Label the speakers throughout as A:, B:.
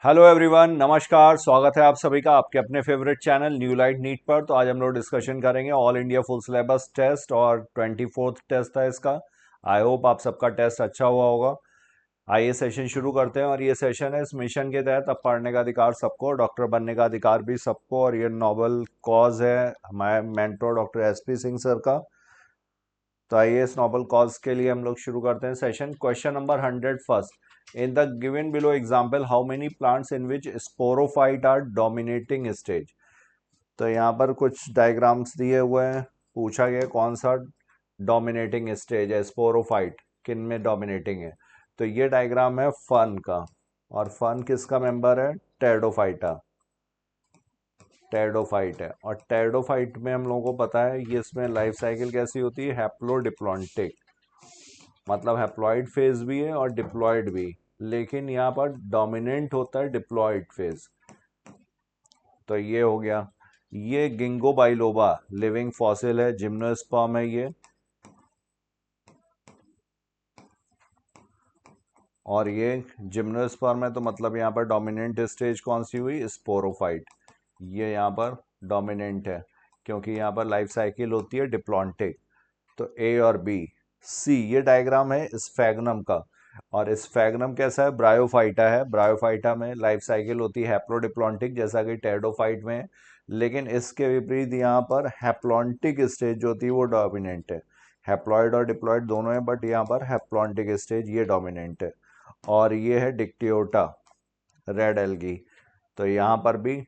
A: Hello everyone, नमस्कार। स्वागत है आप सभी का आपके अपने favourite channel new light NEET पर। तो आज हम लोग डिस्कशन करेंगे all India full syllabus test और 24th टेस्ट है इसका। आई होप आप सबका टेस्ट अच्छा हुआ होगा। आइए सेशन शुरू करते हैं। और ये सेशन है इस मिशन के तहत अब पढ़ने का अधिकार सबको, डॉक्टर बनने का अधिकार भी सबको। और ये नोबल कॉज है हमारे mentor doctor SP Singh sir का। तो आइए इस नोबल कॉज के लिए हम लोग शुरू करते हैं session. Question number 100 first. In the given below example how many plants in which sporophyte are dominating stage. तो यहाँ पर कुछ डायग्राम्स दिए हुए हैं। पूछा गया कौन सा डोमिनेटिंग स्टेज है, स्पोरोफाइट किन में डोमिनेटिंग है। तो ये डायग्राम है फन का। और फन किसका मेंबर है? टेरिडोफाइटा। टेरिडोफाइट है। और टेरिडोफाइट में हम लोगों को पता है ये इसमें लाइफ साइकिल कैसी होती है, हैप्लोडिप्लॉन्टिक। मतलब हैप्लॉइड फेज भी है और डिप्लॉइड भी। लेकिन यहाँ पर डोमिनेंट होता है डिप्लॉइड फेज। तो ये हो गया। ये गिंगो बाइलोबा लिविंग फॉसिल है, जिम्नोस्पर्म है ये। और ये जिम्नोस्पर्म है तो मतलब यहाँ पर डोमिनेंट स्टेज कौन सी हुई? स्पोरोफाइट। ये यहाँ पर डोमिनेंट है क्योंकि यहाँ पर लाइफ साइकिल होती है डिप्लॉन्टिक। तो ए और बी। सी, ये डायग्राम है स्फैग्नम का। और स्फैग्नम कैसा है? ब्रायोफाइटा है। ब्रायोफाइटा में लाइफ साइकिल होती है हैप्लोडिप्लॉन्टिक जैसा कि टेरिडोफाइट में है। लेकिन इसके विपरीत यहाँ पर हैप्लॉन्टिक स्टेज जो होती है वो डोमिनेंट है। हैप्लॉइड और डिप्लॉइड दोनों है बट यहाँ पर हैप्लॉन्टिक स्टेज ये डोमिनेंट है। और ये है डिक्टियोटा, रेड एल्गी। तो यहाँ पर भी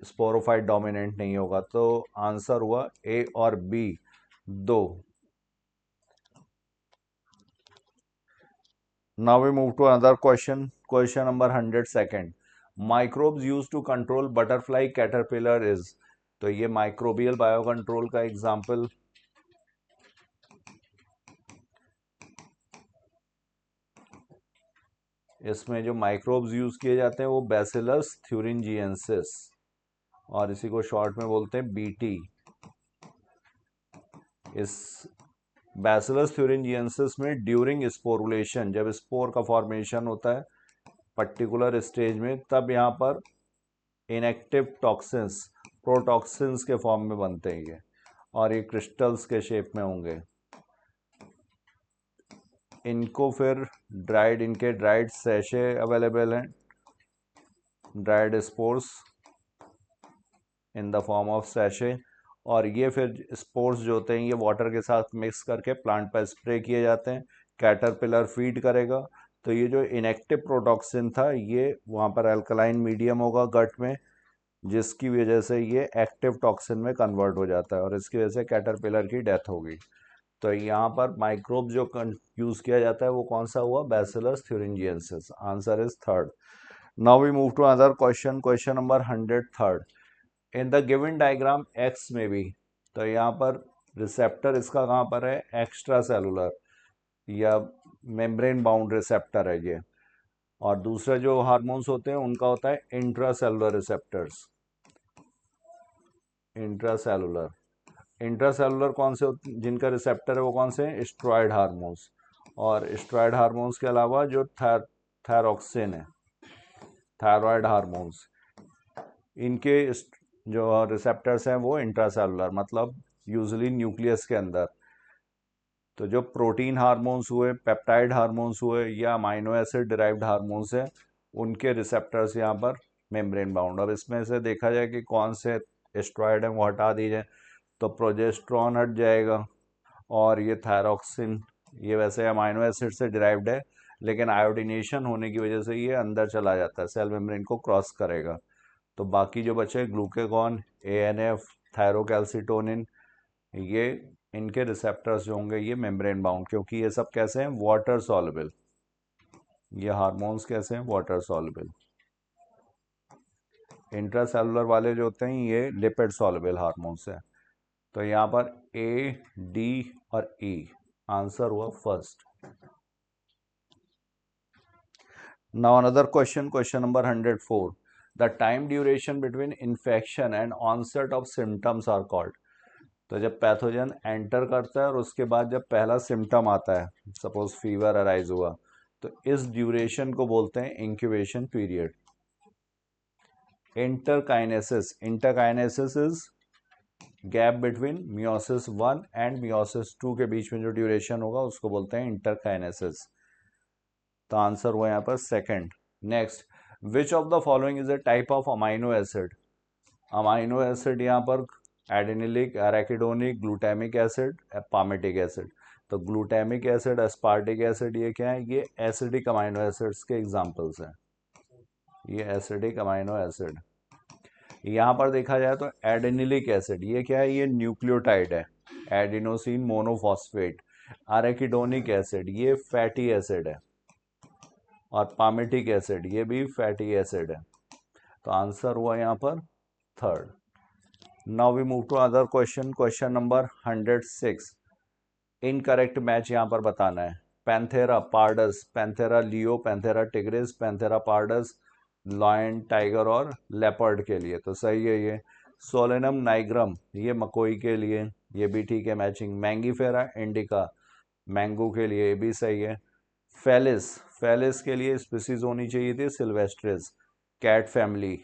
A: स्पोरोफाइट डोमिनेंट नहीं होगा। तो आंसर हुआ ए और बी दो। Now we move to another question. Question number 102nd. Microbes used to control butterfly caterpillar is। तो ये माइक्रोबियल बायो कंट्रोल का एग्जाम्पल। इसमें जो माइक्रोब्स यूज किए जाते हैं वो बैसिलस थ्यूरिंजिएंसिस, और इसी को शॉर्ट में बोलते हैं बीटी। इस बैसिलस थ्यूरिंजिएंसिस में ड्यूरिंग स्पोरुलेशन, जब स्पोर का फॉर्मेशन होता है पर्टिकुलर स्टेज में, तब यहाँ पर इनएक्टिव टॉक्सिन्स, प्रोटॉक्सिन्स के फॉर्म में बनते हैं ये। और ये क्रिस्टल्स के शेप में होंगे। इनको फिर इनके ड्राइड सैशे अवेलेबल हैं, dried spores in the form of sachet. और ये फिर स्पोर्स जो होते हैं ये वाटर के साथ मिक्स करके प्लांट पर स्प्रे किए जाते हैं। कैटरपिलर फीड करेगा। तो ये जो इनएक्टिव प्रोटॉक्सिन था ये वहाँ पर अल्कलाइन मीडियम होगा गट में, जिसकी वजह से ये एक्टिव टॉक्सिन में कन्वर्ट हो जाता है और इसकी वजह से कैटरपिलर की डेथ होगी। तो यहाँ पर माइक्रोब जो यूज किया जाता है वो कौन सा हुआ? Bacillus thuringiensis. Answer is third. Now we move to other question. Question number 103rd। In the given diagram X में भी। तो यहाँ पर रिसेप्टर इसका कहाँ पर है? एक्स्ट्रा सेलुलर या मेम्ब्रेन बाउंड रिसेप्टर है ये। और दूसरे जो हार्मोन्स होते हैं उनका होता है intra cellular receptors. Intra cellular. Intra cellular कौन से जिनका रिसेप्टर है वो कौन से हैं? Steroid hormones. और स्टेरॉयड हार्मोन्स के अलावा जो थायरॉक्सिन है, थायराइड हार्मोन्स, इनके जो रिसेप्टर्स हैं वो इंट्रासेलुलर, मतलब यूजुअली न्यूक्लियस के अंदर। तो जो प्रोटीन हार्मोन्स हुए, पेप्टाइड हार्मोन्स हुए या अमाइनो एसिड डिराइव्ड हार्मोन्स हैं, उनके रिसेप्टर्स यहाँ पर मेम्ब्रेन बाउंड। अब इसमें से देखा जाए कि कौन से स्टेरॉयड हैं वो हटा दीजिए तो प्रोजेस्ट्रॉन हट जाएगा। और ये थायरॉक्सिन, ये वैसे अमाइनो एसिड से डिराइव्ड है लेकिन आयोडीनेशन होने की वजह से ये अंदर चला जाता है, सेल मेम्ब्रेन को क्रॉस करेगा। तो बाकी जो बचे ग्लूकेगॉन, एएनएफ, थायरोकैल्सिटोनिन, ये इनके रिसेप्टर्स जो होंगे ये मेम्ब्रेन बाउंड, क्योंकि ये सब कैसे हैं? Water soluble. ये हार्मोन्स कैसे हैं? Water soluble. इंट्रासेलुलर वाले जो होते हैं ये लिपिड सॉल्युबल हार्मोन्स हैं। तो यहाँ पर ए, डी और ई आंसर हुआ first. Now another question, question number 104। The time duration between infection and onset of symptoms are called. तो जब पैथोजन एंटर करता है और उसके बाद जब पहला सिम्टम आता है, सपोज फीवर अराइज हुआ, तो इस ड्यूरेशन को बोलते हैं incubation period. Interkinesis, interkinesis is gap between meiosis 1 and meiosis 2 के बीच में जो ड्यूरेशन होगा उसको बोलते हैं इंटरकाइनेसिस। तो आंसर हुआ यहाँ पर second. Next, which of the following is a type of amino acid? Amino acid यहाँ पर adenylic, arachidonic, glutamic acid, palmitic acid. तो ग्लूटामिक एसिड, एस्पार्टिक एसिड, ये क्या है? ये एसिडिक अमाइनो एसिड्स के एग्जांपल्स हैं। ये एसिडिक अमाइनो एसिड। यहाँ पर देखा जाए तो एडेनिलिक एसिड, ये क्या है? ये न्यूक्लियोटाइड है, एडिनोसिन मोनोफॉस्फेट। अरेकिडोनिक एसिड, ये फैटी एसिड है। और पामेटिक एसिड, ये भी फैटी एसिड है। तो आंसर हुआ यहाँ पर third. Now we move to other question, question number 106। Incorrect match यहाँ पर बताना है। Panthera pardus, Panthera leo, Panthera tigris, Panthera pardus lion, tiger और लेपर्ड के लिए, तो सही है ये। सोलेनम नाइग्रम, ये मकोई के लिए, ये भी ठीक है मैचिंग। मैंगीफेरा इंडिका, मैंगो के लिए, ये भी सही है। फेलिस, फेलिस के लिए स्पीसीज होनी चाहिए थी सिल्वेस्ट्रिस, कैट फैमिली,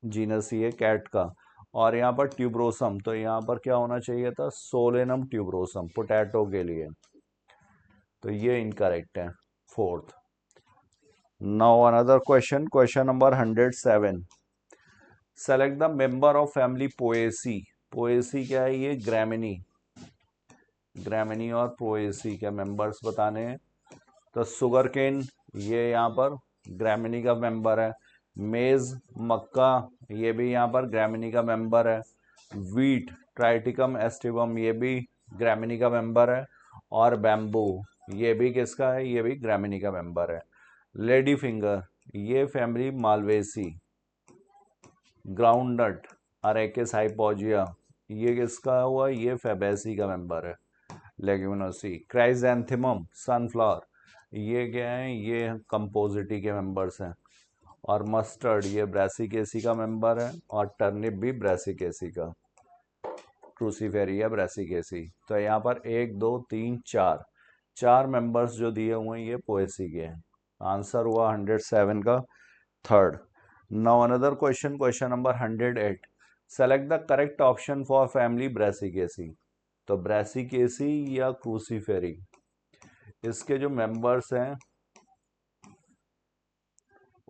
A: जीनस ये कैट का। और यहाँ पर ट्यूब्रोसम, तो यहाँ पर क्या होना चाहिए था? सोलेनम ट्यूब्रोसम, पोटैटो के लिए। तो ये इनकरेक्ट है, fourth. Now another question, question number 107। Select the member of family Poaceae. Poaceae क्या है? ये ग्रैमिनी, ग्रैमिनी और पोएसी के मेंबर्स बताने हैं। तो सुगर केन, ये यहाँ पर ग्रैमिनी का मेंबर है। मेज, मक्का, ये भी यहाँ पर ग्रैमिनी का मेंबर है। वीट, ट्राइटिकम एस्टिवम, ये भी ग्रैमिनी का मेंबर है। और बैम्बू, ये भी किसका है? ये भी ग्रैमिनी का मेंबर है। लेडी फिंगर, ये फैमिली मालवेसी। ग्राउंडनट, अरेकिस हाइपोजिया, ये किसका हुआ? ये फैबेसी का मेंबर है, लेग्यूमिनोसी। क्राइजेंथेमम, सनफ्लावर, ये क्या है? ये कंपोजिटी के मेंबर्स हैं। और मस्टर्ड, ये ब्रासिकेसी का मेंबर है। और टर्निप भी ब्रासिकेसी का, क्रूसीफेरिया ब्रासिकेसी। तो यहाँ पर 1 2 3 4 चार मेंबर्स जो दिए हुए हैं ये पोएसी के हैं। आंसर हुआ 107 का third. Now another question, question number 108। Select the correct option for family Brassicaceae. तो ब्रासिकेसी या क्रूसीफेरी, इसके जो मेंबर्स हैं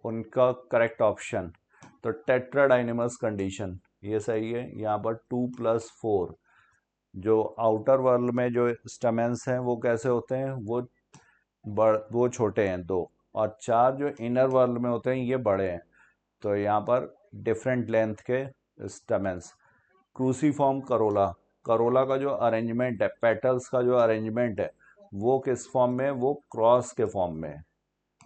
A: उनका करेक्ट ऑप्शन, तो टेट्राडाइनेमस कंडीशन, ये सही है। यहाँ पर 2+4, जो आउटर वर्ल्ड में जो स्टमेंस हैं वो कैसे होते हैं? वो छोटे हैं 2, और 4 जो इनर वर्ल्ड में होते हैं ये बड़े हैं। तो यहाँ पर डिफरेंट लेंथ के स्टमेंस। क्रूसीफॉर्म करोला, करोला का जो अरेंजमेंट है, पेटल्स का जो अरेंजमेंट है वो किस फॉर्म में? वो क्रॉस के फॉर्म में,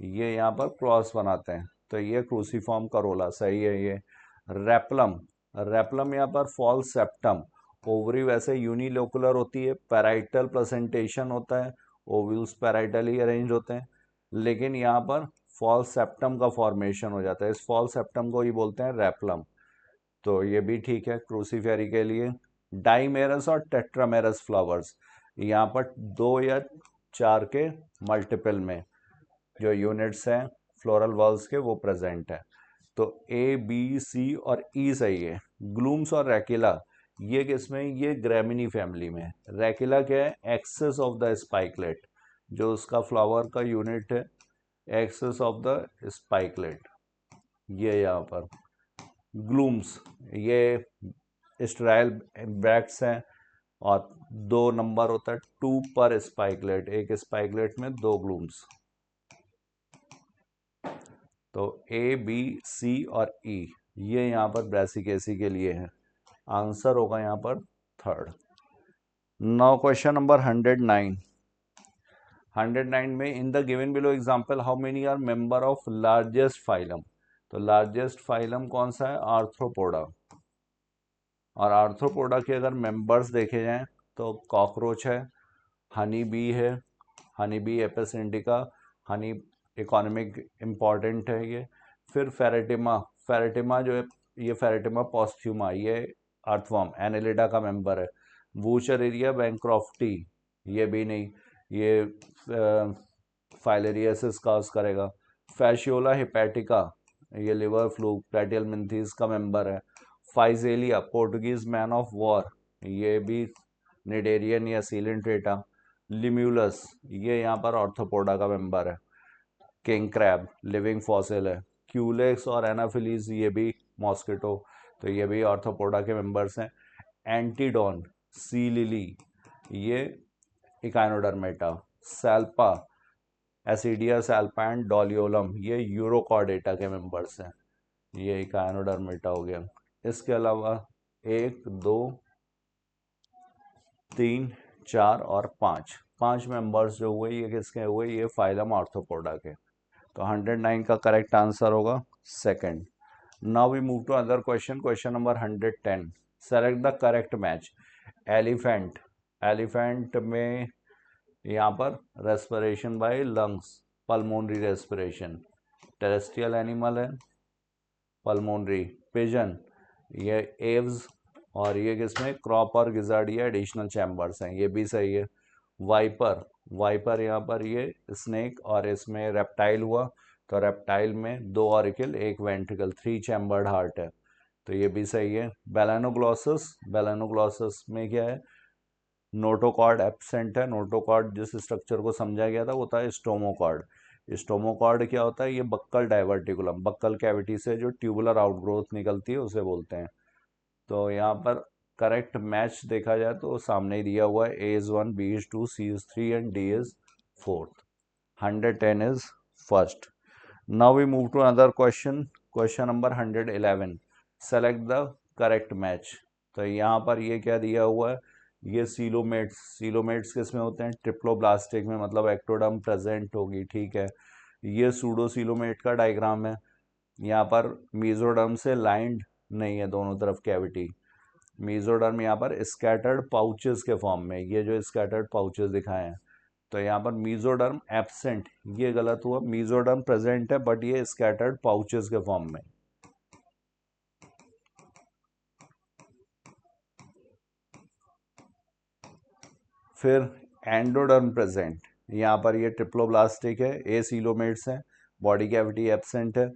A: ये यहाँ पर क्रॉस बनाते हैं। तो ये क्रूसीफॉर्म करोला सही है ये। रेपलम, रेपलम यहाँ पर फॉल्स सेप्टम, ओवरी वैसे यूनिलोकुलर होती है, पैराइटल प्रेजेंटेशन होता है, ओव्यूल्स पैराइटली अरेंज होते हैं, लेकिन यहाँ पर फॉल्स सेप्टम का फॉर्मेशन हो जाता है। इस फॉल्स सेप्टम को ही बोलते हैं रेपलम। तो ये भी ठीक है क्रूसीफेरी के लिए। डाइमेरस और टेट्रामेरस फ्लावर्स, यहाँ पर 2 या 4 के मल्टीपल में जो यूनिट्स हैं फ्लोरल वॉल्स के वो प्रेजेंट है। तो ए बी सी और ई सही है। ग्लूम्स और रैकिला, ये किसमें? ये ग्रेमिनी फैमिली में। रैकिला क्या है? एक्सेस ऑफ द स्पाइकलेट, जो उसका फ्लावर का यूनिट है, एक्सेस ऑफ द स्पाइकलेट, ये यहाँ पर। ग्लूम्स, ये स्टेराइल ब्रैक्ट्स हैं, और 2 नंबर होता है 2 पर स्पाइकलेट, एक स्पाइकलेट में 2 ग्लूम्स। तो ए बी सी और ई ये यहाँ पर ब्रासिकेसी के लिए है। आंसर होगा यहाँ पर थर्ड। Now question number 109। 109 में in the given below example how many are member of largest phylum. तो लार्जेस्ट फाइलम कौन सा है? आर्थ्रोपोडा। और आर्थ्रोपोडा के अगर मेंबर्स देखे जाएं तो कॉकरोच है, हनी बी है, honey bee Apis indica, Honey economic important है ये। फिर फेरेटिमा, फेरेटिमा जो है ये फेरेटिमा पॉस्थ्यूमा, ये अर्थवर्म एनेलिडा का मेंबर है। वूचरेरिया बैंक्रॉफ्टी, ये भी नहीं, ये फाइलेरियासिस काज करेगा। फैशियोला हिपैटिका, ये लिवर फ्लूक प्लेटियलमिंथेस का मेंबर है। फाइजेलिया पोर्टुगीज मैन ऑफ वॉर, ये भी निडेरियन या सीलेंट्रेटा। लिम्यूलस, ये यहाँ पर ऑर्थोपोडा का मेंबर है। किंग क्रैब लिविंग फॉसिल है। क्यूलेक्स और एनाफिलीज, ये भी मॉस्किटो, तो ये भी ऑर्थोपोडा के मेंबर्स हैं। एंटीडोन सी लिली, ये इकाइनोडर्मेटा। सैल्पा एसिडिया सैल्पा एंड डोलियोलम, ये यूरोकॉर्डेटा के मेंबर्स हैं। ये इकाइनोडर्मेटा हो गया। इसके अलावा 1 2 3 4 और 5 5 मेंबर्स जो हुए ये किसके हुए, ये फाइलम आर्थ्रोपोडा के। तो 109 का करेक्ट आंसर होगा second. Now we move to other question, question number 110। Select the correct match. Elephant, elephant में यहाँ पर respiration by lungs, pulmonary respiration. Terrestrial animal है, पल्मोनरी। पिजन, ये एव्स, और ये किसमें क्रॉप और गिजार्ड, ये एडिशनल चैम्बर्स हैं, ये भी सही है। वाइपर, वाइपर यहाँ पर ये स्नेक, और इसमें रेप्टाइल हुआ, तो रेप्टाइल में 2 ऑरिकल 1 वेंट्रिकल, 3 चैम्बर्ड हार्ट है, तो ये भी सही है। बेलानोग्लॉसस, बेलानोग्लॉसस में क्या है, नोटोकॉर्ड एब्सेंट है। नोटोकॉर्ड जिस स्ट्रक्चर को समझा गया था वो था स्टोमोकॉर्ड। स्टोमोकॉर्ड क्या होता है, ये बक्कल डाइवर्टिकुलम, बक्कल कैविटी से जो ट्यूबुलर आउटग्रोथ निकलती है उसे बोलते हैं। तो यहाँ पर करेक्ट मैच देखा जाए तो सामने ही दिया हुआ है, A is 1, B is 2, C is 3 and D is 4th। 110 is first. Now we move to another question, question number 111। select the correct match। तो यहाँ पर ये क्या दिया हुआ है, ये सीलोमेट्स, सीलोमेट्स किसमें होते हैं, ट्रिप्लोब्लास्टिक में, मतलब एक्टोडर्म प्रेजेंट होगी, ठीक है। ये सूडो सीलोमेट का डायग्राम है। यहाँ पर मीजोडर्म से लाइंड नहीं है दोनों तरफ कैविटी। मीजोडर्म यहाँ पर स्कैटर्ड पाउचेस के फॉर्म में, ये जो स्कैटर्ड पाउचेस दिखाए हैं, तो यहाँ पर मीजोडर्म एब्सेंट, ये गलत हुआ। मीजोडर्म प्रेजेंट है बट ये स्कैटर्ड पाउचेस के फॉर्म में। फिर एंडोडर्म प्रेजेंट, यहाँ पर ये ट्रिप्लोब्लास्टिक है, ए सीलोमेट्स है, बॉडी कैविटी एब्सेंट है।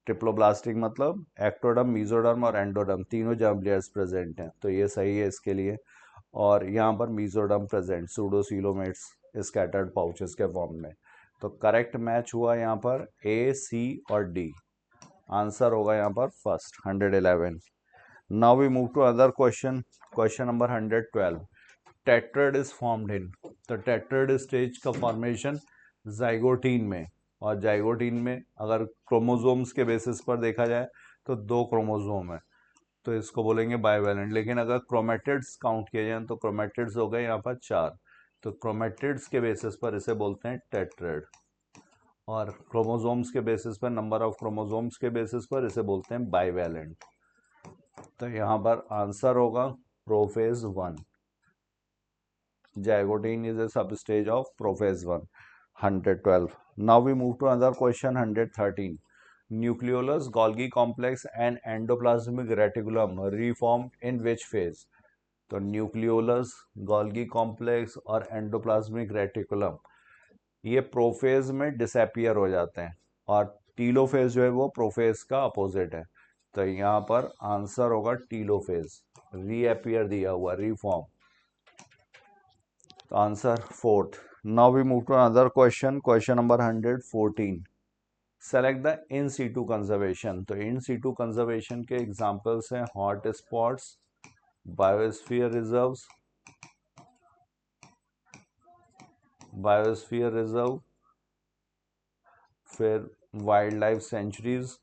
A: ट्रिप्लोब्लास्टिक मतलब एक्टोडर्म, मीजोडर्म और एंडोडर्म तीनों जर्म लेयर्स प्रेजेंट हैं, तो ये सही है इसके लिए। और यहाँ पर मीजोडर्म प्रेजेंट, सूडोसीलोमेट्स स्कैटर्ड पाउचेस के फॉर्म में। तो करेक्ट मैच हुआ यहाँ पर ए, सी और डी। आंसर होगा यहाँ पर first, 111। Now we move to other question, question number 112। Tetrad is formed in, तो टेट्राड स्टेज का फॉर्मेशन जाइगोटीन में, और जाइगोटीन में अगर क्रोमोसोम्स के बेसिस पर देखा जाए तो 2 क्रोमोसोम है, तो इसको बोलेंगे बाइवेलेंट। लेकिन अगर क्रोमेटिड्स काउंट किए जाए तो क्रोमेटिड्स हो गए यहाँ पर 4, तो क्रोमेटिड्स के बेसिस पर इसे बोलते हैं टेट्राड, और क्रोमोसोम्स के बेसिस पर, नंबर ऑफ क्रोमोसोम्स के बेसिस पर इसे बोलते हैं बाइवेलेंट। तो यहाँ पर आंसर होगा prophase 1। Zygote is a substage of prophase 1, 112. Now we move to another question, 113. Nucleolus, Golgi complex and endoplasmic reticulum reformed in which phase? तो न्यूक्लियोलस, गोल्गी कॉम्प्लेक्स और एंडोप्लाज्मिक रेटिकुलम ये प्रोफेज में disappear हो जाते हैं, और telophase जो है वो प्रोफेज का अपोजिट है। तो यहाँ पर आंसर होगा टीलोफेज, रीअपियर दिया हुआ, रिफॉर्म। तो answer fourth. Now we move to another question, question number 114। Select the in situ conservation. तो इन सीटू कंजर्वेशन के एग्जांपल्स हैं hot spots, biosphere reserves, biosphere reserve, फिर वाइल्ड लाइफ सेंचुरीज,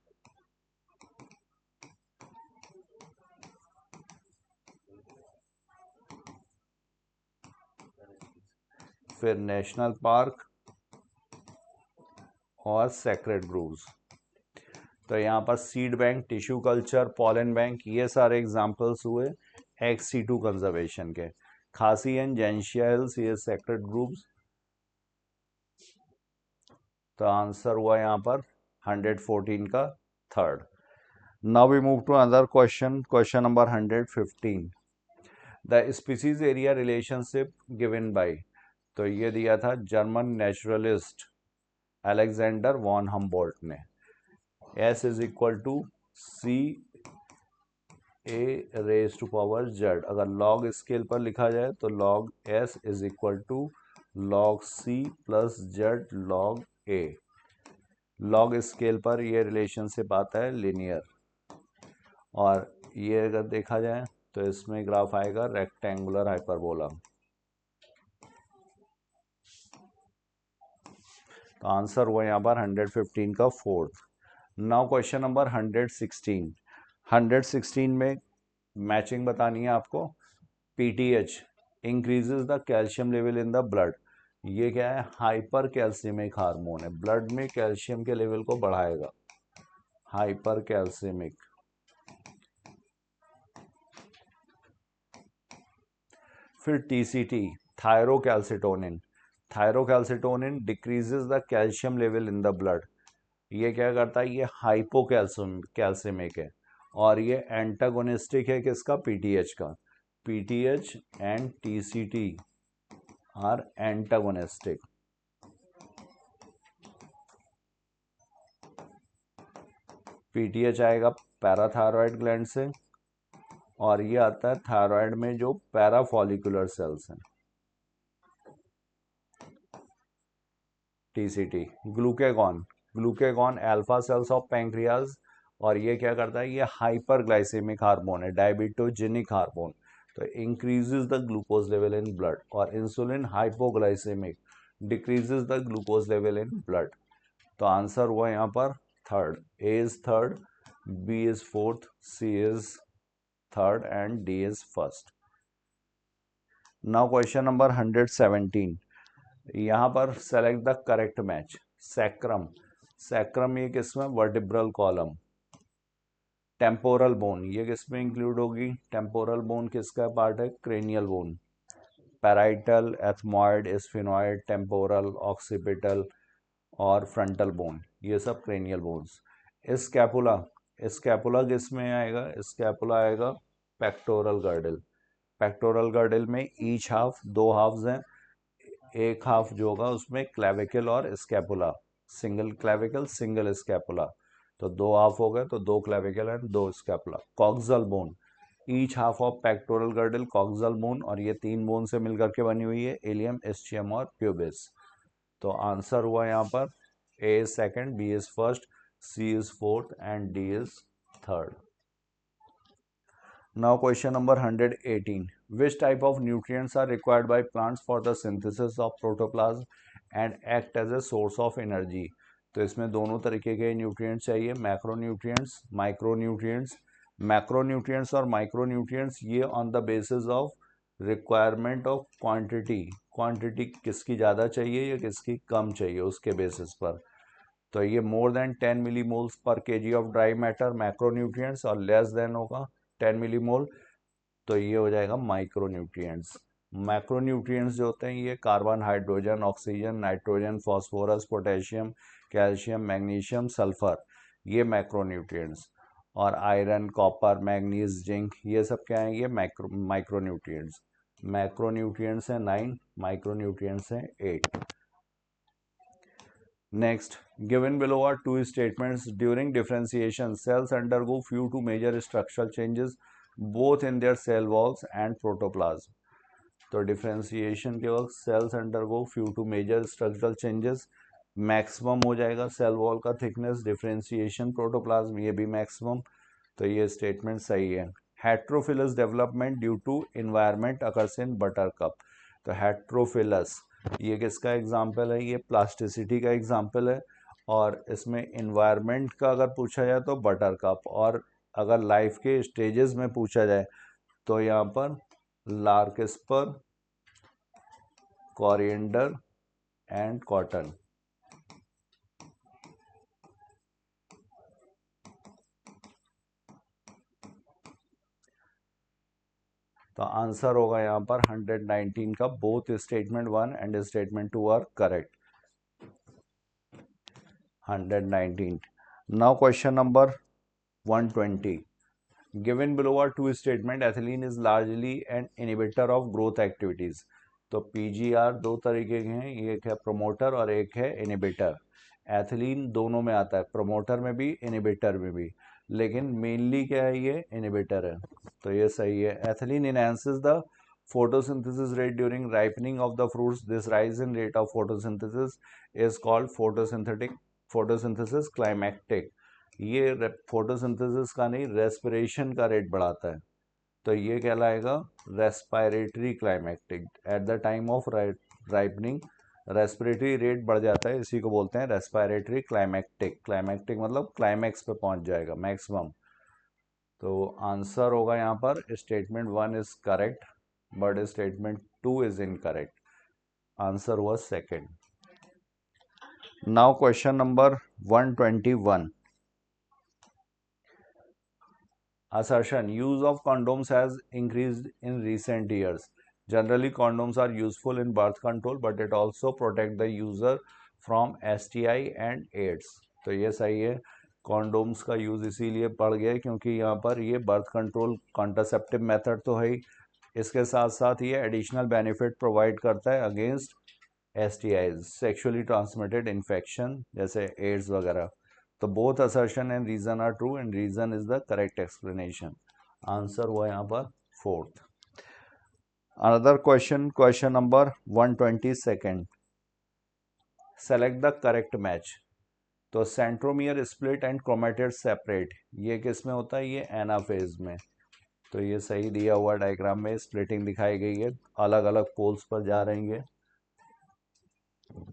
A: फिर national park और sacred groves. तो यहाँ पर seed bank, tissue culture, pollen bank, ये सारे एग्जांपल्स हुए एक्स सीटू कंजर्वेशन के। खासी एंड जेंशिया हिल्स, ये सेक्रेड ग्रूव्स। तो आंसर हुआ यहाँ पर 114 का third. Now we move to another question, question number 115। The species area relationship given by, तो ये दिया था German naturalist Alexander von Humboldt ने। S is equal to C A raise to power Z. अगर लॉग स्केल पर लिखा जाए तो log S is equal to log C plus Z log A. Log scale पर ये रिलेशनशिप आता है लिनियर, और ये अगर देखा जाए तो इसमें ग्राफ आएगा रेक्टेंगुलर हाइपरबोला। तो आंसर हुआ यहाँ पर 115 का फोर्थ। Now question number 116। 116 में मैचिंग बतानी है आपको। PTH increases the calcium level in the blood. ये क्या है? हाइपर कैल्सियमिक हार्मोन है, ब्लड में कैल्शियम के लेवल को बढ़ाएगा। हाइपर कैल्सियमिक। फिर TCT thyrocalcitonin. Thyrocalcitonin decreases the calcium level in the blood. ये क्या करता है? ये हाइपोकैल्सियमिक है, और ये एंटागोनिस्टिक है किसका? पीटीएच का। PTH and TCT are antagonistic. PTH आएगा पैराथायरॉयड ग्लैंड से, और ये आता है थायराइड में जो पैराफॉलिकुलर सेल्स हैं। TCT glucagon. Glucagon alpha cells of pancreas, और ये क्या करता है? ये हाइपरग्लाइसेमिक हार्मोन है, डायबिटोजेनिक हार्मोन। तो increases the glucose level in blood. और insulin hypoglycaemic, decreases the glucose level in blood. तो आंसर हुआ यहाँ पर third. A is third, B is fourth, C is third and D is first. Now question number 117। यहाँ पर select the correct match. Sacrum. Sacrum ये किसमें? Vertebral column. Temporal bone ये किसमें इंक्लूड होगी? टेम्पोरल बोन किसका पार्ट है? Cranial bone. Parietal, ethmoid, sphenoid, temporal, occipital और फ्रंटल बोन, ये सब क्रेनियल बोन्स। स्कैपुला। स्कैपुला किसमें आएगा? स्कैपुला आएगा पेक्टोरल गर्डल। पेक्टोरल गर्डल में ईच हाफ, दो हाफ्स हैं। एक हाफ जो होगा उसमें क्लेविकल और scapula, single clavicle single scapula. तो दो हाफ हो गए, तो दो क्लेविकल एंड दो scapula. Coxal bone, each half of pectoral girdle coxal bone, और ये तीन बोन से मिलकर के बनी हुई है, एलियम, एस्चियम और प्यूबिस। तो आंसर हुआ यहाँ पर A is second, B is first, C is fourth and D is third. Now question number 118. Which type of nutrients are required by plants for the synthesis of protoplasm and act as a source of energy? तो इसमें दोनों तरीके के nutrients चाहिए, macronutrients, micronutrients. Macronutrients और micronutrients ये on the basis of requirement of quantity. Quantity किसकी ज़्यादा चाहिए या किसकी कम चाहिए, उसके बेसिस पर। तो ये मोर देन 10 मिलीमोल्स पर KG of dry matter macronutrients, और लेस देन होगा 10 मिलीमोल, तो ये हो जाएगा माइक्रोन्यूट्रिएंट्स। मैक्रोन्यूट्रिएंट्स जो होते हैं ये carbon, hydrogen, oxygen, nitrogen, phosphorus, potassium, calcium, magnesium, sulphur, ये मैक्रोन्यूट्रिएंट्स। और आयरन, कॉपर, मैग्नीज, जिंक, ये सब क्या है? ये माइक्रोन्यूट्रिएंट्स। मैक्रोन्यूट्रिएंट्स हैं 9, माइक्रोन्यूट्रिएंट्स हैं 8। Next, given below are two statements. During differentiation, cells undergo few to major structural changes both in their cell walls and protoplasm. तो डिफ्रेंसिएशन के वक्त cells undergo few two major structural changes, maximum हो जाएगा cell wall का thickness. Differentiation protoplasm ये भी maximum. तो ये स्टेटमेंट सही है। Heterophyllous development due to environment occurs in buttercup. तो हेट्रोफिलस ये किसका एग्जाम्पल है? ये प्लास्टिसिटी का एग्जाम्पल है। और इसमें इन्वायरमेंट का अगर पूछा जाए तो बटर कप, और अगर लाइफ के स्टेजेस में पूछा जाए तो यहाँ पर लार्किस्पर, कोरिएंडर एंड कॉटन। तो आंसर होगा यहाँ पर 119 का। Both statement 1 and statement 2 are correct. 119। Now question number 120। Given below are two statement, ethylene is largely an inhibitor of growth activities. तो PGR दो तरीके के हैं, एक है प्रोमोटर और एक है इनहिबिटर। एथिलीन दोनों में आता है, प्रमोटर में भी इनहिबिटर में भी, लेकिन मेनली क्या है, ये इनहिबिटर है, तो ये सही है। Ethylene enhances the photosynthesis rate during ripening of the fruits. This rise in rate of photosynthesis is called photosynthesis climactic. ये फोटोसिंथेसिस का नहीं, रेस्पिरेशन का रेट बढ़ाता है, तो ये कहलाएगा respiratory climacteric. At the time of ripening respiratory rate बढ़ जाता है, इसी को बोलते हैं रेस्पिरेटरी क्लाइमैक्टिक। क्लाइमैक्टिक मतलब क्लाइमैक्स पे पहुंच जाएगा, मैक्सिमम। तो आंसर होगा यहाँ पर statement 1 is correct, but statement 2 is incorrect. Answer हुआ second. Now question number 121। Assertion: use of condoms has increased in recent years. Generally, condoms are useful in birth control, but it also protect the user from STI and AIDS. तो ये सही है, condoms का use इसीलिए बढ़ गया है क्योंकि यहाँ पर ये बर्थ कंट्रोल कॉन्ट्रासेप्टिव मेथड तो है ही, इसके साथ साथ ये एडिशनल बेनिफिट प्रोवाइड करता है against STIs, sexually transmitted infection जैसे एड्स वगैरह। तो both assertion and reason are true and reason is the correct explanation. Answer हुआ यहाँ पर fourth. Another question, question number 122। Select the correct match. तो centromere split and chromatid separate, ये किस में होता है, ये एनाफेज में। तो ये सही दिया हुआ डायग्राम में स्प्लिटिंग दिखाई गई है, अलग अलग पोल्स पर जा रही है।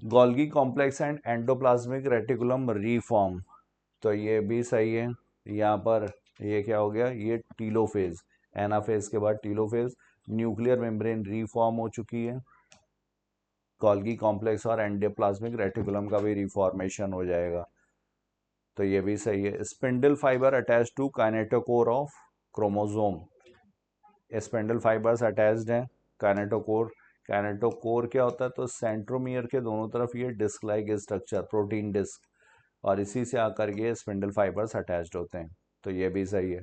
A: Golgi complex and endoplasmic reticulum reform, तो ये भी सही है। यहाँ पर ये क्या हो गया, ये टीलोफेज, एनाफेज के बाद टीलोफेज, न्यूक्लियर मेम्ब्रेन रीफॉर्म हो चुकी है। गोल्गी कॉम्प्लेक्स और एंडोप्लाज्मिक रेटिकुलम का भी रिफॉर्मेशन हो जाएगा, तो ये भी सही है। Spindle fibre attach to kinetochore of chromosome, spindle fibres attached हैं काइनेटोकोर। काइनेटोकोर क्या होता है, तो सेंट्रोमियर के दोनों तरफ ये disc like structure, protein disc, और इसी से आकर के स्पिंडल फाइबर्स अटैच्ड होते हैं, तो ये भी सही है।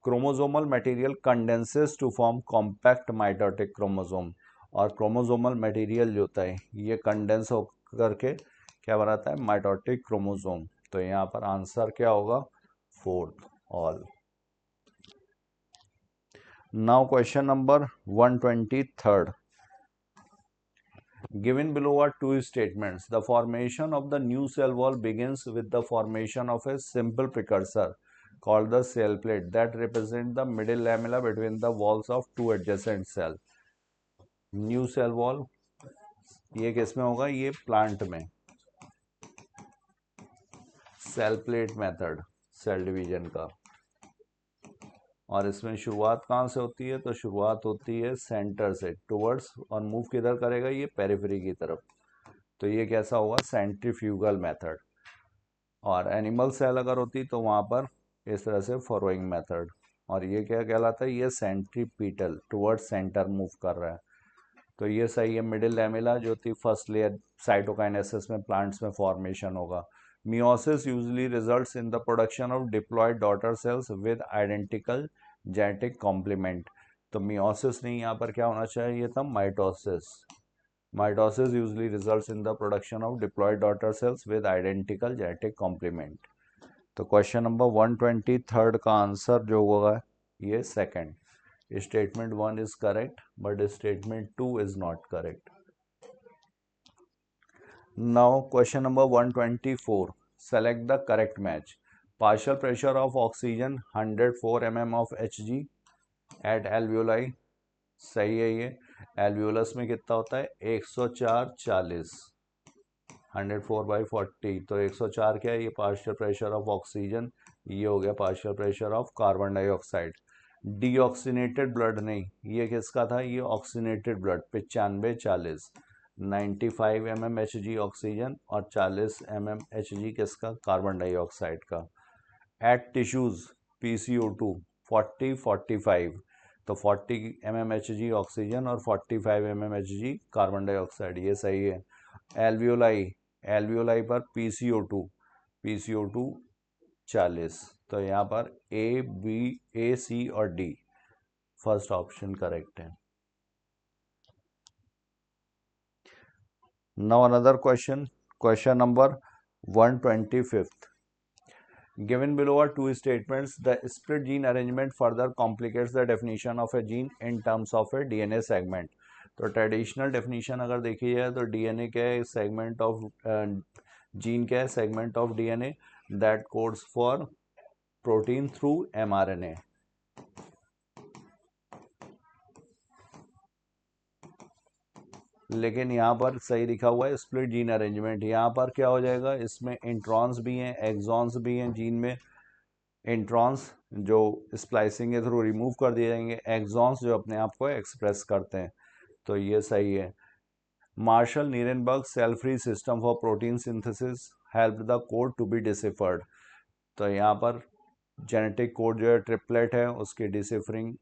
A: Chromosomal material condenses to form compact mitotic chromosome, और क्रोमोसोमल मटेरियल जो होता है ये कंडेंस होकर के क्या बनाता है, माइटोटिक क्रोमोसोम। तो यहाँ पर आंसर क्या होगा, fourth, all. Now question number 123। Given below are two statements. The formation of the new cell wall begins with the formation of a simple precursor called the cell plate that represent the middle lamella between the walls of two adjacent cells. New cell wall ये किस में होगा, ये plant में, cell plate method, cell division का। और इसमें शुरुआत कहाँ से होती है, तो शुरुआत होती है सेंटर से टुवर्ड्स, और मूव किधर करेगा, ये पेरिफेरी की तरफ। तो ये कैसा होगा, सेंट्रीफ्यूगल मेथड। और एनिमल सेल अगर होती तो वहाँ पर इस तरह से फॉरवर्डिंग मेथड। और ये क्या कहलाता है, ये सेंट्रीपीटल, टुवर्ड्स सेंटर मूव कर रहा है, तो ये सही है। मिडिल लैमेला जो थी फर्स्ट लेयर, साइटोकाइनेसिस में प्लांट्स में फॉर्मेशन होगा। Meiosis usually results in the production of diploid daughter cells with identical genetic complement. तो मियोसिस नहीं, यहाँ पर क्या होना चाहिए था, mitosis. Mitosis usually results in the production of diploid daughter cells with identical genetic complement. तो क्वेश्चन नंबर 123 का आंसर जो होगा ये second. Statement 1 is correct, but statement 2 is not correct. Now question number 124। Select the correct match. Partial pressure of oxygen 104 mm of Hg at alveoli, सही है। ये alveolus में कितना होता है, 104/40, 104/40, तो 104 क्या है, ये पार्शियल प्रेशर ऑफ ऑक्सीजन, ये हो गया partial pressure of carbon dioxide. Deoxygenated blood नहीं, ये किसका था, ये oxygenated blood 95/40, 95 mm Hg oxygen और 40 mm Hg किसका, कार्बन डाइऑक्साइड का। एट टिश्यूज PCO2 40/45, तो 40 mm Hg ऑक्सीजन और 45 mm Hg कार्बन डाइऑक्साइड, ये सही है। एल्वियोलाई, एल्वियोलाई पर PCO2 40, तो यहाँ पर A, C और D फर्स्ट ऑप्शन करेक्ट है। Now another question, question number 125th. Given below are two statements. The split gene arrangement further complicates the definition of a gene in terms of a DNA segment. तो traditional definition अगर देखी जाए तो DNA क्या है, segment of gene क्या है, segment of DNA that codes for protein through mRNA. लेकिन यहाँ पर सही लिखा हुआ है स्प्लिट जीन अरेंजमेंट. यहाँ पर क्या हो जाएगा, इसमें इंट्रॉन्स भी हैं, एक्सॉन्स भी हैं जीन में. इंट्रॉन्स जो स्प्लाइसिंग के थ्रू रिमूव कर दिए जाएंगे, एक्सॉन्स जो अपने आप को एक्सप्रेस करते हैं. तो ये सही है. Marshall Nirenberg cell free system for protein synthesis help the code to be deciphered. तो यहाँ पर जेनेटिक कोड जो है ट्रिपलेट है, उसकी डिसिफरिंग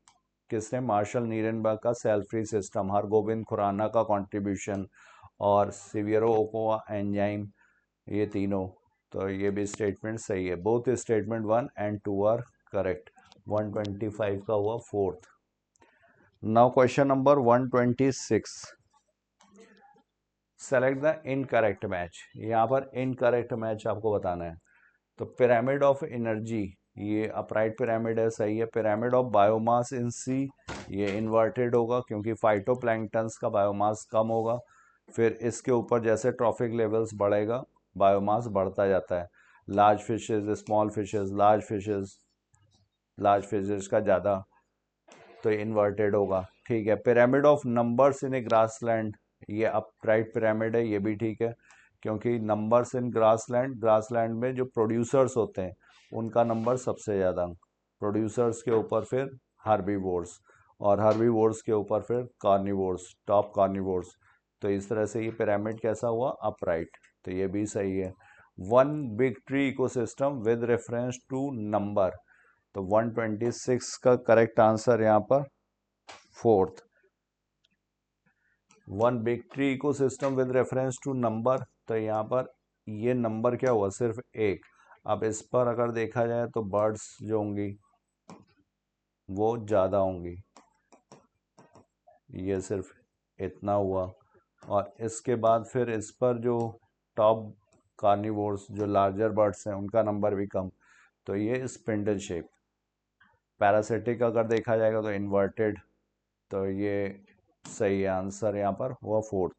A: किसने, मार्शल नीरेनबर्ग का cell free system, Hargobind Khorana का कंट्रीब्यूशन और सिवियरो ओकोवा एंजाइम, ये तीनों. तो ये भी स्टेटमेंट सही है. Both statement 1 and 2 are correct. 125 का हुआ fourth. Now question number 126. Select the incorrect match. यहाँ पर इनकरेक्ट मैच आपको बताना है. तो पिरामिड ऑफ एनर्जी, ये अपराइट पिरामिड है, सही है. Pyramid of biomass in sea, ये इन्वर्टेड होगा क्योंकि फाइटोप्लैंक्टन्स का बायोमास कम होगा. फिर इसके ऊपर जैसे ट्रॉफिक लेवल्स बढ़ेगा बायोमास बढ़ता जाता है. Large fishes, small fishes, large fishes का ज़्यादा, तो इन्वर्टेड होगा. ठीक है. Pyramid of numbers in A grassland, ये अपराइट पिरामिड है, ये भी ठीक है क्योंकि नंबर्स इन ग्रासलैंड में जो प्रोड्यूसर्स होते हैं उनका नंबर सबसे ज़्यादा. प्रोड्यूसर्स के ऊपर फिर हार्बीवोर्स, और हार्बीवोर्स के ऊपर फिर कार्निवोर्स, टॉप कार्निवोर्स. तो इस तरह से ये पिरामिड कैसा हुआ, अपराइट. तो ये भी सही है. One big tree ecosystem with reference to number. तो 126 का करेक्ट आंसर यहाँ पर fourth. One big tree ecosystem with reference to number. तो यहाँ पर ये नंबर क्या हुआ, सिर्फ एक. अब इस पर अगर देखा जाए तो बर्ड्स जो होंगी वो ज़्यादा होंगी, ये सिर्फ इतना हुआ. और इसके बाद फिर इस पर जो टॉप कार्निवोर्स जो लार्जर बर्ड्स हैं उनका नंबर भी कम. तो ये स्पिंडल शेप. पैरासिटिक अगर देखा जाएगा तो इन्वर्टेड. तो ये सही है आंसर यहाँ पर हुआ fourth.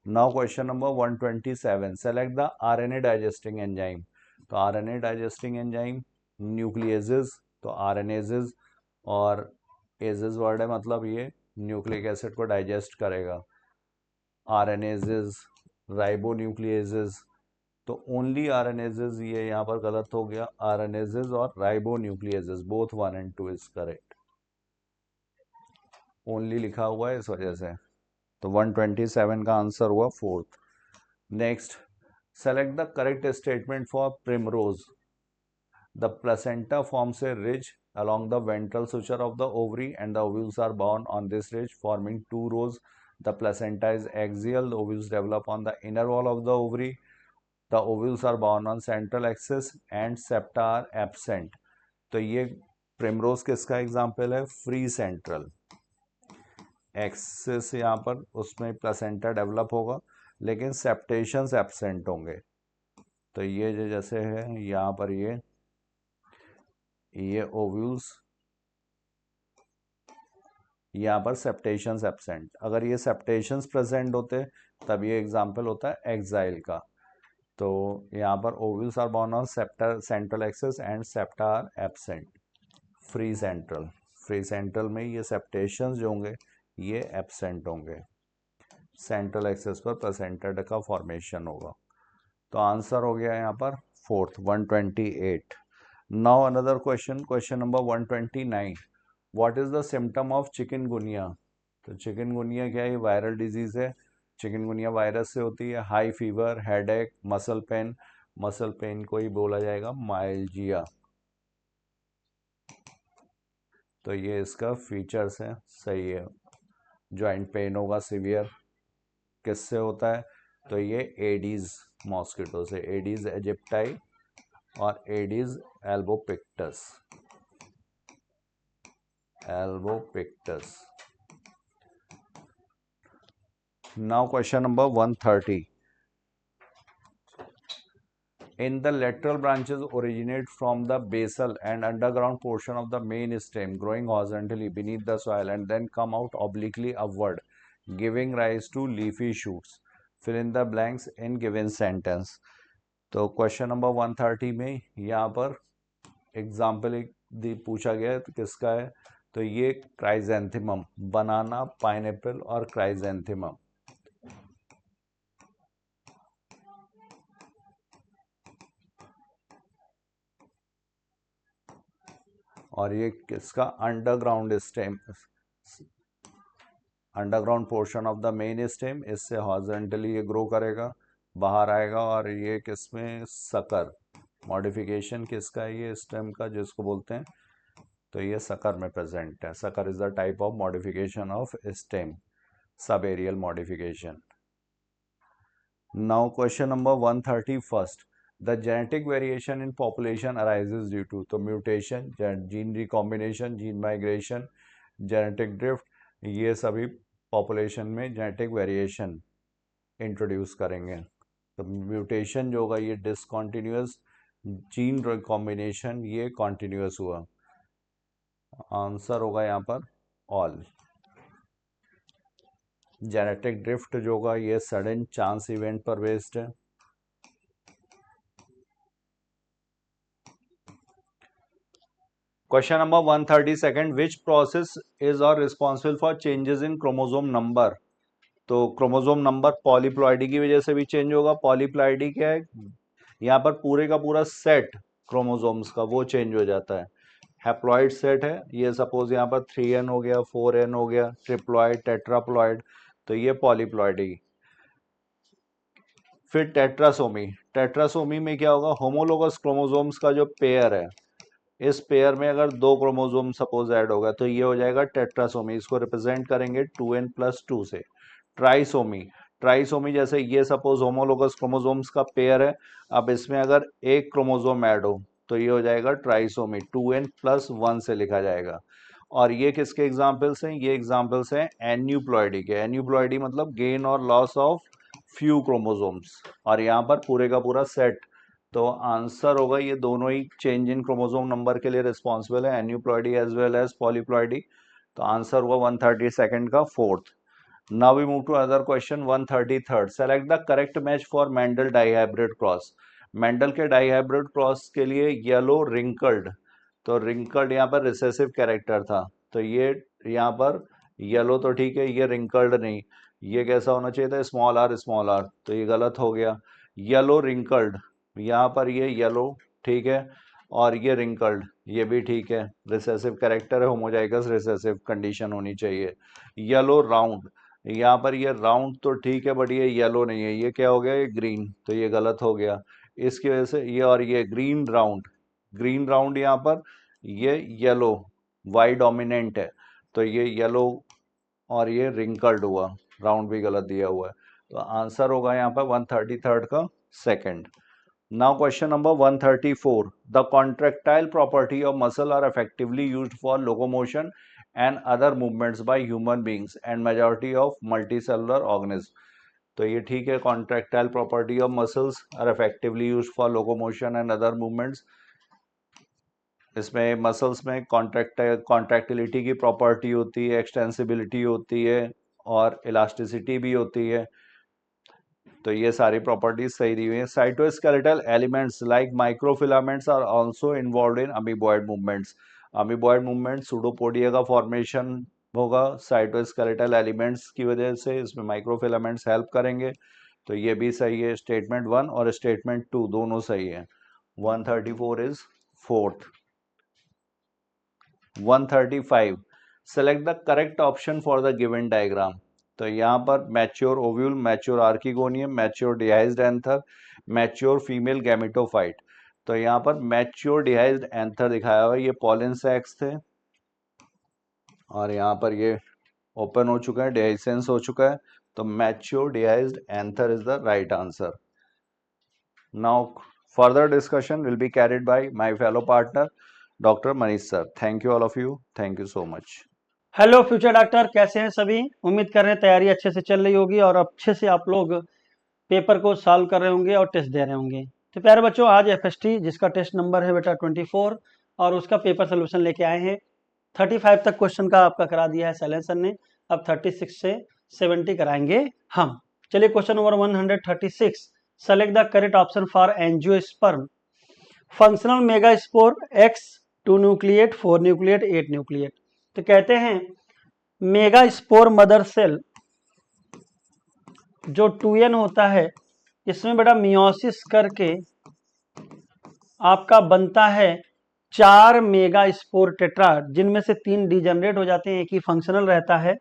A: Now question number 127. Select the RNA digesting enzyme. तो आरएनए डाइजेस्टिंग एंजाइम न्यूक्लियेजेस, तो आरएनएजेस, और एजेस वर्ड है मतलब ये न्यूक्लिक एसिड को डाइजेस्ट करेगा. आरएनएजेस, राइबोन्यूक्लियेजेस. तो ओनली आरएनएजेस, ये यहाँ पर गलत हो गया. आरएनएजेस और ribonucleases both 1 and 2 is correct. Only लिखा हुआ है इस वजह से. तो 127 का आंसर हुआ fourth. Next, select the correct statement for primrose. The placenta forms a ridge along the ventral suture of the ovary and the ovules are born on this ridge forming two rows. The placenta is axial. The ovules develop on the inner wall of the ovary. The ovules are born on central axis and septa are absent. तो ये primrose किसका example है, free central axis. यहाँ पर उसमें placenta develop होगा लेकिन सेप्टेशंस absent होंगे. तो ये जो जैसे है यहाँ पर ये ओव्यूल्स, यहाँ पर सेप्टेशंस एब्सेंट. अगर ये सेप्टेशंस प्रेजेंट होते तब ये एग्जाम्पल होता है एक्साइल का. तो यहाँ पर ovules are borne on central axis and septa are absent. Free central में ये सेप्टेशंस जो होंगे ये एब्सेंट होंगे. सेंट्रल एक्सिस पर प्लेसेंटा का फॉर्मेशन होगा. तो आंसर हो गया यहाँ पर fourth. 128. Now another question, question number 129. What is the symptom of chikungunya. तो चिकनगुनिया क्या है, वायरल डिजीज है. चिकनगुनिया वायरस से होती है. High fever, headache, muscle pain. Muscle pen को ही बोला जाएगा माइल्जिया. तो ये इसका फीचर्स है, सही है. जॉइंट पेन होगा सीवियर. किससे होता है, तो ये एडीज मॉस्किटो से, एडीज एजिप्टाई और Aedes albopictus. Now question number 130. In the lateral branches originate from the basal and underground portion of the main stem, growing horizontally beneath the soil and then come out obliquely upward, giving rise to leafy shoots. Fill in the blanks in given sentence. तो question number 130 में यहाँ पर example एक पूछा गया है, तो किसका है? तो ये क्राइजेंथेमम, बनाना, पाइनएप्पल और क्राइजेंथेमम। और ये किसका? Underground stem, underground portion of the main stem, इससे हॉरिजॉन्टली ये ग्रो करेगा, बाहर आएगा। और ये किसमें? सकर। मॉडिफिकेशन किसका है? ये स्टेम का, जिसको बोलते हैं, तो ये सकर में प्रेजेंट है। Sucker is the type of modification of stem, sub aerial modification. Now question number 131, the genetic variation in population arises due to, तो mutation, gene recombination, gene migration, genetic drift, ये सभी population में genetic variation introduce करेंगे। तो mutation जो होगा ये discontinuous, gene recombination ये कॉन्टिन्यूअस हुआ। आंसर होगा यहाँ पर ऑल। जेनेटिक ड्रिफ्ट जो होगा ये सडन चांस इवेंट पर बेस्ड है। Question number 132, which process is are responsible for changes in chromosome number. तो क्रोमोसोम नंबर पॉलीप्लॉइडी की वजह से भी चेंज होगा। पॉलीप्लॉइडी क्या है? यहाँ पर पूरे का पूरा सेट क्रोमोसोम्स का वो चेंज हो जाता है। हैप्लॉइड सेट है ये, सपोज यहाँ पर 3n हो गया, 4n हो गया, ट्रिप्लॉइड, टेट्राप्लॉइड, तो ये पॉलीप्लॉइडी। फिर टेट्रासोमी, टेट्रासोमी में क्या होगा? होमोलोगस क्रोमोसोम्स का जो पेयर है, इस पेयर में अगर 2 क्रोमोसोम सपोज ऐड होगा तो ये हो जाएगा टेट्रासोमी। इसको रिप्रेजेंट करेंगे 2n+2 से। ट्राइसोमी, ट्राइसोमी जैसे ये सपोज होमोलोगस क्रोमोसोम्स का पेयर है, अब इसमें अगर एक क्रोमोसोम ऐड हो तो ये हो जाएगा ट्राइसोमी, 2n+1 से लिखा जाएगा। और ये किसके एग्जाम्पल्स हैं? ये एग्जाम्पल्स हैं एन्यूप्लॉइडी के। एन्यूप्लॉइडी मतलब गेन और लॉस ऑफ फ्यू क्रोमोसोम्स, और यहाँ पर पूरे का पूरा सेट। तो आंसर होगा ये दोनों ही चेंज इन क्रोमोसोम नंबर के लिए रिस्पॉन्सिबल है, aneuploidy as well as polyploidy. तो आंसर हुआ 132 का fourth. Now we move to other question 133, select the correct match for Mendel dihybrid cross. Mendel के डाइहाइब्रिड क्रॉस के लिए येलो रिंकल्ड, तो रिंकल्ड यहाँ पर रिसेसिव कैरेक्टर था, तो ये यहाँ पर येलो तो ठीक है, ये रिंकल्ड नहीं। ये कैसा होना चाहिए था? स्मॉल आर स्मॉल आर, तो ये गलत हो गया। येलो रिंकल्ड, यहाँ पर ये येलो ठीक है, और ये रिंकल्ड ये भी ठीक है, रिसेसिव कैरेक्टर है, होमोजाइगस रिसेसिव कंडीशन होनी चाहिए। येलो राउंड, यहाँ पर ये राउंड तो ठीक है, बट ये येलो नहीं है, ये क्या हो गया? ये ग्रीन, तो ये गलत हो गया इसकी वजह से। ये और ये ग्रीन राउंड, ग्रीन राउंड यहाँ पर ये येलो वाई डोमिनेंट है, तो ये येलो, और ये रिंकल्ड हुआ, राउंड भी गलत दिया हुआ है। तो आंसर होगा यहाँ पर 133 का second. Now question number 134. The contractile property of muscle are effectively used for locomotion and other movements by human beings and majority of multicellular organisms. तो ये ठीक है, contractile property of muscles are effectively used for locomotion and other movements. इसमें muscles में contractility की property होती है, extensibility होती है और इलास्टिसिटी भी होती है, तो ये सारी प्रॉपर्टीज सही दी हुई है। Cytoskeletal elements like microfilaments are also involved in amoeboid movements. Amoeboid movement pseudopodia का फॉर्मेशन होगा साइटोस्केलेटल एलिमेंट्स की वजह से, इसमें माइक्रोफिलामेंट्स हेल्प करेंगे, तो ये भी सही है। स्टेटमेंट 1 और स्टेटमेंट 2 दोनों सही है। 134 is fourth. 135, select the correct option for the given diagram. तो यहाँ पर mature ovule, mature archegonium, mature dehisced anther, mature female gametophyte. तो यहाँ पर मैच्योर डिहाइज्ड एंथर दिखाया हुआ है, ये पॉलन सेक्स थे और यहाँ पर ये ओपन हो चुका है, डिहाइसेंस हो चुका है, तो mature dehisced anther is the right answer. Now further discussion will be carried by my fellow partner doctor Manish sir. Thank you all of you, thank you so much.
B: Hello future doctor, कैसे हैं सभी? उम्मीद कर रहे हैं तैयारी अच्छे से चल रही होगी और अच्छे से आप लोग पेपर को सॉल्व कर रहे होंगे और टेस्ट दे रहे होंगे। तो प्यारे बच्चों, आज FST जिसका टेस्ट नंबर है बेटा 24 और उसका पेपर सोल्यूशन लेके आए हैं। 35 तक क्वेश्चन का आपका करा दिया है शैलेंद्र सर ने, अब 36 से 70 कराएंगे हम। चलिए question number 136, select the correct option for angiosperm. Functional megaspore X 2 nucleate 4 nucleate 8 nucleate. तो कहते हैं मेगास्पोर मदर सेल जो 2n होता है, इसमें बेटा मियोसिस करके आपका बनता है 4 मेगास्पोर टेट्रा, जिनमें से 3 डिजेनरेट हो जाते हैं, एक ही फंक्शनल रहता है।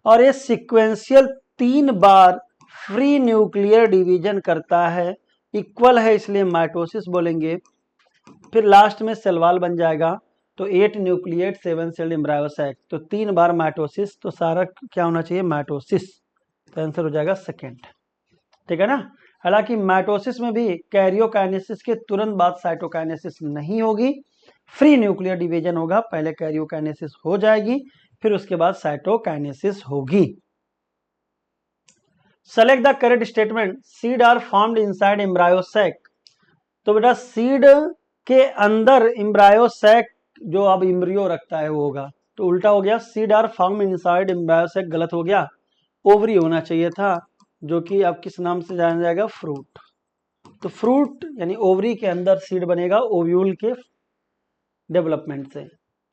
B: और ये सीक्वेंशियल 3 बार फ्री न्यूक्लियर डिवीजन करता है, इक्वल है इसलिए माइटोसिस बोलेंगे। फिर लास्ट में सेल वॉल बन जाएगा, तो 8 न्यूक्लिएट 7 सेल एम्ब्रायो सैक, तो 3 बार माइटोसिस, तो सारा क्या होना चाहिए, माइटोसिस। तो आंसर हो जाएगा सेकेंड, ठीक है ना। हालांकि माइटोसिस में भी कैरियोकाइनेसिस के तुरंत बाद साइटोकाइनेसिस नहीं होगी, फ्री न्यूक्लियर डिवीजन होगा, पहले कैरियोकाइनेसिस हो जाएगी, फिर उसके बाद साइटोकाइनेसिस होगी। Select the correct statement, seed are formed inside embryo sac. तो बेटा सीड के अंदर एम्ब्रायो सैक जो अब एम्ब्रियो रखता है वो होगा, तो उल्टा हो गया, seed are formed inside embryo sac, गलत हो गया, ओवरी होना चाहिए था, जो कि अब किस नाम से जाना जाएगा, फ्रूट। तो फ्रूट यानी ओवरी के अंदर सीड बनेगा ओव्यूल के डेवलपमेंट से।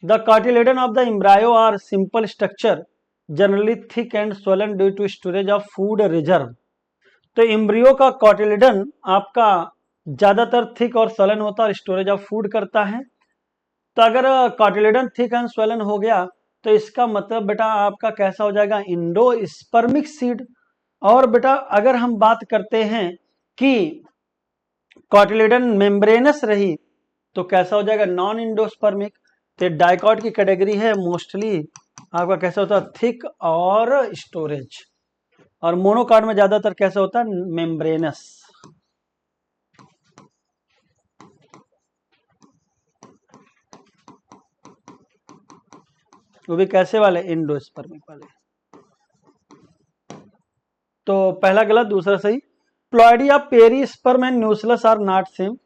B: The cotyledon of the embryo are simple structure, generally thick and swollen due to storage of food reserve. तो एम्ब्रियो का कार्टिलेडन आपका ज्यादातर थिक और स्वोलन होता है और स्टोरेज ऑफ फूड करता है। तो अगर कार्टिलेडन थिक एंड स्वोलन हो गया तो इसका मतलब बेटा आपका कैसा हो जाएगा, इंडोस्पर्मिक सीड। और बेटा अगर हम बात करते हैं कि कार्टिलेडन मेम्ब्रेनस रही तो कैसा हो जाएगा, नॉन इंडोस्पर्मिक। तो डाइकॉट की कैटेगरी है, मोस्टली आपका कैसा होता है, थिक और स्टोरेज। और मोनोकॉट में ज्यादातर कैसा होता है, मेम्ब्रेनस। वो भी कैसे वाले, इंडोस्पर्मिक वाले। तो पहला गलत, दूसरा सही। Ploidy perisperm and nucleus are not same,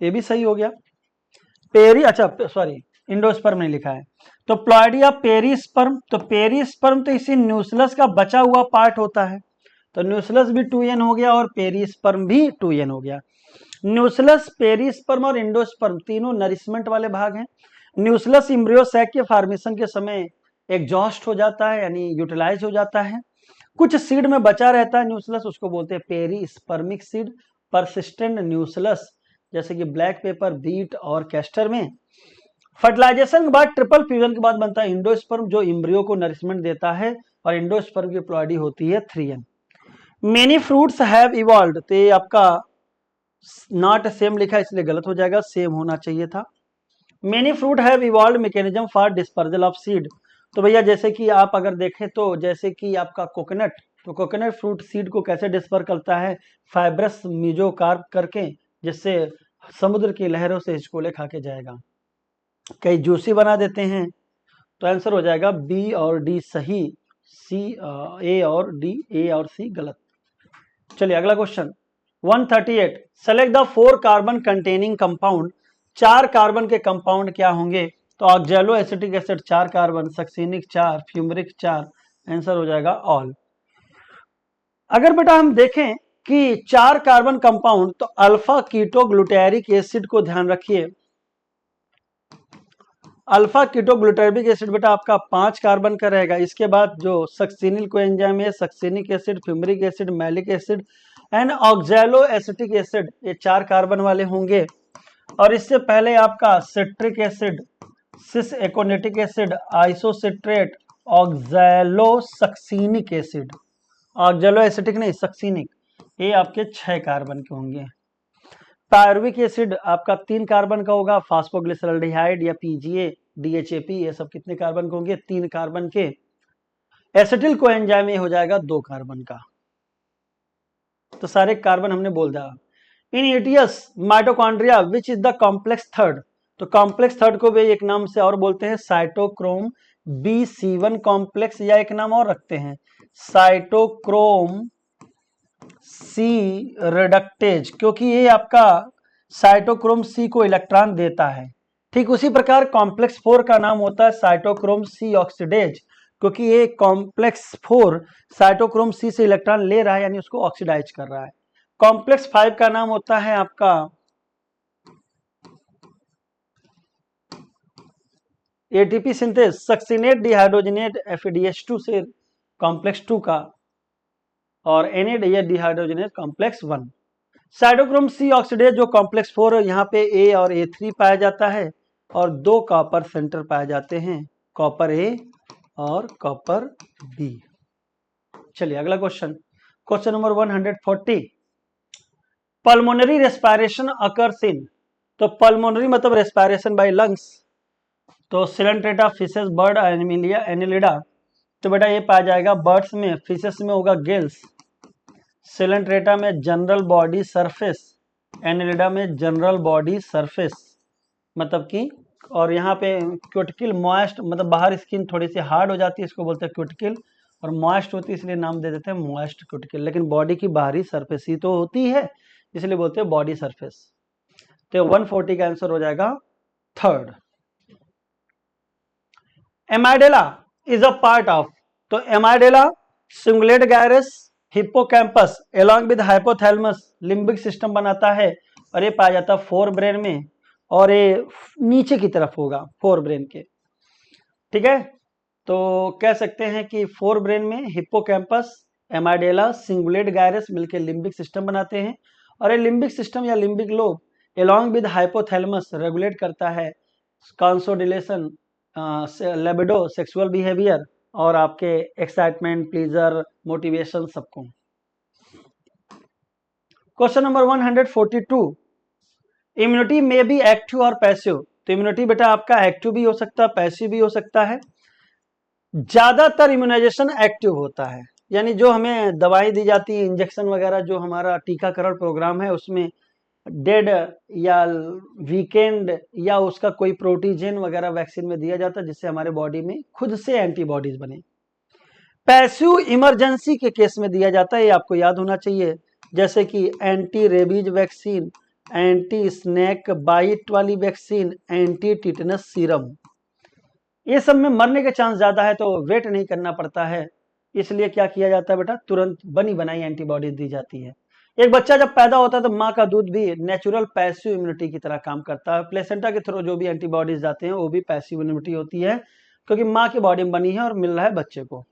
B: ये भी सही हो गया। अच्छा सॉरी, इंडोस्पर्म नहीं लिखा है। तो प्लॉइडिया पेरिस्पर्म, तो पेरिस्पर्म तो इसी न्यूक्लियस का बचा हुआ पार्ट होता है, तो न्यूक्लियस भी 2n हो गया और पेरिस्पर्म भी 2n हो गया। न्यूक्लियस, पेरिस्पर्म और इंडोस्पर्म तीनों नरिशमेंट वाले भाग हैं। न्यूक्लियस एम्ब्रियो सैक के फॉर्मेशन के समय एग्जॉस्ट हो जाता है, यानी यूटिलाइज हो जाता है। कुछ सीड में बचा रहता है न्यूक्लियस, उसको बोलते हैं पेरिस्पर्मिक सीड। परसिस्टेंट न्यूक्लियस जैसे कि ब्लैक पेपर, बीट और कैस्टर में। फर्टिलाइजेशन के बाद, ट्रिपल फ्यूजन के बाद बनता है इंडोस्पर्म, जो एम्ब्रियो को नरिशमेंट देता है, और इंडोस्पर्म की प्लॉइडी होती है 3n। Many fruits have evolved, तो ये आपका नॉट सेम लिखा है इसलिए गलत हो जाएगा, सेम होना चाहिए था। Many fruit have evolved mechanism for dispersal of seed. तो भैया जैसे कि आप अगर देखें तो जैसे कि आपका कोकोनट, तो कोकोनट फ्रूट सीड को कैसे डिस्पर करता है, फाइब्रस मीजोकार्प करके, जिससे समुद्र की लहरों से हिचकोले खा के जाएगा। कई जूसी बना देते हैं। तो आंसर हो जाएगा बी और डी सही, ए और सी गलत। चलिए अगला question 138, select the 4 carbon containing compound. 4 carbon के कंपाउंड क्या होंगे, तो oxalo acetic acid 4 carbon, succinic 4, fumaric 4, answer हो जाएगा ऑल। अगर बेटा हम देखें कि 4 कार्बन कंपाउंड, तो अल्फा कीटोग्लूटारिक एसिड को ध्यान रखिए। अल्फा कीटोग्लूटारिक एसिड बेटा आपका 5 कार्बन का रहेगा। इसके बाद जो सक्सिनिल कोएंजाइम है, succinic acid, fumaric acid, malic acid and oxaloacetic acid, ये 4 कार्बन वाले होंगे। और इससे पहले आपका citric acid, cis aconitic acid, isocitrate, oxalosuccinic acid, oxaloacetic नहीं सक्सिनिक, ये आपके 6 कार्बन के होंगे। पायरुविक एसिड आपका 3 कार्बन का होगा, फास्फोग्लिसरल्डिहाइड या पीजीए, डीएचएपी, ये सब कितने कार्बन के होंगे, 3 कार्बन के। एसिटिल कोएंजाइम हो जाएगा 2 कार्बन का। तो सारे कार्बन हमने बोल दिया। In ETS mitochondria which is the complex third, तो कॉम्प्लेक्स थर्ड को भी एक नाम से और बोलते हैं साइटोक्रोम B/C1 कॉम्प्लेक्स, या एक नाम और रखते हैं साइटोक्रोम C रिडक्टेज, क्योंकि ये आपका साइटोक्रोम सी को इलेक्ट्रॉन देता है। ठीक उसी प्रकार कॉम्प्लेक्स 4 का नाम होता है साइटोक्रोम सी ऑक्सीडेज, क्योंकि ये कॉम्प्लेक्स 4 साइटोक्रोम सी से इलेक्ट्रॉन ले रहा है, यानी उसको ऑक्सीडाइज कर रहा है। कॉम्प्लेक्स 5 का नाम होता है आपका एटीपी सिंथेस सक्सिनेट डिहाइड्रोजनेट FADH2 से कॉम्प्लेक्स 2 का, और NADH dehydrogenate complex 1। Cytochrome C oxidase जो कॉम्प्लेक्स 4 है, यहाँ पे A और A3 पाया जाता है और 2 कॉपर सेंटर पाए जाते हैं, कॉपर A और कॉपर B। चलिए अगला question, question number 140। Pulmonary respiration occurs in, तो पल्मोनरी मतलब रेस्पिरेशन बाय लंग्स, तो सिलेंट्रेटा, फिशेस, बर्ड, एनिलिडा। तो बेटा ये पाया जाएगा बर्ड्स में, फिशेस में होगा गिल्स, सिलेंट्रेटा में जनरल बॉडी सरफेस, एनिलिडा में जनरल बॉडी सरफेस मतलब कि, और यहाँ पे क्यूटिकल मॉइस्ट मतलब बाहर स्किन थोड़ी सी हार्ड हो जाती है, इसको बोलते हैं क्यूटिकल, और मॉइस्ट होती है इसलिए नाम दे देते हैं मॉइस्ट क्यूटिकल, लेकिन बॉडी की बाहरी सरफेस ही तो होती है इसलिए बोलते हैं बॉडी सरफेस। तो 140 का आंसर हो जाएगा third. Amygdala is a part of, तो amygdala cingulate gyrus hippocampus along with hypothalamus limbic system बनाता है, और ये पाया जाता है फोर ब्रेन में, और ये नीचे की तरफ होगा फोर ब्रेन के। ठीक है, तो कह सकते हैं कि फोर ब्रेन में हिप्पोकैम्पस, एमाइडेला, सिंगुलेट गायरस मिलकर लिम्बिक सिस्टम बनाते हैं, और ये लिम्बिक सिस्टम या limbic lobe along with hypothalamus regulate करता है कंसोलिडेशन, लिबिडो, सेक्सुअल बिहेवियर, और आपके एक्साइटमेंट, प्लीजर, मोटिवेशन सबको। क्वेश्चन नंबर 142, इम्यूनिटी में बी एक्टिव और पैसिव, तो इम्यूनिटी बेटा आपका एक्टिव भी हो सकता है, पैसिव भी हो सकता है। ज्यादातर इम्यूनाइजेशन एक्टिव होता है, यानी जो हमें दवाई दी जाती है, इंजेक्शन वगैरह, जो हमारा टीकाकरण प्रोग्राम है उसमें डेड या वीकेंड या उसका कोई प्रोटीजन वगैरह वैक्सीन में दिया जाता है, जिससे हमारे बॉडी में खुद से एंटीबॉडीज बने। पैसिव इमरजेंसी के केस में दिया जाता है, ये आपको याद होना चाहिए, जैसे कि anti rabies vaccine, anti snake bite वाली वैक्सीन, एंटी टिटनस सीरम। ये सब में मरने के चांस ज्यादा है, तो वेट नहीं करना पड़ता है, इसलिए क्या किया जाता है बेटा, तुरंत बनी बनाई एंटीबॉडीज दी जाती है। एक बच्चा जब पैदा होता है तो माँ का दूध भी नेचुरल पैसिव इम्यूनिटी की तरह काम करता है। प्लेसेंटा के थ्रू जो भी एंटीबॉडीज जाते हैं वो भी पैसिव इम्यूनिटी होती है, क्योंकि माँ की बॉडी में बनी है और मिल रहा है बच्चे को।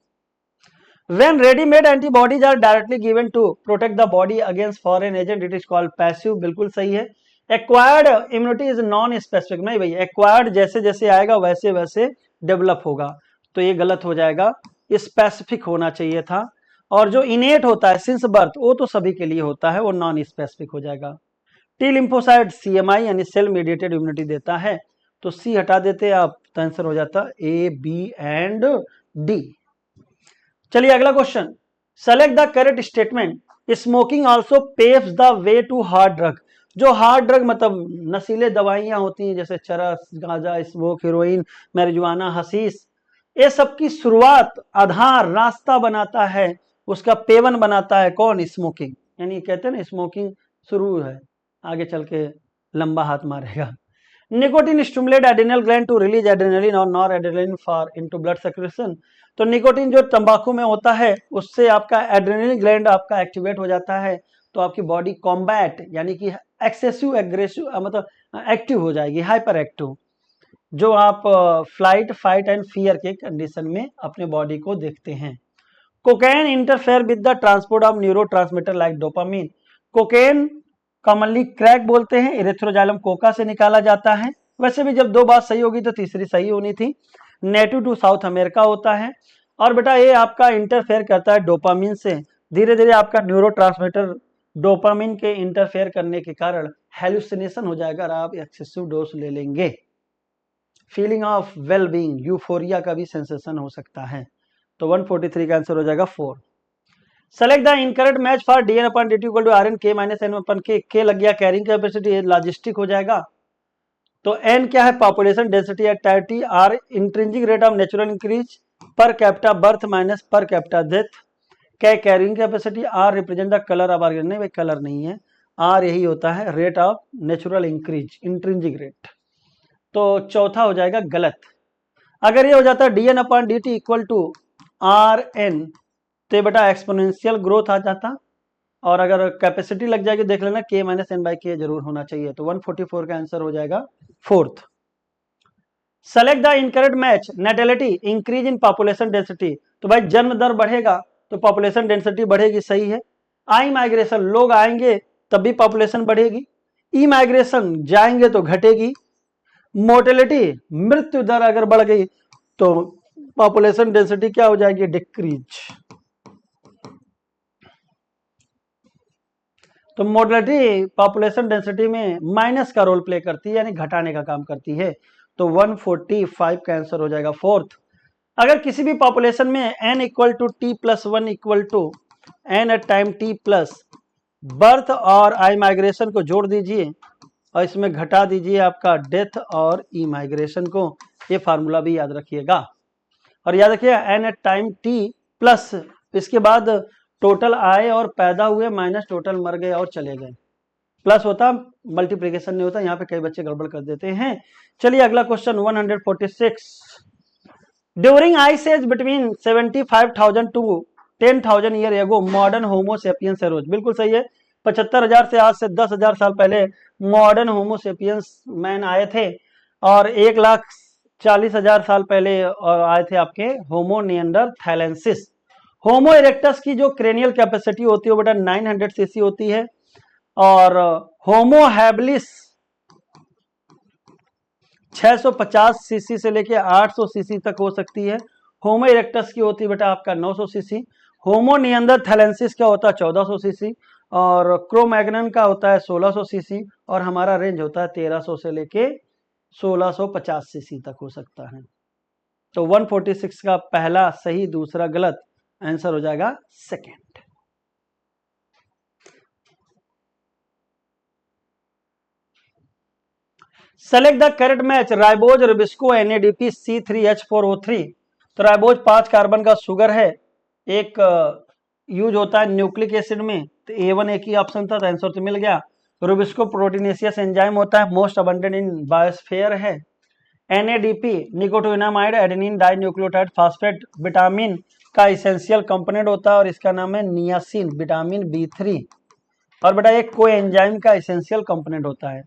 B: When ready-made antibodies are directly given to protect the body against foreign agent, it is called passive, बिल्कुल सही है। Acquired immunity is non-specific, नहीं भाई, acquired जैसे जैसे आएगा वैसे वैसे डेवलप होगा, तो ये गलत हो जाएगा, स्पेसिफिक होना चाहिए था। और जो इनेट होता है सिंस बर्थ, वो तो सभी के लिए होता है, वो नॉन स्पेसिफिक हो जाएगा। टी लिम्फोसाइट CMI यानी सेल मीडिएटेड इम्यूनिटी देता है, तो सी हटा देते आप, तो आंसर हो जाता A, B एंड D। चलिए अगला question, select the correct statement, smoking also paves the way to hard drug, जो हार्ड ड्रग मतलब नशीले दवाइयां होती हैं, जैसे चरस, गांजा, स्मोक, हेरोइन, मैरिजुआना, हशीश, ये सब की शुरुआत, आधार, रास्ता बनाता है, उसका पेवन बनाता है कौन, स्मोकिंग। यानी कहते हैं ना स्मोकिंग शुरू है, आगे चल के लंबा हाथ मारेगा। Nicotine stimulate adrenal gland to release adrenaline और noradrenaline for into blood circulation, तो निकोटिन जो तंबाकू में होता है उससे आपका एड्रेनलिन ग्लैंड आपका एक्टिवेट हो जाता है, तो आपकी बॉडी कॉम्बैट यानी कि एक्सेसिव एग्रेसिव मतलब एक्टिव हो जाएगी, हाइपर एक्टिव, जो आप फ्लाइट, फाइट एंड फियर के कंडीशन में अपने बॉडी को देखते हैं। Cocaine interfere with the transport of neurotransmitter like dopamine, cocaine commonly crack बोलते हैं, इरेथ्रोजाइलम कोका से निकाला जाता है। वैसे भी जब दो बात सही होगी तो तीसरी सही होनी थी। नेटिव टू साउथ अमेरिका होता है, और बेटा ये आपका इंटरफेयर करता है डोपामिन से, धीरे धीरे आपका न्यूरोट्रांसमीटर डोपामिन के इंटरफेयर करने के कारण हेलुसिनेशन हो जाएगा और आप एक्सेसिव डोज ले लेंगे। Feeling of well being, euphoria का भी सेंसेशन हो सकता है, तो 143 का आंसर हो जाएगा 4। Select the incorrect match for dn/dt equal to Rn k - n/k, k लग गया कैरिंग कैपेसिटी, लॉजिस्टिक हो जाएगा, तो n क्या है, population density at time t, r intrinsic rate of natural increase per capita birth minus per capita death, क्या carrying capacity, r represent the colour of organism, नहीं भाई कलर नहीं है, आर यही होता है rate of natural increase, intrinsic rate. तो चौथा हो जाएगा गलत। अगर ये हो जाता है D N upon D T equal to R N, तो बेटा एक्सपोनेंशियल ग्रोथ आ जाता। और अगर कैपेसिटी लग जाएगी देख लेना, के माइनस एन बाई के जरूर होना चाहिए। तो 144 का आंसर हो जाएगा fourth. Select the incorrect match natality increase in population density. तो भाई जन्म दर बढ़ेगा तो पॉपुलेशन डेंसिटी बढ़ेगी, सही है। आई माइग्रेशन, लोग आएंगे तब भी पॉपुलेशन बढ़ेगी। ई माइग्रेशन, जाएंगे तो घटेगी। मोर्टेलिटी, मृत्यु दर अगर बढ़ गई तो पॉपुलेशन डेंसिटी क्या हो जाएगी, डिक्रीज। तो मोर्टेलिटी पॉपुलेशन डेंसिटी में माइनस का रोल प्ले करती है, यानी घटाने का काम करती है। तो 145 का आंसर हो जाएगा फोर्थ। अगर किसी भी पॉपुलेशन में n equal to T plus 1 equal to N at time T plus birth और आई माइग्रेशन को जोड़ दीजिए और इसमें घटा दीजिए आपका डेथ और ई माइग्रेशन को। ये फार्मूला भी याद रखिएगा। और याद रखिए N at time T plus, इसके बाद टोटल आए और पैदा हुए माइनस टोटल मर गए और चले गए। प्लस होता, मल्टीप्लिकेशन नहीं होता। यहाँ पे कई बच्चे गड़बड़ कर देते हैं। चलिए अगला question 146। During ice age between 75,000 to 10,000 year ago modern Homo sapiens arose. बिल्कुल सही है। 75,000 से आज से 10,000 साल पहले मॉडर्न होमोसेपियंस मैन आए थे। और 1,40,000 साल पहले और आए थे आपके होमो निएंडरथैलेंसिस। होमो इरेक्टस की जो क्रेनियल कैपेसिटी होती है वो बेटा 900 सीसी होती है। और होमो हैबिलिस 650 सीसी से लेके 800 सीसी तक हो सकती है। होमो इरेक्टस की होती है बेटा आपका 900 सीसी। होमो निएंडरथैलेंसिस का होता है 1400 सीसी। और क्रोमैग्नन का होता है 1600 सीसी। और हमारा रेंज होता है 1300 से लेके 1650 सीसी तक हो सकता है। तो 146 का पहला सही, दूसरा गलत। आंसर हो जाएगा second. Select the correct match ribose Rubisco NADP C3H4O3। तो राइबोज 5 कार्बन का शुगर है, एक यूज होता है न्यूक्लिक एसिड में। तो A1 एक ही ऑप्शन था, तो आंसर तो मिल गया। रुबिस्को प्रोटीनेशियस एंजाइम होता है, मोस्ट अबंडेंट इन बायोस्फीयर है। NADP nicotinamide adenine dinucleotide phosphate vitamin का इसेंशियल कंपोनेंट होता है और इसका नाम है नियासिन, विटामिन B3। और बेटा एक कोई एंजाइम का इसेंशियल कंपोनेंट होता है।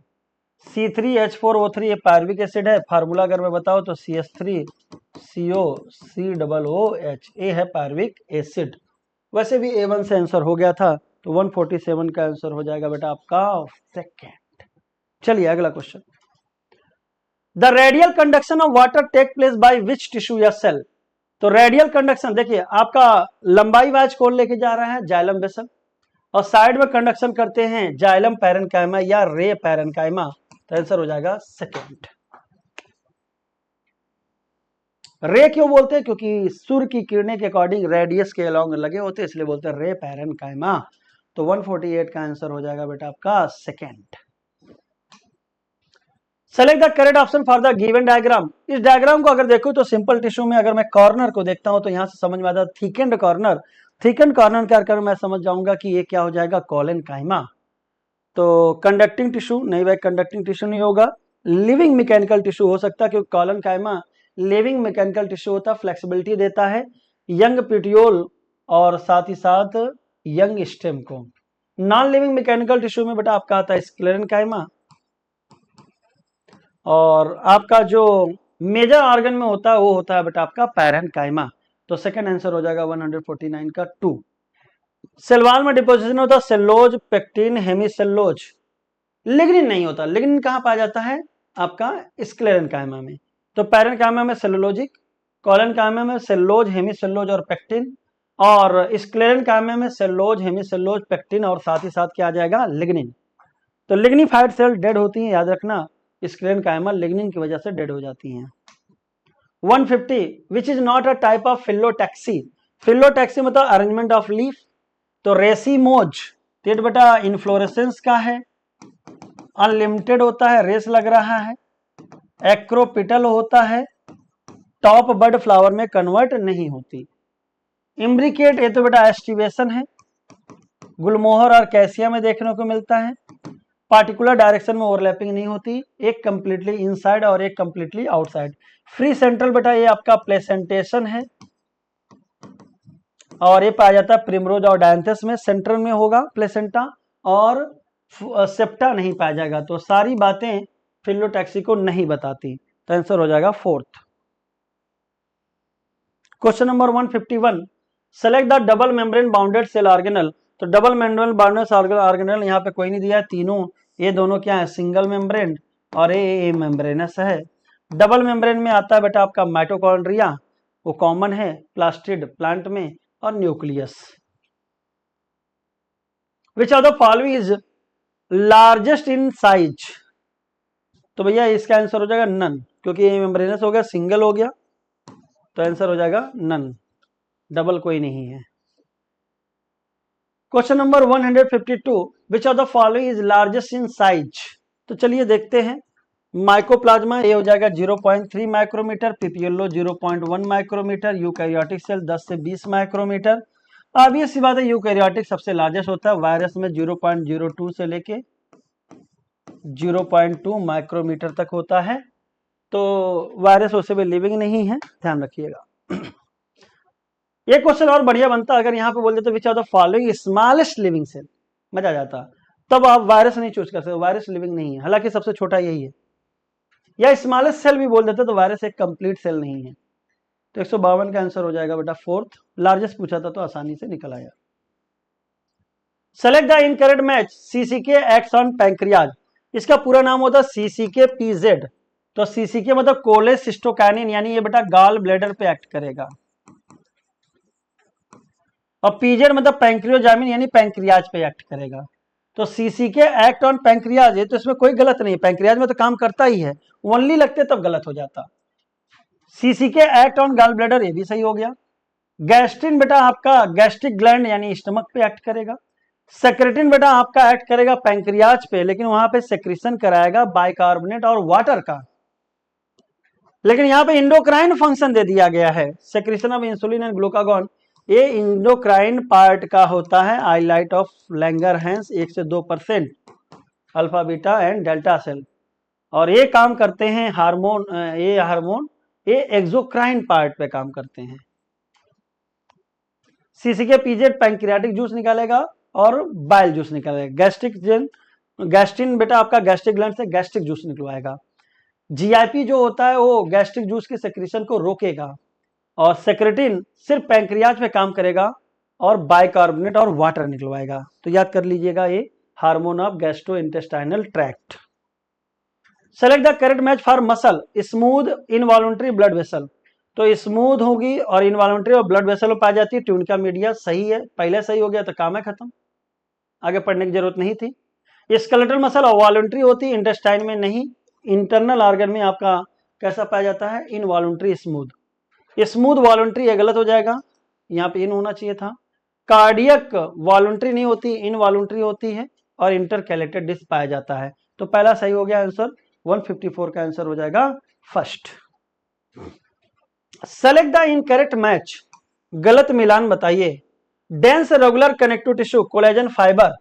B: C3H4O3 ये पायरुविक एसिड है। फार्मूला अगर मैं बताऊं तो CH3COCOOH, ये है पायरुविक एसिड। वैसे भी A1 से आंसर हो गया था। तो 147 का आंसर हो जाएगा बेटा आपका सेकेंड। चलिए अगला question. The radial conduction of water take place by which tissue या सेल। तो रेडियल कंडक्शन देखिए आपका लंबाई वाइज कौन लेके जा रहा है, जाइलम वेसल। और साइड में कंडक्शन करते हैं जाइलम पैरेन्काइमा या रे पैरेन्काइमा। तो आंसर हो जाएगा सेकेंड। रे क्यों बोलते हैं, क्योंकि सूर्य की किरणें के अकॉर्डिंग रेडियस के अलॉन्ग लगे होते हैं, इसलिए बोलते हैं रे पैरेन्काइमा। तो 148 का आंसर हो जाएगा बेटा आपका second. Select the correct option for the given diagram. इस डायग्राम को अगर देखो तो सिंपल टिश्यू में अगर मैं कॉर्नर को देखता हूं तो यहां से समझ में आता है थिकेंड कॉर्नर। थिकेंड कॉर्नर क्या कर मैं समझ जाऊंगा कि ये क्या हो जाएगा, कोलेनकाइमा। तो कंडक्टिंग टिश्यू नहीं भाई, कंडक्टिंग टिश्यू नहीं होगा। लिविंग मैकेनिकल टिश्यू हो सकता है, क्योंकि कोलेनकाइमा लिविंग मैकेनिकल टिश्यू होता है, फ्लेक्सिबिलिटी देता है यंग पिट्यूल और साथ ही साथ यंग स्टेम को। नॉन लिविंग मैकेनिकल टिश्यू में बेटा आपका आता है स्क्लेरेनकाइमा। और आपका जो मेजर ऑर्गन में होता है वो होता है बेटा आपका पैरेन्काइमा। तो सेकंड आंसर हो जाएगा 149 का 2। सेलवाल में डिपोजिशन होता है सेलोज, पेक्टिन, हेमीसेलोज। लिग्निन नहीं होता। लिग्निन कहां पाया जाता है, आपका स्क्लेरेनकाइमा में। तो पैरेन्काइमा में सेलुलोजिक, कोलेनकाइमा में सेलोज, हेमीसेलोज और पेक्टिन। और स्क्लेरेनकाइमा में सेलोज, हेमीसेलोज, पेक्टिन और साथ ही साथ क्या आ जाएगा, लिग्निन। तो लिग्निफाइड सेल डेड होती है, याद रखना। स्क्लेरेनकाइमा लिग्निन की वजह से डेड हो जाती हैं। 150 which is not a type of phyllotaxy. Phyllotaxy मतलब अरेंजमेंट ऑफ लीफ। तो रेसीमोज तेज बेटा इन्फ्लोरेसेंस का है, अनलिमिटेड होता है, रेस लग रहा है। एक्रोपिटल होता है, टॉप बड फ्लावर में कन्वर्ट नहीं होती। इम्ब्रिकेट ये तो बेटा एस्टिवेशन है, गुलमोहर और कैसिया में देखने को मिलता है। पार्टिकुलर डायरेक्शन में ओवरलैपिंग नहीं होती, एक कंप्लीटली इनसाइड और एक कंप्लीटली आउटसाइड। फ्री सेंट्रल बेटा ये आपका प्लेसेंटेशन है, और ये पाया जाता है प्रिमरोज और डायंथस में, सेंट्रल में होगा प्लेसेंटा, और सेप्टा नहीं पाया जाएगा। तो सारी बातें फिलोटैक्सी को नहीं बताती, तो आंसर हो जाएगा fourth. Question number 151, select the double membrane bounded cell organelle. तो double membrane bounded cell organelle यहाँ पे कोई नहीं दिया है, तीनों ये दोनों क्या है, सिंगल मेम्ब्रेन, और ये मेम्ब्रेनस है। डबल मेम्ब्रेन में आता है बेटा आपका माइटोकॉन्ड्रिया, वो कॉमन है प्लास्टिड प्लांट में, और nucleus. Which of the following is largest in size. तो भैया इसका आंसर हो जाएगा नन, क्योंकि ये मेम्ब्रेनस हो गया, सिंगल हो गया, तो आंसर हो जाएगा नन, डबल कोई नहीं है। Question number 152, which of the following is largest in size. तो चलिए देखते हैं। माइकोप्लाज्मा ये हो जाएगा 0.3 micrometre, PPLO 0.1 micrometre, eukaryotic cell 10 से 20 माइक्रोमीटर। ऑब्वियस सी बात है यूकैरियोटिक सबसे लार्जेस्ट होता है, वायरस में 0.02 से लेके 0.2 माइक्रोमीटर तक होता है। तो वायरस उससे भी लिविंग नहीं है, ध्यान रखिएगा। ये क्वेश्चन और बढ़िया बनता अगर यहाँ पे बोल देते which are the following smallest living cell, मजा आ जाता। तब आप वायरस नहीं चूज कर सकते, वायरस लिविंग नहीं है, हालांकि सबसे छोटा यही है। या स्मॉलेस्ट सेल भी बोल देते तो वायरस एक कंप्लीट सेल नहीं है। तो 152 का आंसर हो जाएगा बेटा फोर्थ। लार्जेस्ट पूछा था तो आसानी से निकल आया। Select the incorrect match, सीसीके acts on pancreas. इसका पूरा नाम होता है सीसीके पीजेड। तो सीसीके मतलब कोलेसिस्टोकाइनिन, यानी ये बेटा गाल ब्लैडर पे एक्ट करेगा, और पीजेड मतलब पैंक्रियोजामिन यानी पैंक्रियाज पे एक्ट करेगा। तो सीसीके एक्ट ऑन पैंक्रियाज, ये तो इसमें कोई गलत नहीं है, पैंक्रियाज में तो काम करता ही है, ओनली लगते तब गलत हो जाता। सीसीके एक्ट ऑन गाल ब्लैडर, ये भी सही हो गया। गैस्ट्रिन बेटा आपका गैस्ट्रिक ग्लैंड यानी स्टमक पे एक्ट करेगा। सेक्रेटिन बेटा आपका एक्ट करेगा पैंक्रियाज पे, लेकिन वहां पे सेक्रेशन कराएगा बाइकार्बोनेट और वाटर का। लेकिन यहाँ पे इंडोक्राइन फंक्शन दे दिया गया है, secretion of insulin and glucagon, ये इंडोक्राइन पार्ट का होता है। आईलाइट ऑफ लैंगरहैंस 1 से 2% alpha beta and delta cell, और ये काम करते हैं हार्मोन, ये एक्सोक्राइन पार्ट पे काम करते हैं। सीसीके पीजेड पैंक्रियाटिक जूस निकालेगा और बाइल जूस निकालेगा। गैस्ट्रिन बेटा आपका गैस्ट्रिक ग्लैंड से गैस्ट्रिक जूस निकलवाएगा। जीआईपी जो होता है वो गैस्ट्रिक जूस की सेक्रेशन को रोकेगा, और सेक्रेटिन सिर्फ पैंक्रियाज पे काम करेगा और बाइकार्बोनेट और वाटर निकलवाएगा। तो याद कर लीजिएगा ये hormone of gastro intestinal tract. Select the correct match for muscle, smooth involuntary blood vessel. तो स्मूथ होगी और इनवॉलंटरी और ब्लड वेसल में पाई जाती है ट्यूनिका मीडिया, सही है, पहले सही हो गया तो काम है खत्म, आगे पढ़ने की जरूरत नहीं थी। स्केलेटल मसल वॉलंटरी होती, इंटेस्टाइन में नहीं। इंटरनल ऑर्गन में आपका कैसा पाया जाता है, इनवॉलंटरी स्मूथ। स्मूथ वॉलंटरी ये गलत हो जाएगा, यहाँ पे इन होना चाहिए था। कार्डियक वॉलंटरी नहीं होती, इनवॉलंटरी होती है, और इंटरकैलेटेड डिस्क पाया जाता है। तो पहला सही हो गया आंसर, 154 का आंसर हो जाएगा first. Select the incorrect match, गलत मिलान बताइए। Dense regular connective tissue collagen fibre.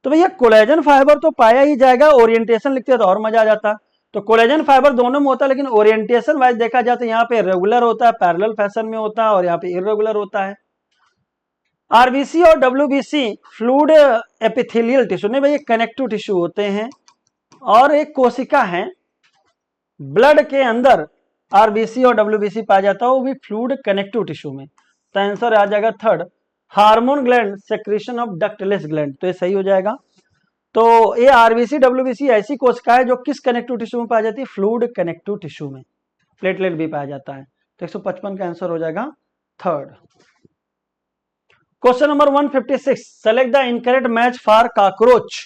B: तो भैया कोलेजन फाइबर तो पाया ही जाएगा, ओरिएंटेशन लिखते तो और मजा आ जाता। तो कोलेजन फाइबर दोनों में होता है, लेकिन ओरिएंटेशन वाइज देखा जाए तो यहाँ पे रेगुलर होता है, पैरेलल फैशन में होता है, और यहाँ पे इरेगुलर होता है। आरबीसी और डब्ल्यूबीसी फ्लूइड एपिथेलियल टिश्यू, नहीं भैया कनेक्टिव टिश्यू होते हैं, और एक कोशिका है ब्लड के अंदर आरबीसी और डब्ल्यूबीसी पाया जाता है, वो भी फ्लूइड कनेक्टिव टिश्यू में। तो आंसर आ जाएगा third, hormone gland secretion of ductless gland, तो ये सही हो जाएगा। तो ये आरबीसी डब्ल्यूबीसी ऐसी कोशिका है जो किस कनेक्टिव टिश्यू में पाई जाती है, फ्लूइड कनेक्टिव टिश्यू में, प्लेटलेट भी पाया जाता है। तो 155 का आंसर हो जाएगा third. Question number 156, select the incorrect match for cockroach.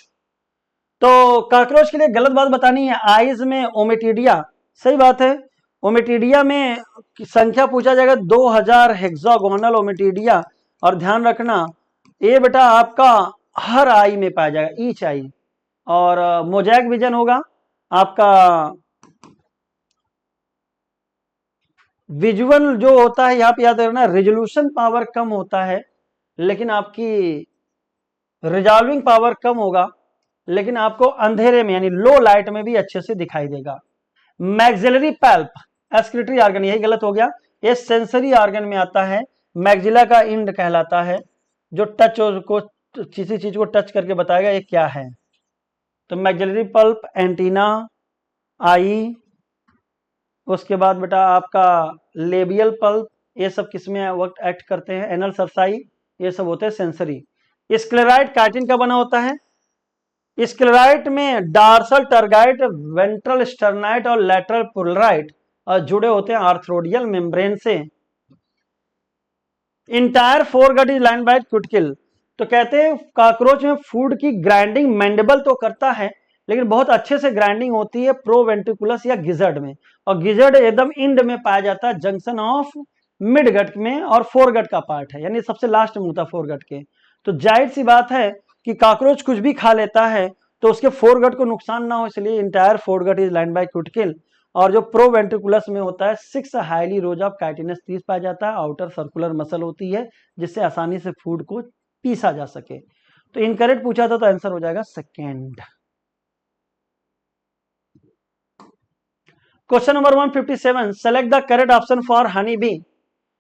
B: तो कॉकरोच के लिए गलत बात बतानी है, आइज में ओमेटिडिया, सही बात है। ओमेटिडिया में संख्या पूछा जाएगा 2000 हेक्सागोनल ओमेटिडिया, और ध्यान रखना ये बेटा आपका हर आई में पाया जाएगा, ईच आई। और मोजैक विजन होगा आपका, विजुअल जो होता है यहाँ पे याद रखना, रेजोल्यूशन पावर कम होता है लेकिन आपकी रिजॉल्विंग पावर कम होगा, लेकिन आपको अंधेरे में यानी लो लाइट में भी अच्छे से दिखाई देगा। मैक्सिलरी पल्प एक्सक्रीटरी ऑर्गन, यही गलत हो गया, ये सेंसरी ऑर्गन में आता है। मैक्सिला का इंड कहलाता है, जो टच को किसी चीज को टच करके बताएगा ये क्या है। तो मैक्सिलरी पल्प, एंटीना, आई, उसके बाद बेटा आपका लेबियल पल्प, ये सब किसमें वक्त एक्ट करते हैं, एनल सरसाई, ये सब होते हैं सेंसरी। स्क्लेराइड काइटिन का बना होता है। स्क्लेराइट में डार्सल टर्गाइट, वेंट्रल स्टर्नाइट और लैटरल पुलराइट जुड़े होते हैं आर्थ्रोडियल मेम्ब्रेन से। Entire foregut is line by cuticle, तो कहते हैं कॉकरोच में फूड की ग्राइंडिंग मैंडिबल तो करता है, लेकिन बहुत अच्छे से ग्राइंडिंग होती है प्रोवेंट्रिकुलस या गिजर्ड में, और गिजर्ड एकदम इंड में पाया जाता है, जंक्शन ऑफ मिडगट में, और फोरगट का पार्ट है, यानी सबसे लास्ट में होता है फोरगट के। तो जाहिर सी बात है कि कॉकरोच कुछ भी खा लेता है तो उसके फोरगट को नुकसान ना हो, इसलिए entire foregut is lined by cuticle. और जो प्रोवेंट्रिकुलस में होता है 6 हाईली रोज ऑफ काइटिनस 30 पाया जाता है, आउटर सर्कुलर मसल होती है जिससे आसानी से फूड को पीसा जा सके। तो इनकरेक्ट पूछा था तो आंसर हो जाएगा second. Question number 157, select the correct option for honey bee.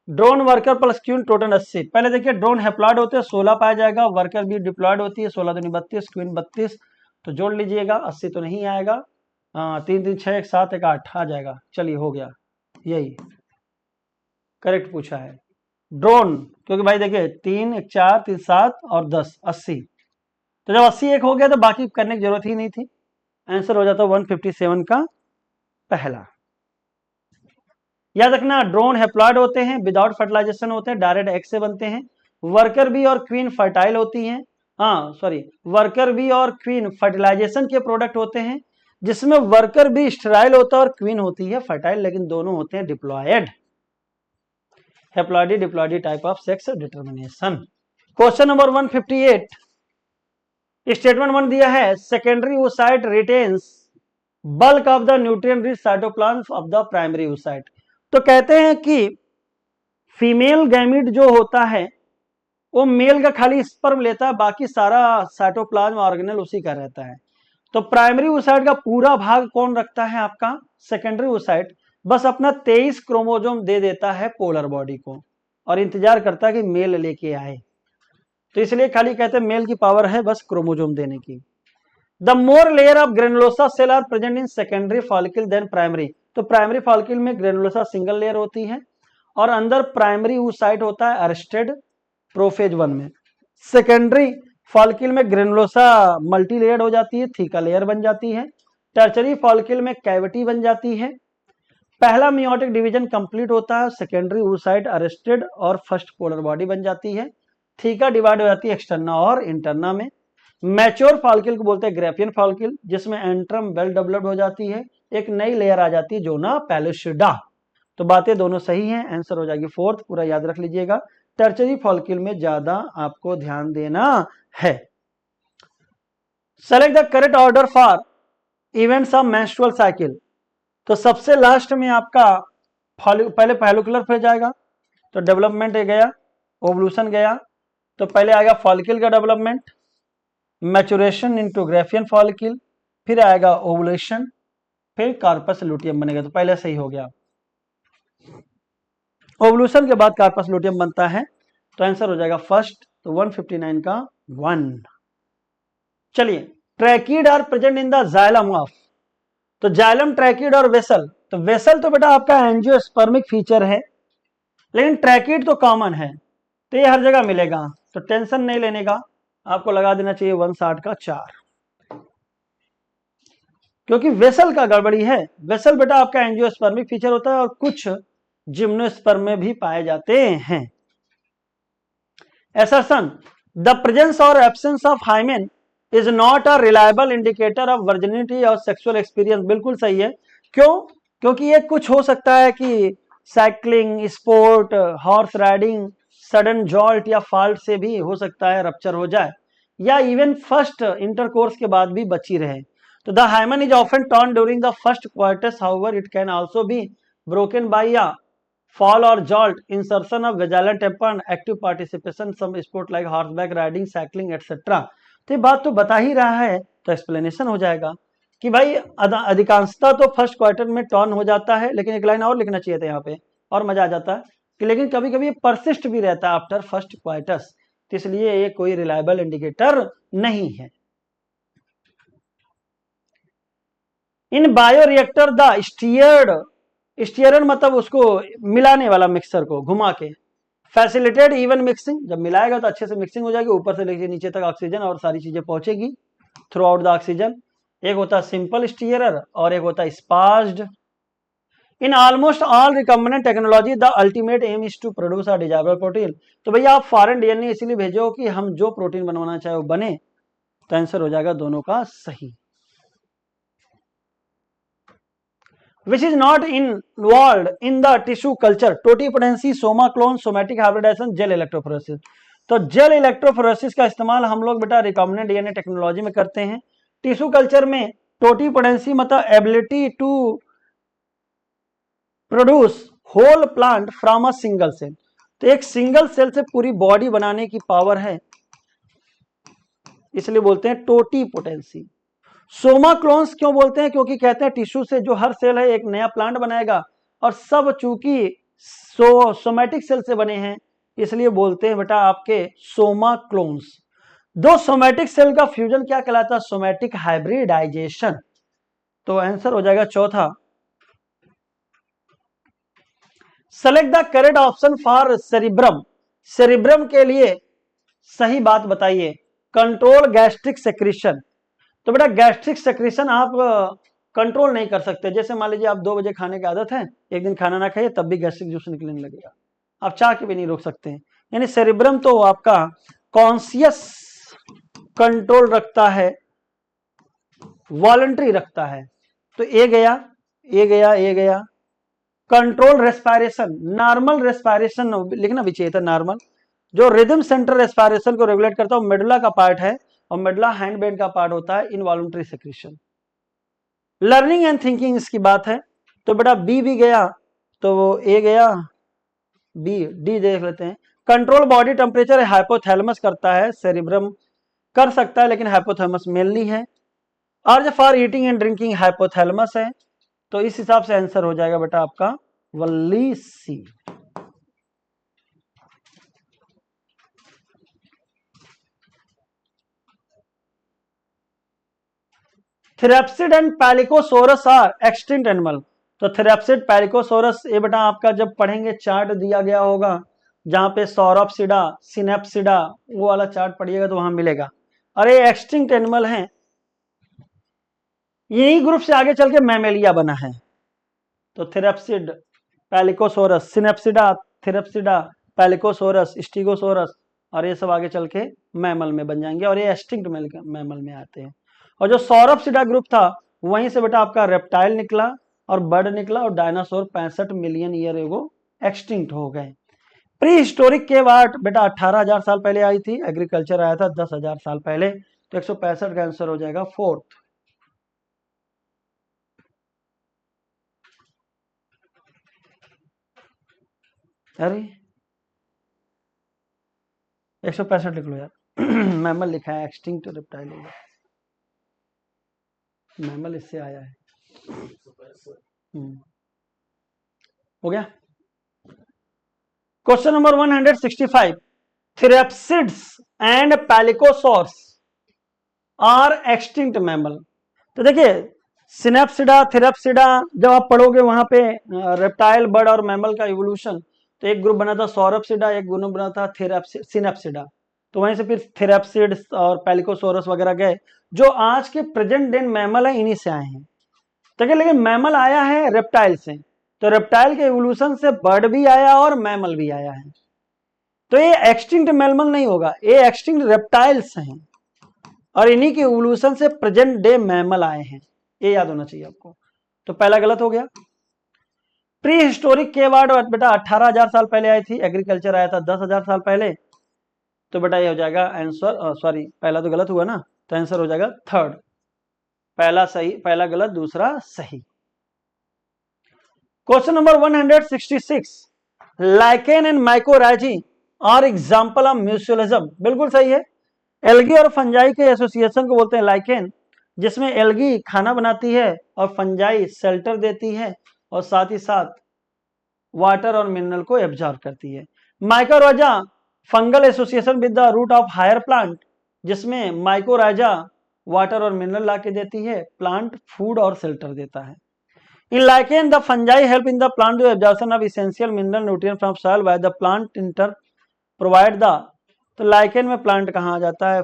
B: Drone worker plus queen total 80। पहले देखिए ड्रोन हैप्लॉयड होते हैं 16 पाया जाएगा, वर्कर भी डिप्लॉयड होती है 16 दूनी 32, क्वीन 32, तो जोड़ लीजिएगा 80 तो नहीं आएगा, 3 3 6 1 7 1 8 आ जाएगा। चलिए हो गया, यही करेक्ट पूछा है ड्रोन, क्योंकि भाई देखिए 3 1 4 3 7 और 10 80, तो जब 80 एक हो गया तो बाकी करने की जरूरत ही नहीं थी। आंसर हो जाता 157 का पहला। याद रखना ड्रोन हैप्लॉयड होते हैं, विदाउट फर्टिलाइजेशन होते हैं, डायरेक्ट एग से बनते हैं। वर्कर बी और क्वीन फर्टाइल होती हैं, वर्कर बी और क्वीन फर्टिलाइजेशन के प्रोडक्ट होते हैं, जिसमें वर्कर बी स्टेराइल होता है और क्वीन होती है फर्टाइल, लेकिन दोनों होते हैं diploid. Haploidy diploidy type of sex determination. Question number 158, statement 1 दिया है, secondary oocyte retains bulk of the nutrient rich cytoplasm of the primary oocyte। तो कहते हैं कि फीमेल गैमीट जो होता है वो मेल का खाली स्पर्म लेता है, बाकी सारा साइटोप्लाज्म ऑर्गेनेल उसी का रहता है। तो प्राइमरी oocyte का पूरा भाग कौन रखता है, आपका सेकेंडरी oocyte, बस अपना 23 क्रोमोसोम दे देता है पोलर बॉडी को और इंतजार करता है कि मेल लेके आए, तो इसलिए खाली कहते हैं मेल की पावर है बस क्रोमोसोम देने की। The more layer of granulosa cell are present in secondary follicle than primary, तो प्राइमरी फॉलिकल में ग्रेनुलोसा सिंगल लेयर होती है और अंदर प्राइमरी oocyte होता है अरेस्टेड प्रोफेज 1 में। सेकेंडरी फॉलिकल में ग्रेनुलोसा मल्टी लेयर्ड हो जाती है, थीका लेयर बन जाती है। टर्चरी फॉलिकल में कैविटी बन जाती है। पहला मियोटिक डिवीजन कंप्लीट होता है, सेकेंडरी oocyte अरेस्टेड और फर्स्ट पोलर बॉडी बन जाती है। थीका डिवाइड हो जाती है एक्सटर्ना और इंटरना में। मैच्योर फॉलिकल को बोलते हैं ग्रेफियन फॉलिकल, जिसमें एंट्रम वेल डेवलप्ड हो जाती है, एक नई लेयर आ जाती है जोना पैलिशिडा। तो बातें दोनों सही हैं, आंसर हो जाएगी 4th, पूरा याद रख लीजिएगा। टर्चरी फॉलिकल में ज्यादा आपको ध्यान देना है। Select the correct order for events of menstrual cycle. तो सबसे लास्ट में आपका पहले फॉलिकुलर फेज आएगा, तो डेवलपमेंट गया, ओवल्यूशन गया, तो पहले आएगा फॉलिकल का development, maturation into Graafian follicle, फिर आएगा ओवुलेशन, फिर कार्पस लुटियम बनेगा। तो पहले सही हो गया, ओवल्यूशन के बाद कार्पस लुटियम बनता है, तो आंसर हो जाएगा फर्स्ट, तो 159 का 1। चलिए, tracheid are present in the xylem of, तो जाइलम, ट्रैकिड और वेसल, तो वेसल तो बेटा आपका एंजियोस्पर्मिक फीचर है, लेकिन ट्रैकिड तो कॉमन है, तो ये हर जगह मिलेगा, तो टेंशन नहीं लेने का, आपको लगा देना चाहिए 160 का 4, क्योंकि वेसल का गड़बड़ी है। वेसल बेटा आपका एंजियोस्पर्मिक फीचर होता है और कुछ जिम्नोस्पर्म में भी पाए जाते हैं। असर्शन, द प्रेजेंस और absence of hymen is not a reliable indicator of virginity और सेक्सुअल एक्सपीरियंस। बिल्कुल सही है, क्यों? क्योंकि ये कुछ हो सकता है कि cycling, sport, horse riding, sudden jolt या फॉल्ट से भी हो सकता है रप्चर हो जाए, या इवन फर्स्ट इंटरकोर्स के बाद भी बची रहे। तो the hymen is often torn during the first quarters, however it can also be broken by a fall or jolt, insertion of vaginal tampon, active participation some sport like horseback riding, cycling etc. तो ये बात तो बता ही रहा है, तो explanation हो जाएगा कि भाई अधिकांशतः तो फर्स्ट क्वार्टर में टर्न हो जाता है, लेकिन एक लाइन और लिखना चाहिए था यहाँ पे और मजा आ जाता है कि लेकिन कभी कभी परसिस्ट भी रहता है आफ्टर फर्स्ट क्वार्टर्स, तो इसलिए ये कोई रिलायबल इंडिकेटर नहीं है। इन बायोरिएक्टर द स्टीयरर मतलब उसको मिलाने वाला, मिक्सर को घुमा के, फैसिलिटेट इवन मिक्सिंग, जब मिलाएगा तो अच्छे से मिक्सिंग हो जाएगी, ऊपर से लेके नीचे तक ऑक्सीजन और सारी चीजें पहुंचेगी थ्रू आउट द ऑक्सीजन। एक होता है सिंपल स्टीयरर और एक होता है स्पास्ड। In almost all recombinant technology the ultimate aim is to produce a desirable protein. तो भैया आप फॉरेन डीएनए इसीलिए भेजो कि हम जो प्रोटीन बनवाना चाहे वो बने, तो आंसर हो जाएगा दोनों का सही। which is not involved in the tissue culture, totipotency, soma clone, somatic hybridization, gel electrophoresis. तो जेल इलेक्ट्रोफोरेसिस का इस्तेमाल हम लोग बेटा रिकॉम्बिनेंट डीएनए टेक्नोलॉजी में करते हैं। टिश्यू कल्चर में टोटिपोटेंसी मतलब ability to produce whole plant from a single cell, तो एक सिंगल सेल से पूरी बॉडी बनाने की पावर है, इसलिए बोलते हैं टोटिपोटेंसी। सोमा क्लोन्स क्यों बोलते हैं, क्योंकि कहते हैं टिश्यू से जो हर सेल है एक नया प्लांट बनाएगा, और सब चूंकि सोमैटिक सेल से बने हैं इसलिए बोलते हैं बेटा आपके सोमा क्लोन्स। दो सोमैटिक सेल का फ्यूजन क्या कहलाता है, सोमैटिक हाइब्रिडाइजेशन। तो आंसर हो जाएगा चौथा। Select the correct option for cerebrum, cerebrum के लिए सही बात बताइए। कंट्रोल गैस्ट्रिक सेक्रीशन, तो बेटा गैस्ट्रिक सेक्रेशन आप कंट्रोल नहीं कर सकते। जैसे मान लीजिए आप 2 बजे खाने की आदत है, एक दिन खाना ना खाइए तब भी गैस्ट्रिक जूस निकलने लगेगा, आप चाह के भी नहीं रोक सकते हैं। यानी सेरिब्रम तो आपका कॉन्शियस कंट्रोल रखता है, वॉलंटरी रखता है। तो ए गया, ए गया, ए गया। कंट्रोल रेस्पिरेशन, नॉर्मल रेस्पिरेशन लिखना भी चाहिए था, नॉर्मल। जो रिदम सेंटर रेस्पिरेशन को रेगुलेट करता है वो मेडुला का पार्ट है, और मेडुला हैंडबैंड का पार्ट होता है involuntary secretion. Learning and thinking इसकी बात है, तो बेटा बी भी गया, तो वो ए गया, बी, डी देख लेते हैं। कंट्रोल बॉडी टेम्परेचर हाइपोथैलेमस करता है, सेरिब्रम कर सकता है लेकिन हाइपोथैलेमस मेनली है। Urge for eating and drinking hypothalamus है, तो इस हिसाब से आंसर हो जाएगा बेटा आपका वल्ली सी। थेरेप्सिड एंड पैलिकोसोरस आर एक्सटिंक्ट एनिमल, तो थेरेप्सिड पैलिकोसोरस ये बेटा आपका जब पढ़ेंगे चार्ट दिया गया होगा जहां पे सौरोप्सिडा, सिनेप्सिडा, वो वाला चार्ट पढ़िएगा तो वहां मिलेगा। अरे एक्सटिंक्ट एनिमल है, यही ग्रुप से आगे चल के मैमेलिया बना है। तो थेरेप्सिड, पैलिकोसोरस, सिनेप्सिडा, थेरेप्सिडा, पैलिकोसोरस, स्टीगोसोरस, और ये सब आगे चल के मैमल में बन जाएंगे, और ये एक्सटिंक्ट मैमल में आते हैं। और जो सौरोप्सिडा ग्रुप था वहीं से बेटा आपका रेप्टाइल निकला और बर्ड निकला, और dinosaur 65 million year ago extinct हो गए। प्री हिस्टोरिक के बाद बेटा 18,000 साल पहले आई थी, एग्रीकल्चर आया था 10,000 साल पहले, तो 165 का आंसर हो जाएगा फोर्थ। अरे 165 लिख लो यार मैमल लिखा है, एक्सटिंक्ट रेप्टाइल होगा, मैमल इससे आया है। हो गया। Question number 165, therapsids and pelycosaurs are extinct mammal. तो देखिए सिनेप्सिडा, थेरेप्सिडा जब आप पढ़ोगे वहां पे रेप्टाइल, बर्ड और मैमल का इवोल्यूशन, तो एक ग्रुप बना था सौरोप्सिडा, एक ग्रुप बना था सिनेप्सिडा, तो वहीं से फिर थेरेप्सिड्स और पैलिकोसोरस वगैरह गए। जो आज के प्रेजेंट डे मैमल है इन्हीं से आए हैं। तो लेकिन मैमल आया है रेप्टाइल से, तो रेप्टाइल के इवोल्यूशन से बर्ड भी आया और मैमल भी आया है, तो ये एक्सटिंक्ट मैमल नहीं होगा, ये एक्सटिंक्ट रेप्टाइल्स हैं, और इन्हीं के इवोल्यूशन से प्रेजेंट डे मैमल आए हैं, ये याद होना चाहिए आपको। तो पहला गलत हो गया। प्री हिस्टोरिक के बाद बेटा 18,000 साल पहले आई थी, एग्रीकल्चर आया था 10,000 साल पहले, तो बेटा ये हो जाएगा आंसर, सॉरी पहला तो गलत हुआ ना, तो आंसर हो जाएगा थर्ड। पहला सही, पहला गलत, दूसरा सही। Question number 166, lichen and mycorrhizae are example of mutualism, बिल्कुल सही है। एल्गी और फंजाई के एसोसिएशन को बोलते हैं लाइकेन, जिसमें एल्गी खाना बनाती है और फंजाई शेल्टर देती है और साथ ही साथ वाटर और मिनरल को एब्जॉर्ब करती है। Mycorrhiza fungal association with the root of higher plant, जिसमें माइकोराइजा वाटर और मिनरल ला के देती है, प्लांट फूड और शेल्टर देता है। In lichen, the fungi help in the plant to absorption of essential mineral nutrient from soil while the plant in turn provide the, तो lichen में प्लांट कहाँ आ जाता है?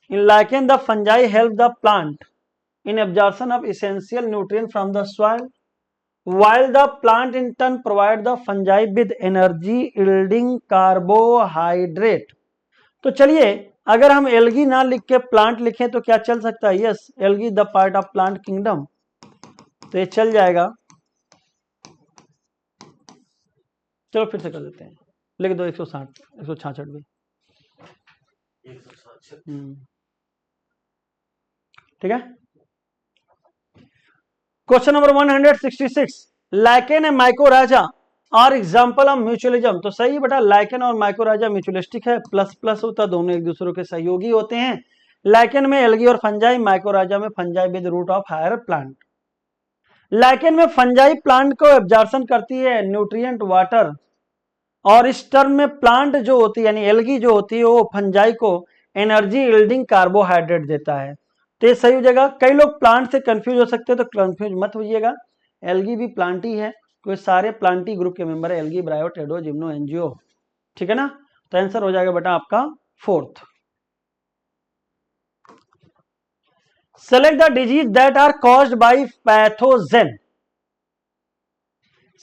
B: In lichen, the fungi help the plant in absorption of essential nutrient from the soil while the plant in turn provide the fungi with energy yielding carbohydrate। तो चलिए अगर हम algae ना लिख के प्लांट लिखें तो क्या चल सकता है? Yes, algae the part of plant kingdom, तो ये चल जाएगा। चलो फिर से कर देते हैं, लिख दो 160 166 भी। ठीक है। Question number 166, lichen and mycorrhiza are example of mutualism. तो सही बेटा, लाइकेन और माइकोराइजा म्यूचुअलिस्टिक है, प्लस प्लस होता, दोनों एक दूसरे के सहयोगी होते हैं। लाइकेन में एल्गी और फंजाई, माइकोराइजा में fungi with root of higher plant. Lichen में फंजाई प्लांट को एब्जॉर्प्शन करती है न्यूट्रिएंट वाटर, और इस टर्म में प्लांट जो होती है यानी एल्गी जो होती है वो फंजाई को एनर्जी यील्डिंग कार्बोहाइड्रेट देता है। तो ये सही हो जाएगा। कई लोग प्लांट से कंफ्यूज हो सकते हैं, तो कंफ्यूज मत होइएगा, एल्गी भी प्लांट ही है, कोई सारे प्लांटी ग्रुप के मेंबर है, एल्गी, ब्रायो, टेडो, जिम्नो, एंजियो। ठीक है ना। तो आंसर हो जाएगा बेटा आपका 4th। Select the disease that are caused by pathogen.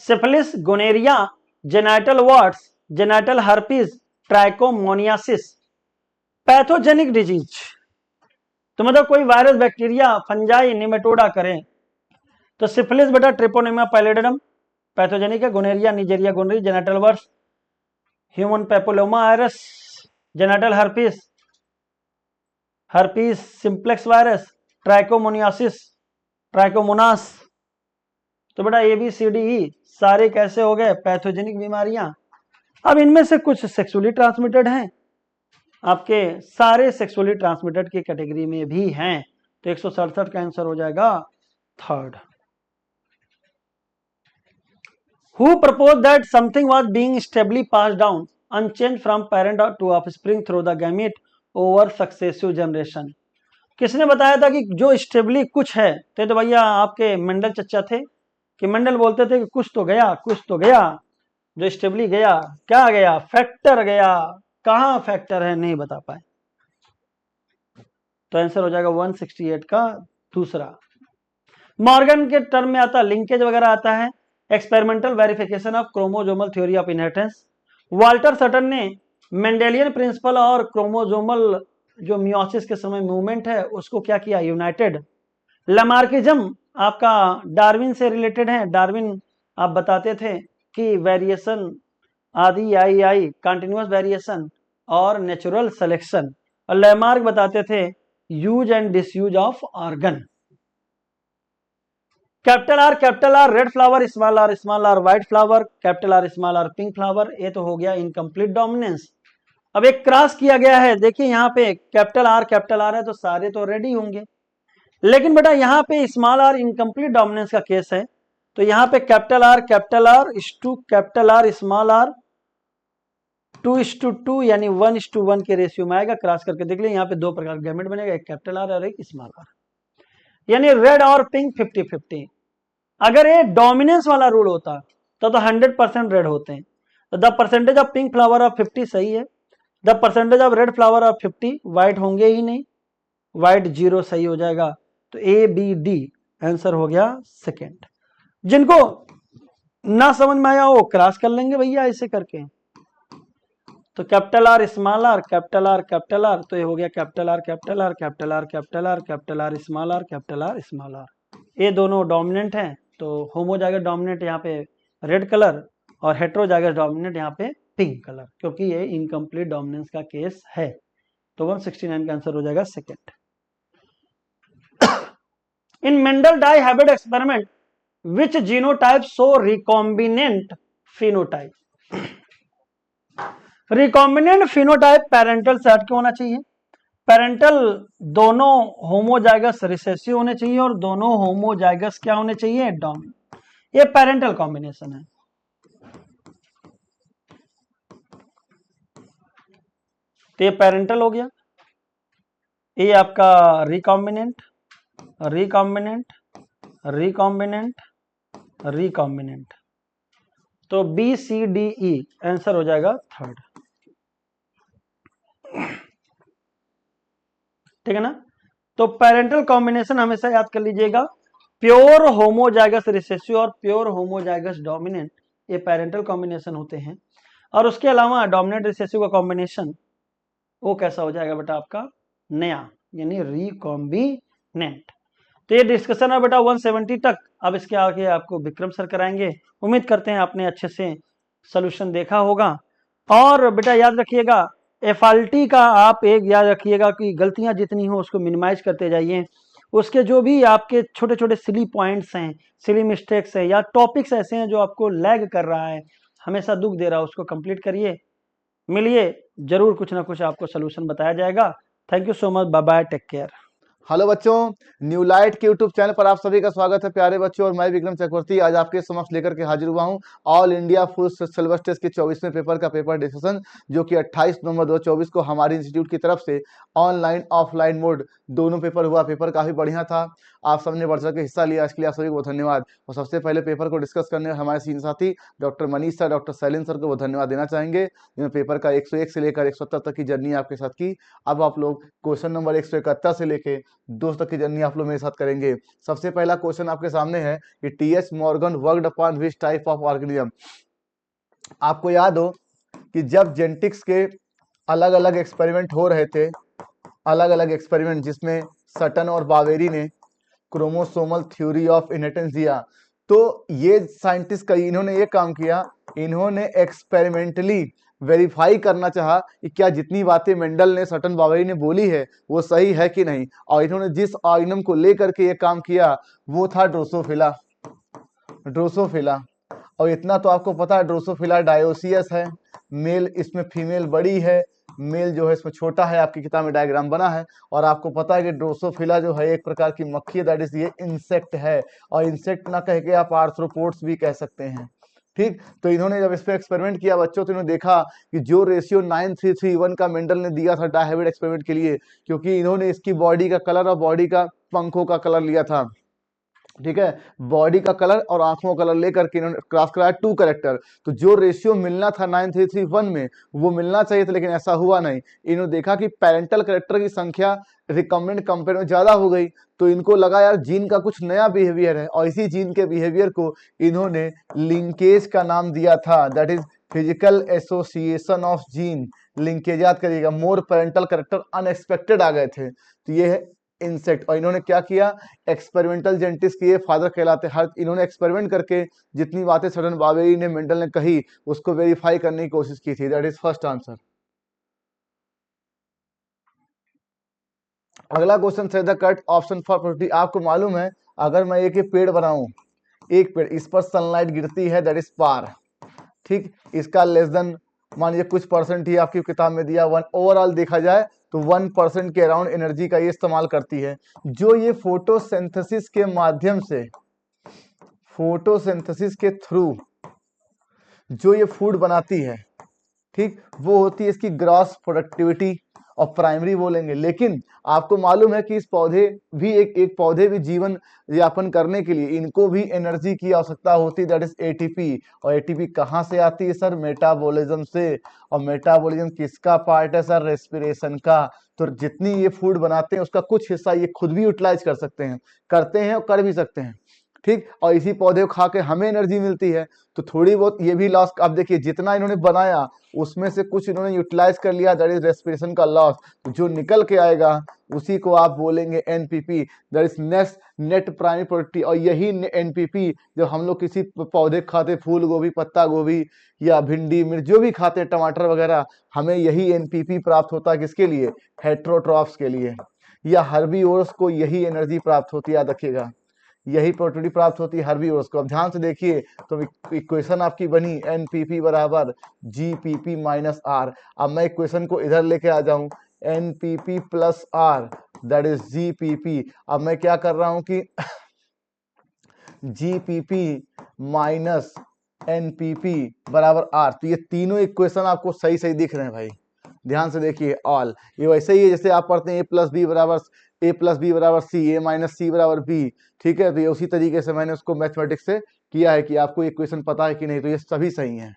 B: Syphilis, gonorrhoea, genital warts, genital herpes, trichomoniasis. Pathogenic disease तो मतलब कोई वायरस, बैक्टीरिया, फंजाई, निमेटोडा करें। तो सिफिलिस बेटा ट्रिपोनेमा पैलिडम पैथोजेनिक है। Gonorrhoea, Neisseria gonorrhoeae, genital warts, human papilloma virus, genital herpes, herpes simplex virus, trichomoniasis, Trichomonas. तो बेटा ABCDE सारे कैसे हो गए? पैथोजेनिक बीमारियां। अब इनमें से कुछ सेक्सुअली ट्रांसमिटेड हैं, आपके सारे सेक्सुअली ट्रांसमिटेड की कैटेगरी में भी हैं। तो 167 का आंसर हो जाएगा 3rd। Who proposed that something was being stably passed down unchanged from parent to offspring through the gamete over successive generation? किसने बताया था कि जो स्टेबली कुछ है? तो भैया आपके मेंडल चचा थे, कि मेंडल बोलते थे कि कुछ तो गया, कुछ तो गया। जो स्टेबली गया, क्या गया? फैक्टर गया। कहां फैक्टर है नहीं बता पाए। तो आंसर हो जाएगा 168 का दूसरा। मॉर्गन के टर्म में आता लिंकेज वगैरह आता है, experimental verification of chromosomal theory of inheritance. Walter Sutton ने मेंडेलियन प्रिंसिपल और क्रोमोजोमल जो मियोसिस के समय मूवमेंट है उसको क्या किया? यूनाइटेड। लमार्किज्म आपका डार्विन से रिलेटेड है। डार्विन आप बताते थे कि वेरिएशन आदि आई कंटिन्यूअस वेरिएशन और नेचुरल सिलेक्शन, और लैमार्क बताते थे use and disuse of organ. Capital R red flower, small R white flower, capital R small R pink flower. ये तो हो गया इनकम्प्लीट डोमिनेंस। अब एक क्रॉस किया गया है, देखिए यहाँ पे कैपिटल आर है तो सारे तो रेडी होंगे, लेकिन बेटा यहाँ पे स्मॉल आर इनकम्प्लीट डोमिनेंस का केस है। तो यहाँ पे capital R is to capital R small R 2:2 यानी 1:1 के रेशियो में आएगा। क्रॉस करके देख लिया, यहाँ पे दो प्रकार का गैमेट बनेगा, एक कैपिटल आर और एक स्मॉल आर, यानी रेड और पिंक 50-50। अगर ये डोमिनेंस वाला रूल होता तो 100% रेड होते हैं। तो the percentage of pink flower of 50 सही है, the percentage of red flower of 50, white होंगे ही नहीं, व्हाइट 0 सही हो जाएगा। तो ABD आंसर हो गया 2nd। जिनको ना समझ में आया वो क्रॉस कर लेंगे भैया ऐसे करके। तो capital R small R, capital R, तो ये हो गया कैपिटल आर स्मॉल आर। ये दोनों डोमिनेंट हैं, तो होमोजाइगस डोमिनेंट यहाँ पे रेड कलर और हेटेरोजाइगस डोमिनेंट यहाँ पे पिंक कलर, क्योंकि ये इनकम्प्लीट डोमिनेंस का केस है। तो 169 का आंसर हो जाएगा 2nd। In Mendel dihybrid experiment which genotype so recombinant phenotype. Recombinant phenotype parental से हट के होना चाहिए। पेरेंटल दोनों होमोजाइगस रिसेसिव होने चाहिए और दोनों होमोजाइगस क्या होने चाहिए, डोमिनेंट। ये पेरेंटल कॉम्बिनेशन है। तो ये पेरेंटल हो गया। ये आपका रिकॉम्बिनेंट, रिकॉम्बिनेंट, रिकॉम्बिनेंट, रिकॉम्बिनेंट। तो B C D E answer हो जाएगा थर्ड। ठीक है ना। तो पेरेंटल कॉम्बिनेशन हमेशा याद कर लीजिएगा, प्योर होमोजाइगस रिसेसिव और प्योर होमोजाइगस डोमिनेंट, ये पेरेंटल कॉम्बिनेशन होते हैं। और उसके अलावा डोमिनेंट रिसेसिव का कॉम्बिनेशन वो कैसा हो जाएगा बेटा, आपका नया, यानी रिकॉम्बिनेंट। तो ये डिस्कशन है बेटा 170 तक। अब इसके आगे आपको विक्रम सर कराएंगे। उम्मीद करते हैं आपने अच्छे से सोल्यूशन देखा होगा। और बेटा याद रखिएगा, एफआलटी का आप एक याद रखिएगा कि गलतियां जितनी हो उसको मिनिमाइज करते जाइए। उसके जो भी आपके छोटे छोटे सिली पॉइंट्स हैं, सिली मिस्टेक्स हैं, या टॉपिक्स ऐसे हैं जो आपको लैग कर रहा है, हमेशा दुख दे रहा है, उसको कंप्लीट करिए। मिलिए, जरूर कुछ ना कुछ आपको सोल्यूशन बताया जाएगा। Thank you so much, bye bye, take care.
C: Hello बच्चों, न्यू लाइट के यूट्यूब चैनल पर आप सभी का स्वागत है प्यारे बच्चों। और मैं विक्रम चक्रवर्ती आज आपके समक्ष लेकर के हाजिर हुआ हूं all India full syllabus test के 24वें पेपर का पेपर डिस्कशन, जो कि 28 नवंबर 2024 को हमारे इंस्टीट्यूट की तरफ से ऑनलाइन ऑफलाइन मोड दोनों पेपर हुआ। पेपर काफी बढ़िया था, आप सबने बढ़ चढ़ के हिस्सा लिया, इसके लिए आप सभी को बहुत धन्यवाद। और सबसे पहले पेपर को डिस्कस करने हमारे सीनियर साथी doctor Manish sir, doctor Shailendra sir को बहुत धन्यवाद देना चाहेंगे, जिन्होंने पेपर का 101 से लेकर 170 तक की जर्नी आपके साथ की। अब आप लोग क्वेश्चन नंबर 171 से लेकर 200 तक की जर्नी आप लोग मेरे साथ करेंगे। सबसे पहला क्वेश्चन आपके सामने है कि TH. Morgan worked upon which type of organism. आपको याद हो कि जब जेनेटिक्स के अलग अलग एक्सपेरिमेंट हो रहे थे, अलग अलग एक्सपेरिमेंट जिसमें सटन और बावेरी ने क्रोमोसोमल थ्योरी ऑफ इनहेरिटेंस दिया, तो ये साइंटिस्ट का इन्होंने ये काम किया, इन्होंने एक्सपेरिमेंटली वेरीफाई करना चाहा कि क्या जितनी बातें मेंडल ने, सटन, बावेरी ने बोली है वो सही है कि नहीं। और इन्होंने जिस ऑर्गेनिज्म को लेकर के ये काम किया वो था ड्रोसोफिला। ड्रोसोफिला, और इतना तो आपको पता है ड्रोसोफिला डायोसियस है, मेल इसमें फीमेल बड़ी है, मेल जो है इसमें छोटा है, आपकी किताब में डायग्राम बना है। और आपको पता है कि ड्रोसोफिला जो है एक प्रकार की मक्खी है, दैट इज ये इंसेक्ट है, और इंसेक्ट ना कह के आप आर्थ्रोपोड्स भी कह सकते हैं। ठीक, तो इन्होंने जब इस पे एक्सपेरिमेंट किया बच्चों, तो इन्होंने देखा कि जो रेशियो 9331 का मेंडल ने दिया था डायहेब्रिड एक्सपेरिमेंट के लिए, क्योंकि इन्होंने इसकी बॉडी का कलर और बॉडी का पंखों का कलर लिया था, ठीक है, बॉडी का कलर और आंखों का कलर लेकर के इन्होंने क्रॉस कराया 2 कैरेक्टर। तो जो रेशियो मिलना था 9331 में वो मिलना चाहिए था, लेकिन ऐसा हुआ नहीं। इन्होंने देखा कि पेरेंटल कैरेक्टर की संख्या रिकमेंडेड कंपेयर में ज्यादा हो गई, तो इनको लगा यार जीन का कुछ नया बिहेवियर है, और इसी जीन के बिहेवियर को इन्होंने लिंकेज का नाम दिया था, that is physical association of gene. Linkage याद करिएगा, मोर पेरेंटल कैरेक्टर अनएक्सपेक्टेड आ गए थे, तो ये है इंसेक्ट। और इन्होंने क्या किया, एक्सपेरिमेंटल जेनेटिक्स के फादर कहलाते। हर इन्होंने एक्सपेरिमेंट करके जितनी बातें सटन, बावेरी ने, मेंडल ने कही उसको वेरीफाई करने की कोशिश की थी, दैट इज फर्स्ट आंसर। अगला क्वेश्चन से the cut option for property. आपको मालूम है अगर मैं एक पेड़ बनाऊं, एक पेड़, इस पर सनलाइट गिरती है, दैट इज पार, ठीक, इसका लेस देन मान लीजिए कुछ परसेंट ही आपकी किताब में दिया, 1 ओवरऑल देखा जाए तो 1% के अराउंड एनर्जी का ये इस्तेमाल करती है। जो ये फोटोसिंथेसिस के माध्यम से, फोटोसिंथेसिस के थ्रू जो ये फूड बनाती है, ठीक, वो होती है इसकी ग्रॉस प्रोडक्टिविटी, और प्राइमरी बोलेंगे। लेकिन आपको मालूम है कि इस पौधे भी एक पौधे भी जीवन यापन करने के लिए इनको भी एनर्जी की आवश्यकता होती है, दैट इज एटीपी। और एटीपी कहाँ से आती है सर, मेटाबॉलिज्म से। और मेटाबॉलिज्म किसका पार्ट है सर, रेस्पिरेशन का। तो जितनी ये फूड बनाते हैं उसका कुछ हिस्सा ये खुद भी यूटिलाइज कर सकते हैं, करते हैं और कर भी सकते हैं, ठीक। और इसी पौधे को खा के हमें एनर्जी मिलती है, तो थोड़ी बहुत ये भी लॉस। अब देखिए जितना इन्होंने बनाया उसमें से कुछ इन्होंने यूटिलाइज कर लिया, दैट इज रेस्पिरेशन का लॉस। तो जो निकल के आएगा उसी को आप बोलेंगे NPP, that is net primary productivity. और यही एनपीपी जब हम लोग किसी पौधे खाते, फूल गोभी, पत्ता गोभी या भिंडी, मिर्च जो भी खाते हैं, टमाटर वगैरह, हमें यही एनपीपी प्राप्त होता है, किसके लिए, हेट्रोट्रॉफ्स के लिए, या हर्बीवोर्स को यही एनर्जी प्राप्त होती है, याद रखिएगा। यही प्रोबेबिलिटी प्राप्त होती है हर्बीवोर्स को। अब ध्यान से देखिए तो इक्वेशन आपकी बनी एनपीपी बराबर जीपीपी माइनस आर। अब मैं इक्वेशन को इधर लेके आ जाऊं, NPP plus R that is GPP. अब मैं क्या कर रहा हूं कि जीपीपी माइनस एनपीपी बराबर आर। तो ये तीनों इक्वेशन आपको सही सही दिख रहे हैं भाई, ध्यान से देखिए। ऑल ये वैसे ही है जैसे आप पढ़ते हैं ए प्लस बी बराबर सी, ए माइनस सी बराबर बी, ठीक है। तो ये उसी तरीके से मैंने उसको मैथमेटिक्स से किया है कि आपको इक्वेशन पता है कि नहीं। तो ये सभी सही हैं,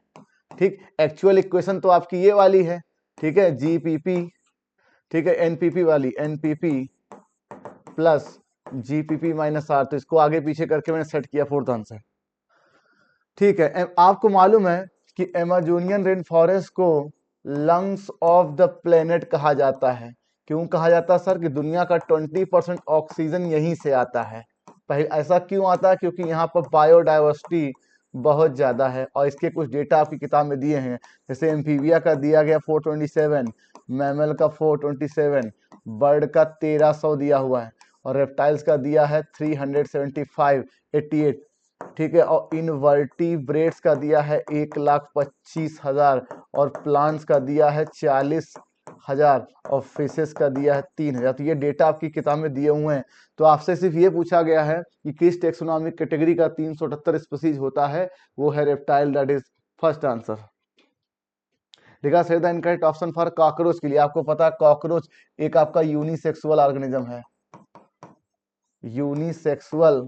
C: ठीक। एक्चुअल इक्वेशन तो आपकी ये वाली है, ठीक है, जीपीपी, ठीक है, एनपीपी वाली, NPP plus GPP minus R. तो इसको आगे पीछे करके मैंने सेट किया फोर्थ आंसर, ठीक है। आपको मालूम है कि अमेजोनियन रेन फॉरेस्ट को लंग्स ऑफ द प्लेनेट कहा जाता है। क्यों कहा जाता है सर? कि दुनिया का 20% ऑक्सीजन यहीं से आता है। पहले ऐसा क्यों आता है? क्योंकि यहाँ पर बायोडाइवर्सिटी बहुत ज़्यादा है। और इसके कुछ डेटा आपकी किताब में दिए हैं, जैसे एम्फीबिया का दिया गया 427, मैमल का 427, बर्ड का 1300 दिया हुआ है, और रेप्टाइल्स का दिया है 375, 88, ठीक है। और इनवर्टिब्रेट्स का दिया है 1,25,000, और प्लांट्स का दिया है 40,000, और फिशेस का दिया है 3,000। तो ये डेटा आपकी किताब में दिए हुए हैं। तो आपसे सिर्फ ये पूछा गया है कि किस टेक्सोनॉमिक कैटेगरी का 378 स्पीसीज होता है, वो है reptile, that is first answer. देखा sir, the incorrect option for cockroach के लिए, आपको पता है कॉकरोच एक आपका यूनिसेक्सुअल ऑर्गेनिज्म है, यूनिसेक्सुअल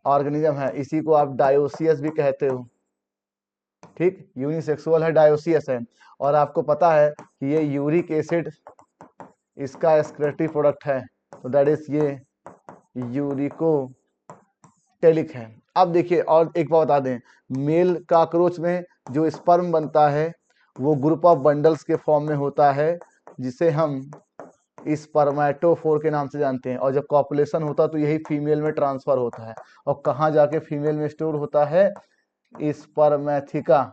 C: ऑर्गेनिज्म है, इसी को आप डायोसियस भी कहते हो, ठीक। यूनिसेक्सुअल है, डायोसियस है। और आपको पता है कि ये यूरिक एसिड इसका एक्सक्रीटरी प्रोडक्ट है, तो दैट इज ये यूरिकोटेलिक है। अब देखिए और एक बात बता दें, मेल कॉकरोच में जो स्पर्म बनता है वो ग्रुप ऑफ बंडल्स के फॉर्म में होता है, जिसे हम स्पर्मेटोफोर के नाम से जानते हैं। और जब कॉपुलेशन होता है तो यही फीमेल में ट्रांसफर होता है, और कहाँ जाके फीमेल में स्टोर होता है? स्पर्मेथिका।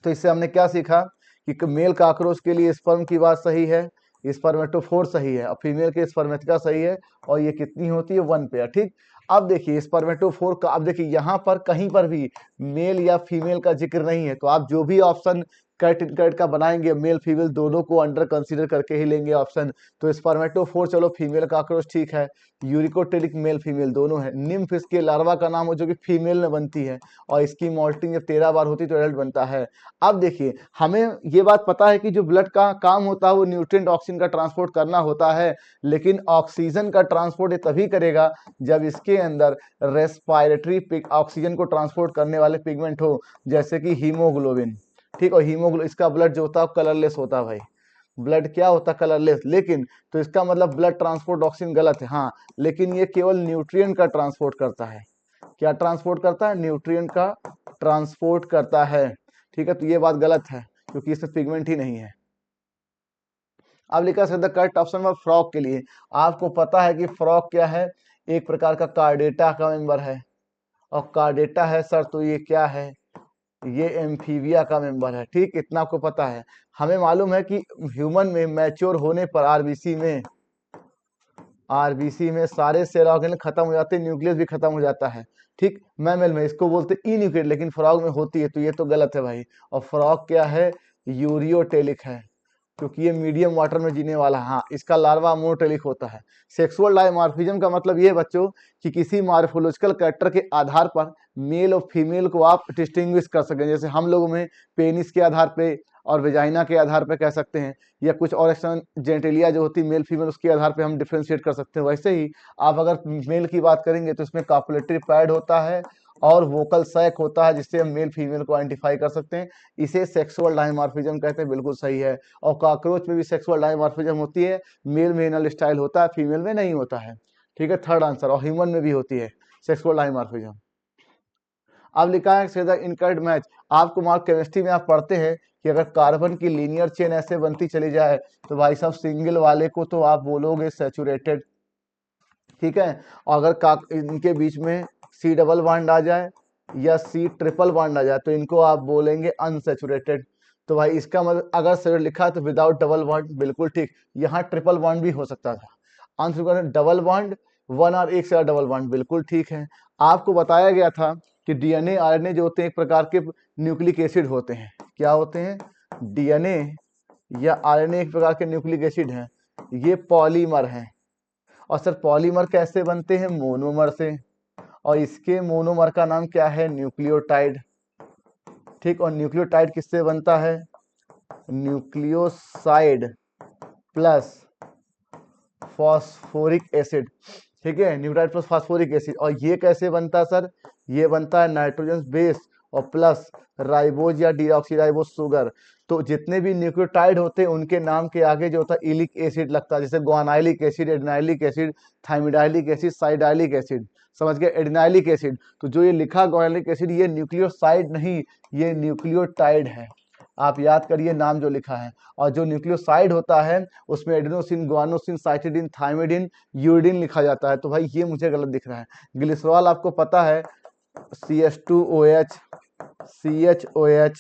C: तो इससे हमने क्या सीखा कि मेल कॉकरोच के लिए स्पर्म की बात सही है, स्पर्मेटोफोर सही है, और फीमेल के स्पर्मेथिका सही है, और ये कितनी होती है? 1 पेयर, ठीक। अब देखिए स्पर्मेटोफोर का, अब देखिए यहाँ पर कहीं पर भी मेल या फीमेल का जिक्र नहीं है, तो आप जो भी ऑप्शन करेक्ट का बनाएंगे मेल फीमेल दोनों को अंडर कंसीडर करके ही लेंगे ऑप्शन। तो स्पर्मेटोफोर चलो फीमेल कॉकरोच ठीक है, यूरिकोटेलिक मेल फीमेल दोनों है। निम्फ इसके लार्वा का नाम हो जो कि फीमेल में बनती है, और इसकी मॉल्टिंग जब 13 बार होती है तो एडल्ट बनता है। अब देखिए हमें ये बात पता है कि जो ब्लड का काम होता है वो न्यूट्रिएंट ऑक्सीजन का ट्रांसपोर्ट करना होता है, लेकिन ऑक्सीजन का ट्रांसपोर्ट ये तभी करेगा जब इसके अंदर रेस्पिरेटरी ऑक्सीजन को ट्रांसपोर्ट करने वाले पिगमेंट हो, जैसे कि हीमोग्लोबिन, ठीक। और हीमोग्लोबिन इसका ब्लड जो होता है कलरलेस होता है भाई, ब्लड क्या होता है? कलरलेस। लेकिन तो इसका मतलब ब्लड ट्रांसपोर्ट ऑक्सीजन गलत है, हाँ, लेकिन ये केवल न्यूट्रिएंट का ट्रांसपोर्ट करता है। क्या ट्रांसपोर्ट करता है? न्यूट्रिएंट का ट्रांसपोर्ट करता है, ठीक है। तो ये बात गलत है क्योंकि इसमें पिगमेंट ही नहीं है। अब लिखा है the correct option for frog के लिए, आपको पता है कि फ्रॉग क्या है? एक प्रकार का कार्डेटा का मेंबर है, और कार्डेटा है सर तो ये क्या है? ये एम्फीबिया का मेंबर है, ठीक। इतना आपको पता है। हमें मालूम है कि ह्यूमन में मैच्योर होने पर आरबीसी में सारे सेल ऑर्गेनल खत्म हो जाते हैं, न्यूक्लियस भी खत्म हो जाता है, ठीक। मैमल में इसको बोलते हैं इन्यूक्लियट, लेकिन फ्रॉग में होती है, तो ये तो गलत है भाई। और फ्रॉग क्या है? यूरियोटेलिक है, क्योंकि ये मीडियम वाटर में जीने वाला है। हाँ, इसका लार्वा मोनोटेलिक होता है। सेक्सुअल डायमॉर्फिज्म का मतलब ये बच्चों कि किसी मॉर्फोलॉजिकल कैरेक्टर के आधार पर मेल और फीमेल को आप डिस्टिंग्विश कर सकें, जैसे हम लोगों में पेनिस के आधार पे और वेजाइना के आधार पे कह सकते हैं, या कुछ और एक्सटर्नल जेनेटिलिया जो होती है मेल फीमेल उसके आधार पे हम डिफ्रेंशिएट कर सकते हैं। वैसे ही आप अगर मेल की बात करेंगे तो इसमें कॉपुलेटरी पैड होता है और वोकल सैक होता है, जिससे हम मेल फीमेल को आइडेंटिफाई कर सकते हैं। इसे सेक्सुअल डायमॉर्फिज्म कहते हैं, बिल्कुल सही है। और कॉकरोच में भी सेक्सुअल डायमॉर्फिज्म होती है, मेल में एनल स्टाइल होता है, फीमेल में नहीं होता है, ठीक है, थर्ड आंसर। और ह्यूमन में भी होती है सेक्सुअल डायमॉर्फिज्म। अब लिखा है से द इनकरेक्ट मैच, आपको मार्क केमिस्ट्री में आप पढ़ते हैं कि अगर कार्बन की लीनियर चेन ऐसे बनती चली जाए तो भाई साहब सिंगल वाले को तो आप बोलोगे सैचुरेटेड, ठीक है। और अगर इनके बीच में सी डबल बॉन्ड आ जाए या सी ट्रिपल बॉन्ड आ जाए तो इनको आप बोलेंगे अनसैचुरेटेड। तो भाई इसका मतलब अगर सर लिखा है तो विदाउट डबल बॉन्ड, बिल्कुल ठीक। यहाँ ट्रिपल बॉन्ड भी हो सकता था, अनसैचुरेटेड डबल बॉन्ड 1 और एक से ज्यादा डबल बॉन्ड, बिल्कुल ठीक है। आपको बताया गया था कि डीएनए आरएनए जो होते हैं एक प्रकार के न्यूक्लिक एसिड होते हैं। क्या होते हैं? डीएनए या आरएनए एक प्रकार के न्यूक्लिक एसिड हैं, ये पॉलीमर हैं। और सर पॉलीमर कैसे बनते हैं? मोनोमर से, और इसके मोनोमर का नाम क्या है? न्यूक्लियोटाइड। ठीक, और न्यूक्लियोटाइड किससे बनता है? Nucleoside plus phosphoric acid. ठीक है, न्यूक्लियोटाइड प्लस फॉस्फोरिक एसिड। और ये कैसे बनता है सर? ये बनता है नाइट्रोजन बेस और प्लस राइबोज या डीऑक्सीराइबोज शुगर। तो जितने भी न्यूक्लियोटाइड होते हैं उनके नाम के आगे जो होता है इलिक एसिड लगता है, जैसे guanylic acid, adenylic acid, thymidylic acid, cytidylic acid. समझ गए? Adenylic acid. तो जो ये लिखा ग्वानाइलिक एसिड, ये न्यूक्लियोसाइड नहीं, ये न्यूक्लियोटाइड है। आप याद करिए नाम जो लिखा है। और जो न्यूक्लियोसाइड होता है उसमें एडेनोसिन, गुआनोसिन, साइटिडिन, थाइमिडिन, यूरिडिन लिखा जाता है। तो भाई ये मुझे गलत दिख रहा है। ग्लिसरॉल आपको पता है CH2OH, CHOH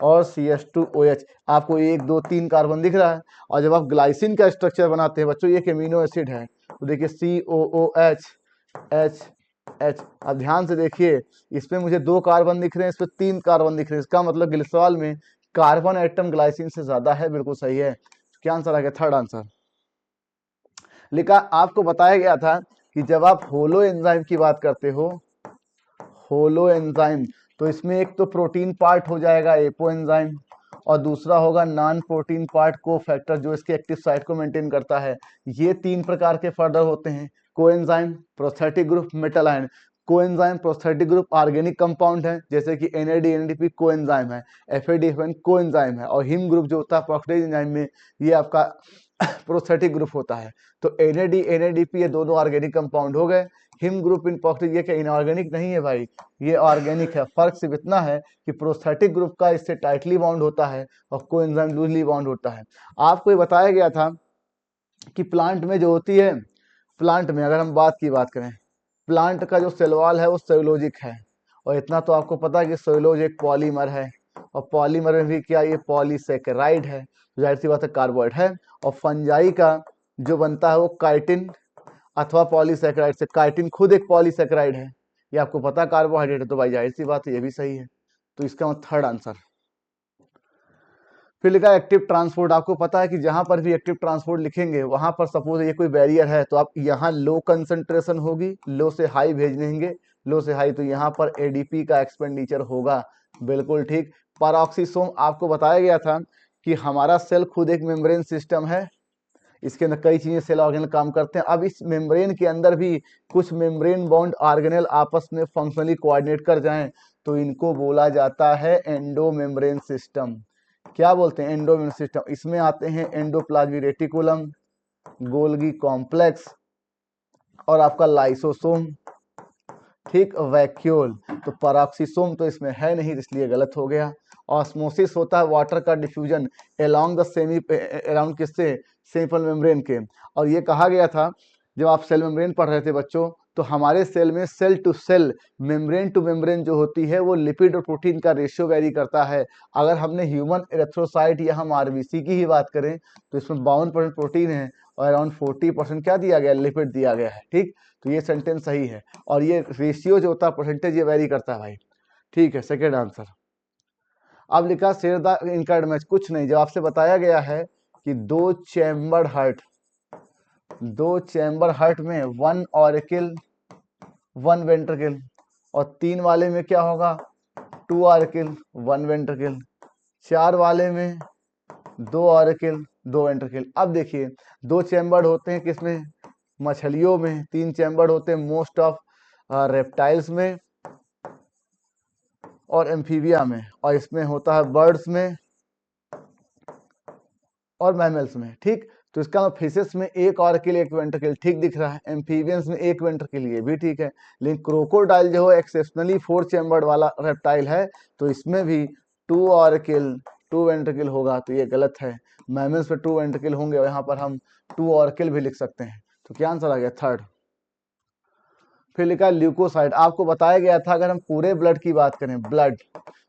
C: और CH2OH। आपको 1 2 3 कार्बन दिख रहा है। और जब आप ग्लाइसिन का स्ट्रक्चर बनाते हैं बच्चों, ये एक एमिनो एसिड है, तो देखिए COOH H। अब ध्यान से देखिए, इसमें मुझे 2 कार्बन दिख रहे हैं, इसमें 3 कार्बन दिख रहे हैं। इसका मतलब ग्लिसरॉल में कार्बन एटम ग्लाइसिन से ज्यादा है। बिल्कुल सही है। क्या आंसर आ गया? Third answer. लिखा, आपको बताया गया था कि जब आप होलो एंजाइम की बात करते हो, होलो एंजाइम, तो इसमें एक तो प्रोटीन पार्ट हो जाएगा एपो एंजाइम, और दूसरा होगा नॉन प्रोटीन पार्ट कोफैक्टर, जो इसके एक्टिव साइट को मेंटेन करता है। ये 3 प्रकार के फर्दर होते हैं। Coenzyme, prosthetic group, metal ion. Coenzyme prosthetic group organic compound है, जैसे कि NAD NADP कोएंजाइम है, FADFN कोएंजाइम है। और हिम ग्रुप जो होता है प्रोस्टेज एंजाइम में, ये आपका प्रोस्थेटिक ग्रुप होता है। तो NAD NADP ये दोनों ऑर्गेनिक कंपाउंड हो गए। हिम ग्रुप इन प्रोस्टेज, ये क्या इनऑर्गेनिक नहीं है भाई, ये ऑर्गेनिक है। फर्क सिर्फ इतना है कि प्रोस्थेटिक ग्रुप का इससे टाइटली बाउंड होता है और कोएंजाइम लूजली बाउंड होता है। आपको ये बताया गया था कि प्लांट में जो होती है, प्लांट में अगर हम बात करें, प्लांट का जो सेल वॉल है वो सेलुलोजिक है। और इतना तो आपको पता है कि सेलुलोज एक पॉलीमर है, और पॉलीमर में भी क्या, ये पॉलीसेकेराइड है, जाहिर सी बात है कार्बोहाइड्रेट है। और फंजाई का जो बनता है वो काइटिन अथवा पॉलीसेकेराइड से। काइटिन खुद एक पॉलीसेकेराइड है, ये आपको पता, कार्बोहाइड्रेट है। तो भाई जाहिर सी बात है ये भी सही है। तो इसका मतलब थर्ड आंसर। फिर लिखा एक्टिव ट्रांसपोर्ट। आपको पता है कि जहां पर भी एक्टिव ट्रांसपोर्ट लिखेंगे वहां पर सपोज ये कोई बैरियर है, तो आप यहाँ लो कंसंट्रेशन होगी, लो से हाई भेज देंगे, लो से हाई, तो यहाँ पर ADP का एक्सपेंडिचर होगा। बिल्कुल ठीक। पैरोक्सीसोम, आपको बताया गया था कि हमारा सेल खुद एक मेम्ब्रेन सिस्टम है, इसके अंदर कई चीजें सेल ऑर्गेनल काम करते हैं। अब इस मेम्ब्रेन के अंदर भी कुछ मेम्ब्रेन बॉन्ड ऑर्गेनल आपस में फंक्शनली कोऑर्डिनेट कर जाएं, तो इनको बोला जाता है एंडो मेम्ब्रेन सिस्टम। क्या बोलते हैं? Endo membrane system. इसमें आते हैं एंडोप्लाज्मिक रेटिकुलम, गोल्गी कॉम्प्लेक्स और आपका लाइसोसोम, ठीक, वैक्यूल। तो पैरोक्सिसोम तो इसमें है नहीं, इसलिए गलत हो गया। ऑस्मोसिस होता है वाटर का diffusion along the semi, around किससे? सेमिपल मेम्ब्रेन के। और ये कहा गया था जब आप सेल मेम्ब्रेन पढ़ रहे थे बच्चों, तो हमारे सेल में cell to cell, membrane to membrane जो होती है वो लिपिड और प्रोटीन का रेशियो वेरी करता है। अगर हमने ह्यूमन एरिथ्रोसाइट या हम RBC की ही बात करें, तो इसमें 52% प्रोटीन है और अराउंड 40% क्या दिया गया? लिपिड दिया गया है। ठीक, तो ये सेंटेंस सही है। और ये रेशियो जो होता है परसेंटेज, ये वेरी करता है भाई। ठीक है, सेकेंड आंसर। अब लिखा शेयर द इनकर्ड मैच। कुछ नहीं, जब आपसे बताया गया है कि 2 चैम्बर हार्ट में 1 ऑरिकल 1 वेंट्रिकल, और 3 वाले में क्या होगा? 2 ऑरिकल 1 वेंट्रिकल, 4 वाले में 2 ऑरिकल 2 वेंट्रिकल। अब देखिए 2 चैम्बर होते हैं किसमें? मछलियों में। 3 चैम्बर होते हैं मोस्ट ऑफ रेप्टाइल्स में और एम्फीबिया में, और इसमें होता है बर्ड्स में और मैमल्स में। ठीक, तो इसका फिशेस में 1 ऑरिकल 1 वेंट्रिकल, ठीक दिख रहा है। एम्फीबियंस में 1 वेंट्रिकल, ये भी ठीक है। लेकिन क्रोकोडाइल जो है एक्सेप्शनली 4 चैम्बर्ड वाला रेप्टाइल है, तो इसमें भी 2 ऑरिकल 2 वेंट्रिकल होगा, तो ये गलत है। मैमल्स में 2 वेंट्रिकल होंगे, और यहाँ पर हम 2 ऑरिकल भी लिख सकते हैं। तो क्या आंसर आ गया? थर्ड। फिर लिखा है ल्यूकोसाइट। आपको बताया गया था अगर हम पूरे ब्लड की बात करें, ब्लड,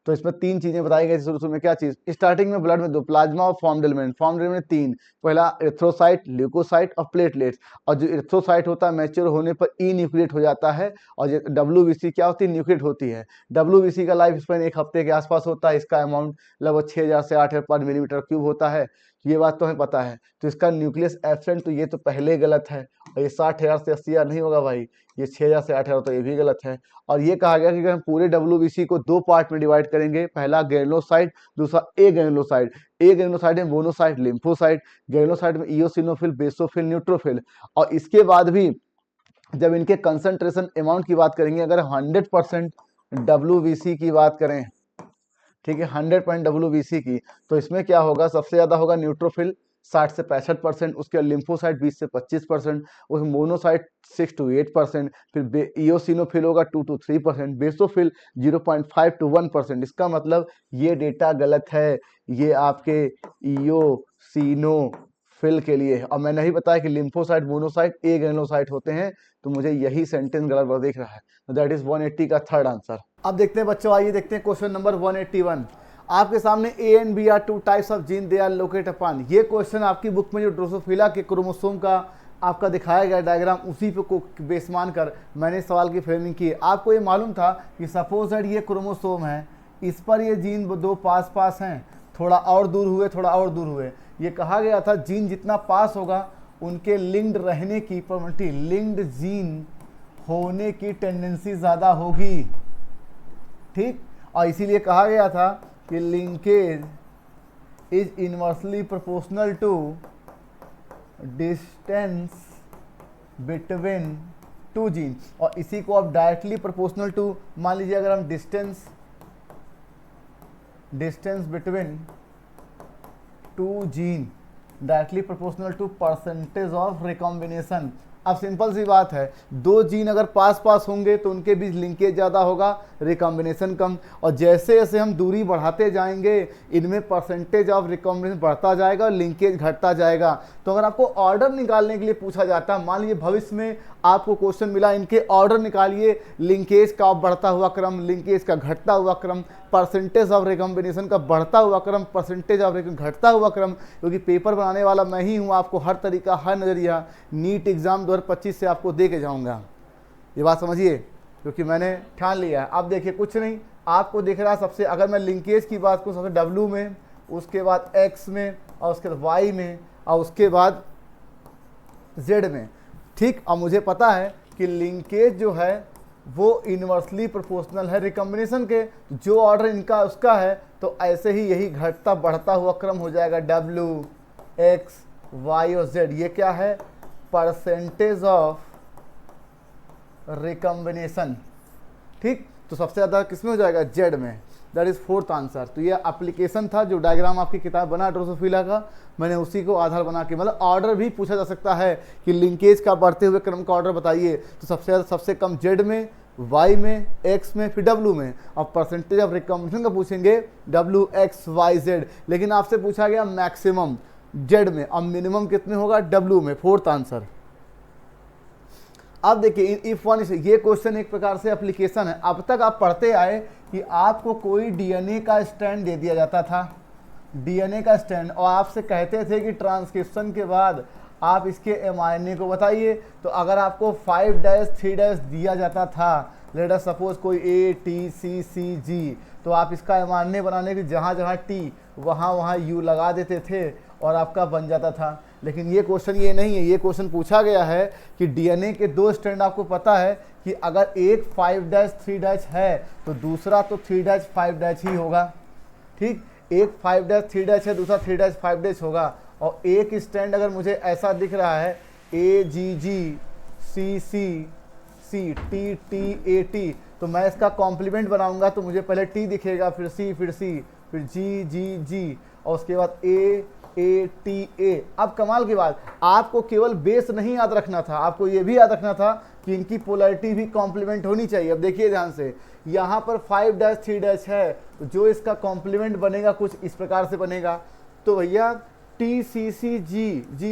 C: तो इसमें 3 चीजें बताई गई शुरू में। क्या चीज? स्टार्टिंग में ब्लड में 2, प्लाज्मा और फॉर्म्ड एलिमेंट। फॉर्म्ड एलिमेंट 3, पहला एरिथ्रोसाइट, ल्यूकोसाइट और प्लेटलेट्स। और जो एरिथ्रोसाइट होता है मैच्योर होने पर ई न्यूक्लिएट हो जाता है, और जो डब्ल्यूबीसी क्या होती है? न्यूक्लिएट होती है। डब्ल्यूबीसी का लाइफ स्पैन 1 हफ्ते के आसपास होता है। इसका अमाउंट लगभग 6000 से 8000 पर मिलीमीटर क्यूब होता है, ये बात तो हमें पता है। तो इसका न्यूक्लियस एब्सेंट, तो ये तो पहले गलत है। और ये 60,000 से 80,000 नहीं होगा भाई, ये 6000 से 8000, तो ये भी गलत है। और ये कहा गया कि अगर हम पूरे डब्ल्यूबीसी को 2 पार्ट में डिवाइड करेंगे, पहला ग्रेनुलोसाइट, दूसरा एग्रेनुलोसाइट। एग्रेनुलोसाइट में मोनोसाइट, लिम्फोसाइट, ग्रेनुलोसाइट में इओसिनोफिल, बेसोफिल, न्यूट्रोफिल। और इसके बाद भी जब इनके कंसंट्रेशन अमाउंट की बात करेंगे, अगर 100% डब्ल्यूबीसी की बात करें, ठीक है, 100% डब्ल्यूबीसी की, तो इसमें क्या होगा? सबसे ज्यादा होगा न्यूट्रोफिल 60 से 65%, उसके बाद लिम्फोसाइट 20 से 25%, उसमें मोनोसाइट 6 to 8%, फिर इओसिनोफिल होगा 2 to 3%, बेसोफिल 0.5 to 1%। इसका मतलब ये डेटा गलत है, ये आपके इओसिनोफिल के लिए। और मैंने नहीं बताया कि लिम्फोसाइट, मोनोसाइट, एग्रेनुलोसाइट होते हैं, तो मुझे यही सेंटेंस गलत दिख रहा है। दैट इज 180 का थर्ड आंसर। अब देखते हैं बच्चों, आइए देखते हैं क्वेश्चन नंबर 181। आपके सामने A and B are 2 types of gene, they are locate upon. ये क्वेश्चन आपकी बुक में जो ड्रोसोफिला के क्रोमोसोम का आपका दिखाया गया डायग्राम, उसी पे को बेस मान कर मैंने सवाल की फ्रेमिंग की। आपको ये मालूम था कि सपोज दैट ये क्रोमोसोम है, इस पर ये जीन 2 पास पास हैं, थोड़ा और दूर हुए, थोड़ा और दूर हुए। ये कहा गया था जीन जितना पास होगा उनके लिंक्ड रहने की प्रोबेबिलिटी, लिंक्ड जीन होने की टेंडेंसी ज़्यादा होगी, ठीक। और इसीलिए कहा गया था कि linkage is inversely proportional to distance between 2 gene. और इसी को आप डायरेक्टली प्रोपोर्शनल टू मान लीजिए, अगर हम distance between 2 gene directly proportional to percentage of recombination. अब सिंपल सी बात है, 2 जीन अगर पास पास होंगे तो उनके बीच लिंकेज ज़्यादा होगा, रिकॉम्बिनेशन कम। और जैसे जैसे हम दूरी बढ़ाते जाएंगे, इनमें परसेंटेज ऑफ रिकॉम्बिनेशन बढ़ता जाएगा और लिंकेज घटता जाएगा। तो अगर आपको ऑर्डर निकालने के लिए पूछा जाता, मान लीजिए भविष्य में आपको क्वेश्चन मिला, इनके ऑर्डर निकालिए, लिंकेज का बढ़ता हुआ क्रम, लिंकेज का घटता हुआ क्रम, परसेंटेज ऑफ रिकॉम्बिनेशन का बढ़ता हुआ क्रम, परसेंटेज ऑफ घटता हुआ क्रम, क्योंकि पेपर बनाने वाला मैं ही हूँ, आपको हर तरीका, हर नज़रिया नीट एग्जाम 2025 से आपको दे के जाऊँगा। ये बात समझिए, क्योंकि मैंने ठान लिया है। अब देखिए, कुछ नहीं आपको दिख रहा है सबसे, अगर मैं लिंकेज की बात करूँ, सबसे डब्ल्यू में, उसके बाद एक्स में, और उसके बाद वाई में, और उसके बाद जेड में, ठीक। और मुझे पता है कि लिंकेज जो है वो इनवर्सली प्रोपोर्शनल है रिकॉम्बिनेशन के, जो ऑर्डर इनका उसका है, तो ऐसे ही यही घटता बढ़ता हुआ क्रम हो जाएगा, डब्ल्यू, एक्स, वाई और जेड। ये क्या है? परसेंटेज ऑफ रिकॉम्बिनेशन, ठीक। तो सबसे ज़्यादा किसमें हो जाएगा? जेड में। That is 4th answer. तो ये एप्लीकेशन था, जो डायग्राम आपकी किताब बना ड्रोसोफिला का, मैंने उसी को आधार बना के, मतलब ऑर्डर भी पूछा जा सकता है कि लिंकेज का बढ़ते हुए क्रम का ऑर्डर बताइए, तो सबसे ज़्यादा सबसे कम जेड में, वाई में, एक्स में, फिर डब्ल्यू में। और परसेंटेज ऑफ रिकॉम्बिनेशन का पूछेंगे डब्ल्यू, एक्स, वाई, जेड। लेकिन आपसे पूछा गया मैक्सिमम जेड में और मिनिमम कितने होगा? डब्ल्यू में। 4th answer. अब देखिए, इफ वन, ये क्वेश्चन एक प्रकार से एप्लीकेशन है। अब तक आप पढ़ते आए कि आपको कोई डीएनए का स्ट्रैंड दे दिया जाता था, डीएनए का स्ट्रैंड, और आपसे कहते थे कि ट्रांसक्रिप्शन के बाद आप इसके एमआरएनए को बताइए। तो अगर आपको 5-3- दिया जाता था, लेट अस सपोज कोई ATCCG, तो आप इसका एमआरएनए बनाने की जहाँ जहाँ टी, वहाँ यू लगा देते थे और आपका बन जाता था। लेकिन ये क्वेश्चन ये नहीं है। ये क्वेश्चन पूछा गया है कि डीएनए के 2 स्ट्रैंड, आपको पता है कि अगर एक 5-3- है तो दूसरा तो 3-5- ही होगा, ठीक। एक 5-3- है, दूसरा 3-5- होगा। और एक स्ट्रैंड अगर मुझे ऐसा दिख रहा है, AGGCCCTTAT, तो मैं इसका कॉम्प्लीमेंट बनाऊंगा, तो मुझे पहले T दिखेगा, फिर C, फिर C, फिर GGG, और उसके बाद ATA। अब कमाल की बात, आपको केवल बेस नहीं याद रखना था, आपको ये भी याद रखना था कि इनकी पोलैरिटी भी कॉम्प्लीमेंट होनी चाहिए। अब देखिए ध्यान से, यहाँ पर 5-3- है, तो जो इसका कॉम्प्लीमेंट बनेगा कुछ इस प्रकार से बनेगा। तो भैया TCCGGAT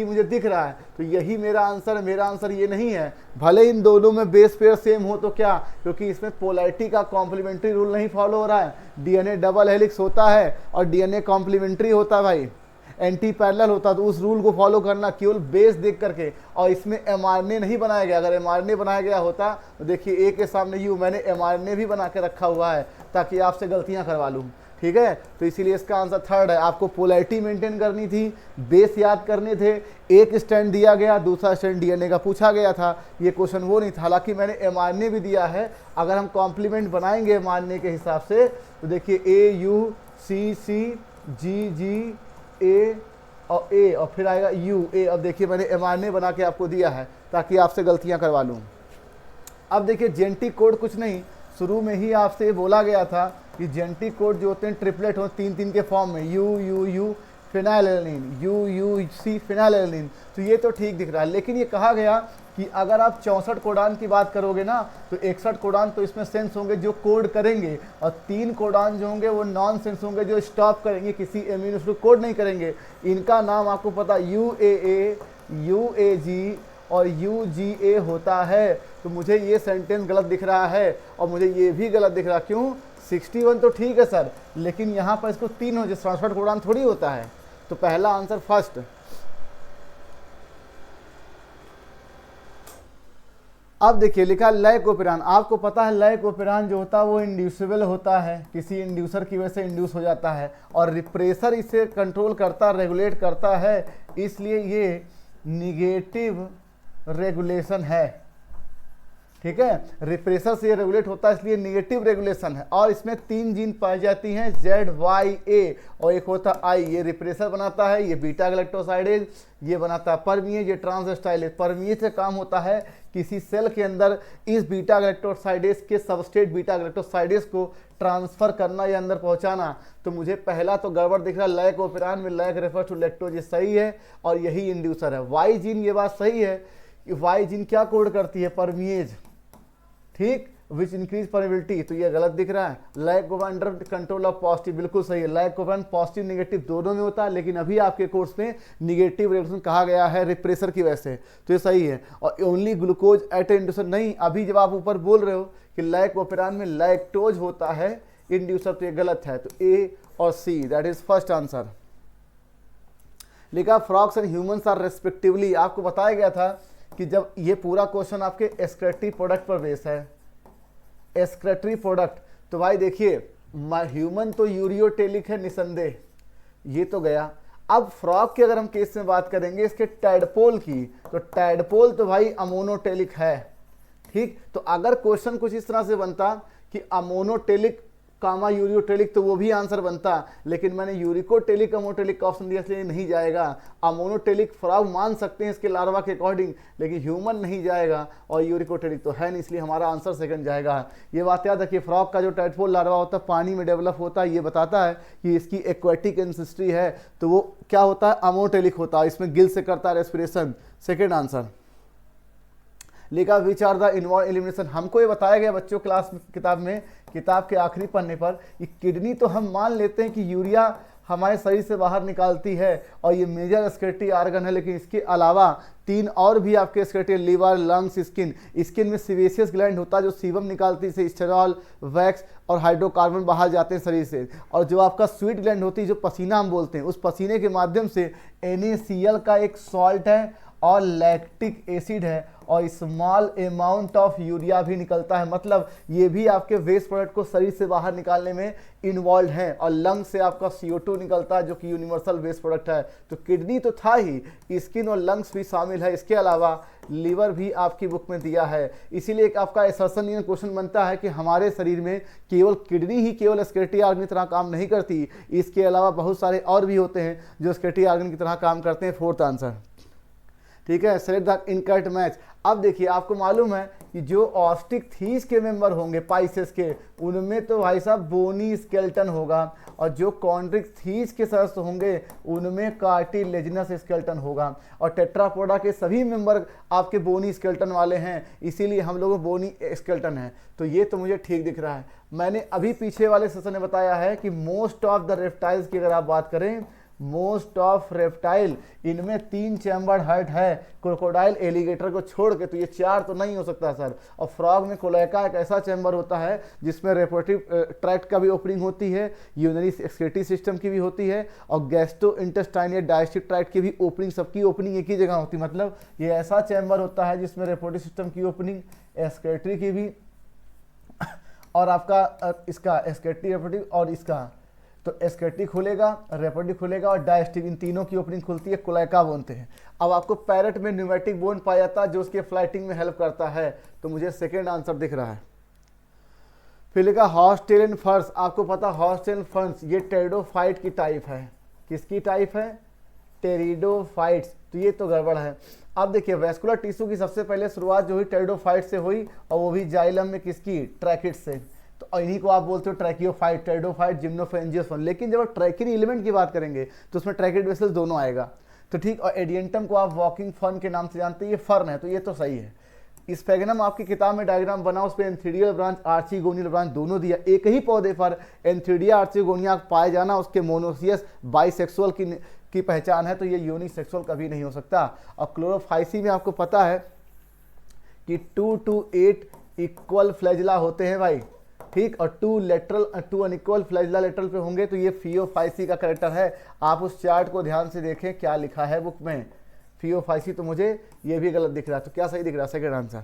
C: मुझे दिख रहा है, तो यही मेरा आंसर है। मेरा आंसर ये नहीं है, भले इन दोनों में बेस पेयर सेम हो तो क्या, क्योंकि इसमें पोलैरिटी का कॉम्प्लीमेंट्री रूल नहीं फॉलो हो रहा है। DNA डबल हेलिक्स होता है और DNA कॉम्प्लीमेंट्री होता है भाई, एंटी पैरेलल होता, तो उस रूल को फॉलो करना केवल बेस देख करके। और इसमें mRNA नहीं बनाया गया, अगर mRNA बनाया गया होता तो देखिए A के सामने U, मैंने mRNA भी बना के रखा हुआ है ताकि आपसे गलतियां करवा लूँ, ठीक है। तो इसीलिए इसका आंसर थर्ड है। आपको पोलैरिटी मेंटेन करनी थी, बेस याद करने थे, एक स्टैंड दिया गया, दूसरा स्टैंड DNA का पूछा गया था, ये क्वेश्चन वो नहीं था। हालांकि मैंने mRNA भी दिया है, अगर हम कॉम्प्लीमेंट बनाएंगे mRNA के हिसाब से तो देखिए AUCCGGA और A और फिर आएगा UA। अब देखिए मैंने mRNA बना के आपको दिया है ताकि आपसे गलतियां करवा लूँ। अब देखिए जेनेटिक कोड कुछ नहीं, शुरू में ही आपसे ये बोला गया था कि जेनेटिक कोड जो होते हैं ट्रिपलेट हो 3-3 के फॉर्म में, UUU फिनाइलएलानिन, UUC फिनाइलएलानिन, तो ये तो ठीक दिख रहा है। लेकिन ये कहा गया कि अगर आप 64 कोडान की बात करोगे ना तो 61 कोडान तो इसमें सेंस होंगे जो कोड करेंगे, और 3 कोडान जो होंगे वो नॉन सेंस होंगे जो स्टॉप करेंगे, किसी एमिनो एसिड को कोड नहीं करेंगे। इनका नाम आपको पता UAA, UAG और UGA होता है। तो मुझे ये सेंटेंस गलत दिख रहा है और मुझे ये भी गलत दिख रहा, क्यों? 61 तो ठीक है सर, लेकिन यहाँ पर इसको 3 हो, जिस ट्रांसफर कोडान थोड़ी होता है। तो पहला आंसर फर्स्ट। अब देखिए लिखा लाइकोपेरान, आपको पता है लाइकोपेरान जो होता है वो इंड्यूसिबल होता है, किसी इंड्यूसर की वजह से इंड्यूस हो जाता है, और रिप्रेसर इसे कंट्रोल करता, रेगुलेट करता है, इसलिए ये निगेटिव रेगुलेशन है, ठीक है। रिप्रेसर से ये रेगुलेट होता है इसलिए निगेटिव रेगुलेशन है। और इसमें 3 जीन पाई जाती हैं ZYA और एक होता है I, ये रिप्रेसर बनाता है, ये बीटा गैलेक्टोसाइडेज, ये बनाता है परमिएज, ये ट्रांसस्टाइलेज। परमिएज से काम होता है किसी सेल के अंदर इस बीटा गैलेक्टोसाइडेज के सबस्ट्रेट बीटा गैलेक्टोसाइडेज को ट्रांसफर करना या अंदर पहुंचाना। तो मुझे पहला तो गड़बड़ दिख रहा है, लाइकोपेरान में लाइक रेफर टू लैक्टोज, ये सही है और यही इंड्यूसर है। Y जीन, ये बात सही है कि Y जीन क्या कोड करती है? परमिएज, ठीक, विच इंक्रीज परमिबिलिटी, तो ये गलत दिख रहा है। लाइकोपेरान अंडर कंट्रोल ऑफ पॉजिटिव, बिल्कुल सही है। लाइकोपेरान पॉजिटिव निगेटिव दोनों में होता है, लेकिन अभी आपके कोर्स में निगेटिव रेगुलेशन कहा गया है रिप्रेसर की वजह से, तो ये सही है। और ओनली ग्लूकोज एट इंड्यूसर नहीं, अभी जब आप ऊपर बोल रहे हो कि लाइकोपेरान में लैक्टोज होता है इंड्यूसर, तो ये गलत है। तो A और C, that is first answer. लिखा frogs and humans are respectively, आपको बताया गया था कि जब ये पूरा क्वेश्चन आपके एक्सक्रेटरी प्रोडक्ट पर बेस है, एक्सक्रेटरी प्रोडक्ट, तो भाई देखिए ह्यूमन तो यूरियोटेलिक है निसंदेह, ये तो गया। अब फ्रॉग की अगर हम केस में बात करेंगे इसके टैडपोल की, तो टैडपोल तो भाई अमोनोटेलिक है, ठीक। तो अगर क्वेश्चन कुछ इस तरह से बनता कि अमोनोटेलिक कामा यूरियोटेलिक, तो वो भी आंसर बनता, लेकिन मैंने यूरिकोटेलिक अमोटेलिक का ऑप्शन दिया इसलिए नहीं जाएगा। अमोनोटेलिक फ्रॉग मान सकते हैं इसके लार्वा के अकॉर्डिंग, लेकिन ह्यूमन नहीं जाएगा, और यूरिकोटेलिक तो है नहीं, इसलिए हमारा आंसर सेकंड जाएगा। ये बात याद रखिए, फ्रॉग का जो टैडपोल लार्वा होता है पानी में डेवलप होता है, ये बताता है कि इसकी एक्वेटिक एंसेस्ट्री है, तो वो क्या होता है? अमोटेलिक होता है, इसमें गिल से करता है रेस्पिरेशन, सेकेंड आंसर। लिखा which are the involve elimination, हमको ये बताया गया बच्चों क्लास किताब में, किताब के आखिरी पन्ने पर, कि किडनी तो हम मान लेते हैं कि यूरिया हमारे शरीर से बाहर निकालती है और ये मेजर एक्सक्रीटरी आर्गन है, लेकिन इसके अलावा 3 और भी आपके excretory, liver, lungs, skin. Skin में सीवेसियस ग्लैंड होता है जो सीबम निकालती है, स्टेरॉल, वैक्स और हाइड्रोकार्बन बाहर जाते हैं शरीर से। और जो आपका स्वीट ग्लैंड होती है, जो पसीना हम बोलते हैं, उस पसीने के माध्यम से NaCl का एक सॉल्ट है और लैक्टिक एसिड है और स्मॉल अमाउंट ऑफ यूरिया भी निकलता है, मतलब ये भी आपके वेस्ट प्रोडक्ट को शरीर से बाहर निकालने में इन्वॉल्व है। और लंग से आपका CO2 निकलता है जो कि यूनिवर्सल वेस्ट प्रोडक्ट है। तो किडनी तो था ही, स्किन और लंग्स भी शामिल है, इसके अलावा लीवर भी आपकी बुक में दिया है। इसीलिए एक आपका असर्शन क्वेश्चन बनता है कि हमारे शरीर में केवल किडनी ही केवल एक्सक्रीटरी आर्गन की तरह काम नहीं करती, इसके अलावा बहुत सारे और भी होते हैं जो एक्सक्रीटरी आर्गन की तरह काम करते हैं, फोर्थ आंसर, ठीक है। Select the incorrect match. अब देखिए आपको मालूम है कि जो ऑस्टिक थीस के मेंबर होंगे पाइसेस के, उनमें तो भाई साहब बोनी स्केलेटन होगा, और जो कॉन्ड्रिक थीस के सदस्य होंगे उनमें कार्टिलेजिनस स्केलेटन होगा, और टेट्रापोडा के सभी मेंबर आपके बोनी स्केलेटन वाले हैं, इसीलिए हम लोगों बोनी स्केलेटन है। तो ये तो मुझे ठीक दिख रहा है। मैंने अभी पीछे वाले सेशन में बताया है कि मोस्ट ऑफ द रेप्टाइल्स की अगर आप बात करें, मोस्ट ऑफ रेप्टाइल, इनमें 3 चैम्बर हार्ट है, क्रोकोडाइल एलिगेटर को छोड़ के, तो ये 4 तो नहीं हो सकता सर। और फ्रॉग में कोलेका एक ऐसा चैम्बर होता है जिसमें रेप्रोडक्टिव ट्रैक्ट का भी ओपनिंग होती है, यूरिनरी एक्सक्रीटरी सिस्टम की भी होती है, और गैस्ट्रो इंटेस्टाइनल डाइजेस्टिव ट्रैक्ट की भी ओपनिंग, सबकी ओपनिंग एक ही जगह होती है। मतलब ये ऐसा चैम्बर होता है जिसमें रेप्रोडक्टिव सिस्टम की ओपनिंग, एक्सक्रीटरी की भी, और आपका इसका एक्सक्रीटरी रेप्रोडक्टिव और इसका, तो एस्केटी खुलेगा, रेप्रोडक्टिव खुलेगा और डाइजेस्टिव, इन तीनों की ओपनिंग खुलती है, कोलेका बोलते हैं। अब आपको पैरेट में न्यूमेटिक बोन पाया जाता है जो उसके फ्लाइटिंग में हेल्प करता है, तो मुझे सेकेंड आंसर दिख रहा है। फिर लिखा हॉर्स टेल एंड फर्स, आपको पता हॉर्स टेल फर्स ये टेरिडोफाइट की टाइप है। किसकी टाइप है? टेरिडोफाइट्स, तो ये तो गड़बड़ है। अब देखिए वैस्कुलर टिश्यू की सबसे पहले शुरुआत जो हुई टेरिडोफाइट से हुई, और वो भी जाइलम में किसकी? ट्रैकिड से। तो इन्हीं को आप बोलते हो ट्रैकियोफाइट, टेरिडोफाइट, जिम्नोफेरेंजियोफाइट। लेकिन जब आप ट्रैकिन एलिमेंट की बात करेंगे तो उसमें ट्रैकिड वेसल्स दोनों आएगा, तो ठीक। और एडियंटम को आप वॉकिंग फर्न के नाम से जानते हैं, ये फर्न है, तो ये तो सही है। स्फेगनम आपकी किताब में डायग्राम बना, उस पर एंथीडियल ब्रांच, आर्चिगोनियल ब्रांच दोनों दिया। एक ही पौधे पर एंथीडिया आर्चिगोनिया पाए जाना, उसके मोनोसियस बाइसेक्सुअल की पहचान है, तो ये यूनिसेक्सुअल कभी नहीं हो सकता। और क्लोरोफाइसी में आपको पता है कि 2 to 8 इक्वल फ्लैजिला होते हैं भाई, ठीक। और 2 अनइक्वल फ्लैजिला लेटरल पे होंगे, तो ये फियोफाइसी का करेक्टर है। आप उस चार्ट को ध्यान से देखें क्या लिखा है बुक में, फियोफाइसी, तो मुझे ये भी गलत दिख रहा है, तो क्या सही दिख रहा है? Second answer.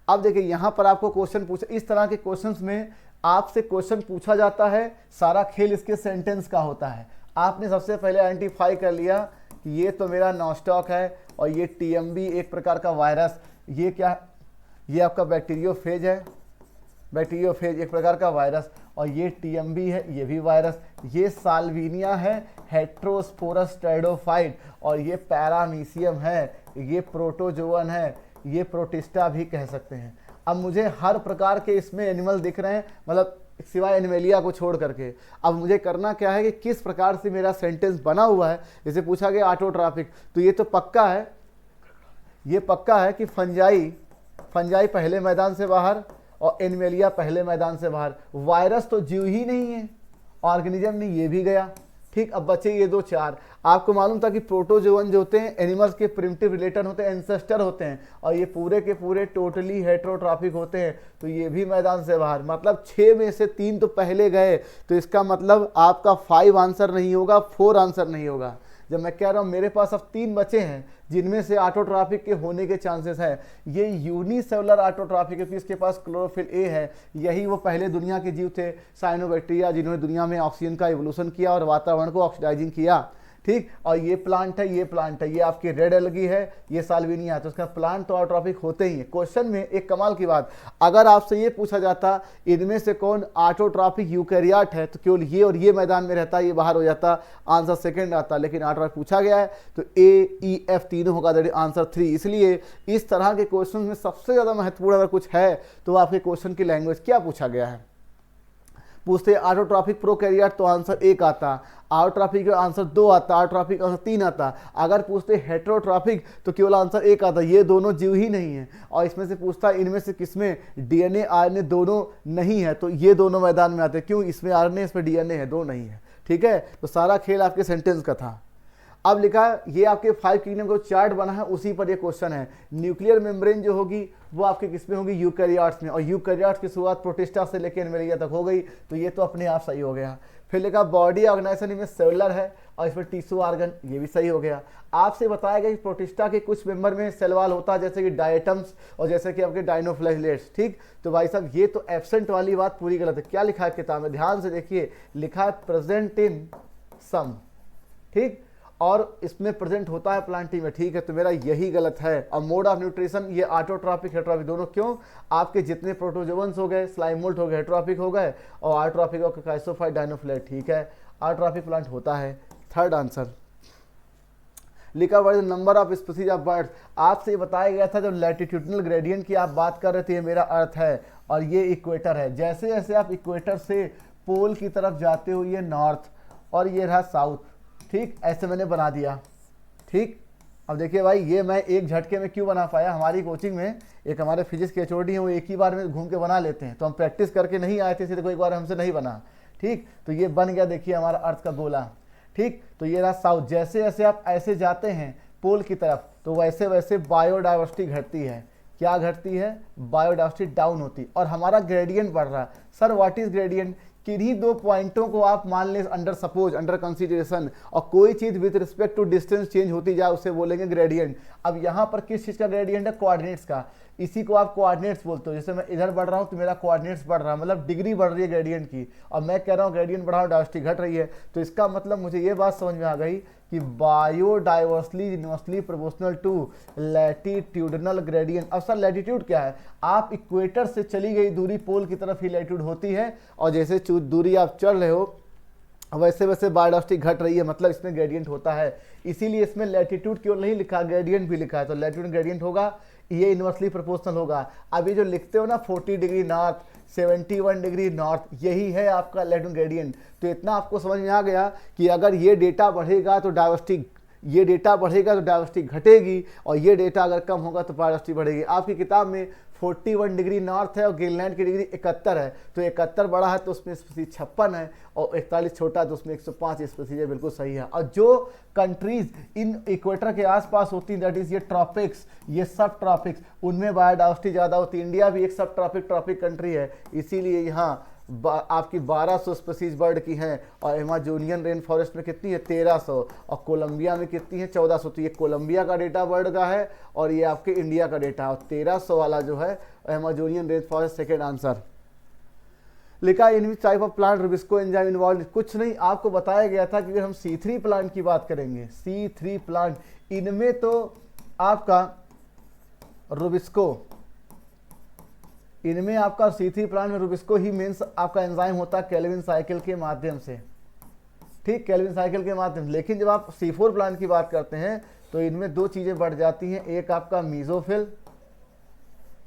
C: अब देखिए यहाँ पर आपको क्वेश्चन पूछा, इस तरह के क्वेश्चंस में आपसे क्वेश्चन पूछा जाता है, सारा खेल इसके सेंटेंस का होता है। आपने सबसे पहले आइडेंटिफाई कर लिया कि ये तो मेरा नॉस्टॉक है, और ये टीएमबी एक प्रकार का वायरस, ये क्या, ये आपका बैक्टीरियोफेज है, बैक्टीरियोफेज एक प्रकार का वायरस, और ये टीएमबी है, ये भी वायरस। ये साल्विनिया है, हेट्रोस्पोरस टेरिडोफाइट, और ये पैरामीशियम है, ये प्रोटोजोवन है, ये प्रोटिस्टा भी कह सकते हैं। अब मुझे हर प्रकार के इसमें एनिमल दिख रहे हैं, मतलब सिवाय एनिमेलिया को छोड़ करके। अब मुझे करना क्या है कि किस प्रकार से मेरा सेंटेंस बना हुआ है। जैसे पूछा गया ऑटोट्रॉपिक, तो ये तो पक्का है, ये पक्का है कि फंजाई पहले मैदान से बाहर और एनिमेलिया पहले मैदान से बाहर। वायरस तो जीव ही नहीं है, ऑर्गेनिज्म नहीं, ये भी गया, ठीक। अब बचे ये 2 4। आपको मालूम था कि प्रोटोजोवन जो होते हैं एनिमल्स के प्रिमिटिव रिलेटर होते हैं, एंसेस्टर होते हैं, और ये पूरे के पूरे टोटली हेट्रोट्रॉपिक होते हैं, तो ये भी मैदान से बाहर। मतलब 6 में से 3 तो पहले गए, तो इसका मतलब आपका 5 आंसर नहीं होगा, 4 आंसर नहीं होगा। जब मैं कह रहा हूँ मेरे पास अब 3 बचे हैं जिनमें से ऑटोट्रॉपिक के होने के चांसेस हैं, ये यूनिसेलुलर ऑटोट्रॉपिक है, क्योंकि इसके पास क्लोरोफिल ए है। यही वो पहले दुनिया के जीव थे, साइनोबैक्टीरिया, जिन्होंने दुनिया में ऑक्सीजन का इवोल्यूशन किया और वातावरण को ऑक्सीडाइजिंग किया, ठीक। और ये प्लांट है, ये प्लांट है, ये आपकी रेड एल्गी है, ये साल्विनिया है, तो उसका प्लांट तो ऑटोट्रॉपिक होते ही है। क्वेश्चन में एक कमाल की बात, अगर आपसे ये पूछा जाता इनमें से कौन ऑटोट्रॉपिक यूकैरियोट है, तो केवल ये और ये मैदान में रहता, ये बाहर हो जाता, आंसर सेकंड आता। लेकिन ऑटोट्रॉपिक पूछा गया है, तो ए ई एफ तीनों होगा, दैट इज आंसर 3। इसलिए इस तरह के क्वेश्चन में सबसे ज़्यादा महत्वपूर्ण अगर कुछ है तो आपके क्वेश्चन की लैंग्वेज क्या पूछा गया है। पूछते ऑटोट्रॉपिक प्रोकैरियोट तो आंसर 1 आता, ऑटोट्रॉपिक का आंसर 2 आता, ऑटोट्रॉपिक आंसर 3 आता। अगर पूछते हेटेरोट्रॉपिक तो केवल आंसर 1 आता, ये दोनों जीव ही नहीं है। और इसमें से पूछता इनमें से किसमें डीएनए आरएनए दोनों नहीं है, तो ये दोनों मैदान में आते। क्यों? इसमें आरएनए इसमें डीएनए है, दो नहीं है, ठीक है। तो सारा खेल आपके सेंटेंस का था। अब लिखा ये आपके 5 किंगडम को चार्ट बना है, उसी पर ये क्वेश्चन है। न्यूक्लियर मेम्ब्रेन जो होगी वो आपके किसमें होगी? यूकैरियोट्स में, और यूकैरियोट्स की शुरुआत प्रोटिस्टा से लेकर एनिमेलिया तक हो गई, तो ये तो अपने आप सही हो गया। फिर लिखा बॉडी ऑर्गेनाइजेशन में सेलुलर है और इसमें टिश्यू ऑर्गन, ये भी सही हो गया। आपसे बताया गया कि प्रोटिस्टा के कुछ मेंबर में सेल वॉल होता है, जैसे कि डायटम्स और जैसे कि आपके डायनोफ्लैजेलेट्स, ठीक। तो भाई साहब ये तो एब्सेंट वाली बात पूरी गलत है। क्या लिखा है किताब में? ध्यान से देखिए, लिखा है प्रेजेंट इन सम, ठीक, और इसमें प्रेजेंट होता है प्लांटी में, ठीक है। तो मेरा यही गलत है। और मोड ऑफ न्यूट्रिशन ये ऑटोट्रॉपिक हेटेरोट्रॉपिक दोनों, क्यों? आपके जितने प्रोटोजोवंस हो गए, स्लाइमोल्ट हो गए, हेटेरोट्रॉपिक हो गए, और ऑटोट्रॉपिक और काइसोफाइट डायनोफ्लैट, ठीक है। ऑटोट्रॉपिक प्लांट होता है। थर्ड आंसर लिखा हुआ है number of species of birds. आपसे बताया गया था जब लैटिट्यूडनल ग्रेडियंट की आप बात कर रहे थे, ये मेरा अर्थ है और ये इक्वेटर है। जैसे जैसे आप इक्वेटर से पोल की तरफ जाते हो, ये नॉर्थ और ये रहा साउथ, ठीक, ऐसे मैंने बना दिया, ठीक। अब देखिए भाई, ये मैं एक झटके में क्यों बना पाया? हमारी कोचिंग में एक हमारे फिजिक्स के एचओडी हैं, वो एक ही बार में घूम के बना लेते हैं, तो हम प्रैक्टिस करके नहीं आए थे, इसलिए कोई एक बार हमसे नहीं बना, ठीक। तो ये बन गया, देखिए हमारा अर्थ का गोला। ठीक, तो ये रहा साउथ। जैसे जैसे आप ऐसे जाते हैं पोल की तरफ तो वैसे वैसे बायोडाइवर्सिटी घटती है। क्या घटती है? बायोडाइवर्सिटी डाउन होती, और हमारा ग्रेडियंट बढ़ रहा है। Sir what is gradient? किन्हीं दो पॉइंटों को आप मान लें अंडर सपोज, अंडर कंसीडरेशन, और कोई चीज with respect to distance change होती जाए उसे बोलेंगे ग्रेडियंट। अब यहाँ पर किस चीज का ग्रेडियंट है? कोऑर्डिनेट्स का। इसी को आप कोऑर्डिनेट्स बोलते हो। जैसे मैं इधर बढ़ रहा हूँ तो मेरा कोऑर्डिनेट्स बढ़ रहा है, मतलब डिग्री बढ़ रही है ग्रेडियंट की, और मैं कह रहा हूँ ग्रेडियंट बढ़ा, डाइवर्सिटी घट रही है। तो इसका मतलब मुझे ये बात समझ में आ गई कि biodiversity inversely proportional to latitudinal gradient. अब सर लैटिट्यूड क्या है? आप इक्वेटर से चली गई दूरी पोल की तरफ ही लैटिट्यूड होती है, और जैसे दूरी आप चढ़ रहे हो वैसे वैसे बायोडाइवर्सिटी घट रही है, मतलब इसमें ग्रेडियंट होता है। इसीलिए इसमें लैटिट्यूड क्यों नहीं लिखा, ग्रेडियंट भी लिखा है। तो लैटिट्यूड ग्रेडियंट होगा, ये इनवर्सली प्रोपोर्शनल होगा। अभी जो लिखते हो ना 40 डिग्री नॉर्थ, 71 डिग्री नॉर्थ, यही है आपका लैटिट्यूड ग्रेडियंट। तो इतना आपको समझ में आ गया कि अगर ये डेटा बढ़ेगा तो डाइवर्सिटी, ये डेटा बढ़ेगा तो डाइवर्सिटी घटेगी, और ये डेटा अगर कम होगा तो डाइवर्सिटी बढ़ेगी। आपकी किताब में 41 डिग्री नॉर्थ है और ग्रीनलैंड की डिग्री 71 है, तो 71 बड़ा है तो उसमें स्पीसीज 56 है, और 41 छोटा है तो उसमें 105 स्पीसीज है। बिल्कुल सही है। और जो कंट्रीज इन इक्वेटर के आसपास होती हैं, दैट इज ये ट्रॉपिक्स, ये सब ट्रॉपिक्स, उनमें बायोडाइवर्सिटी ज़्यादा होती है। इंडिया भी एक सब ट्रॉपिक कंट्री है, इसीलिए यहाँ आपकी 1200 स्पीसीज बर्ड की हैं, और अमेजोनियन रेन फॉरेस्ट में कितनी है? 1300, और कोलंबिया में कितनी है? 1400। तो ये कोलंबिया का डेटा बर्ड का है, और ये आपके इंडिया का डेटा, और 1300 वाला जो है Amazonian rainforest. Second answer लिखा in which type of plant RuBisCO enzyme involve. कुछ नहीं, आपको बताया गया था कि अगर हम C3 प्लांट की बात करेंगे, C3 प्लांट, इनमें तो आपका रुबिस्को, इनमें आपका C3 प्लांट में रुबिस्को ही मेंस आपका एंजाइम होता है केल्विन साइकिल के माध्यम से। ठीक, केल्विन साइकिल के माध्यम से। लेकिन जब आप C4 प्लांट की बात करते हैं तो इनमें दो चीजें बढ़ जाती हैं, एक आपका मीजोफिल,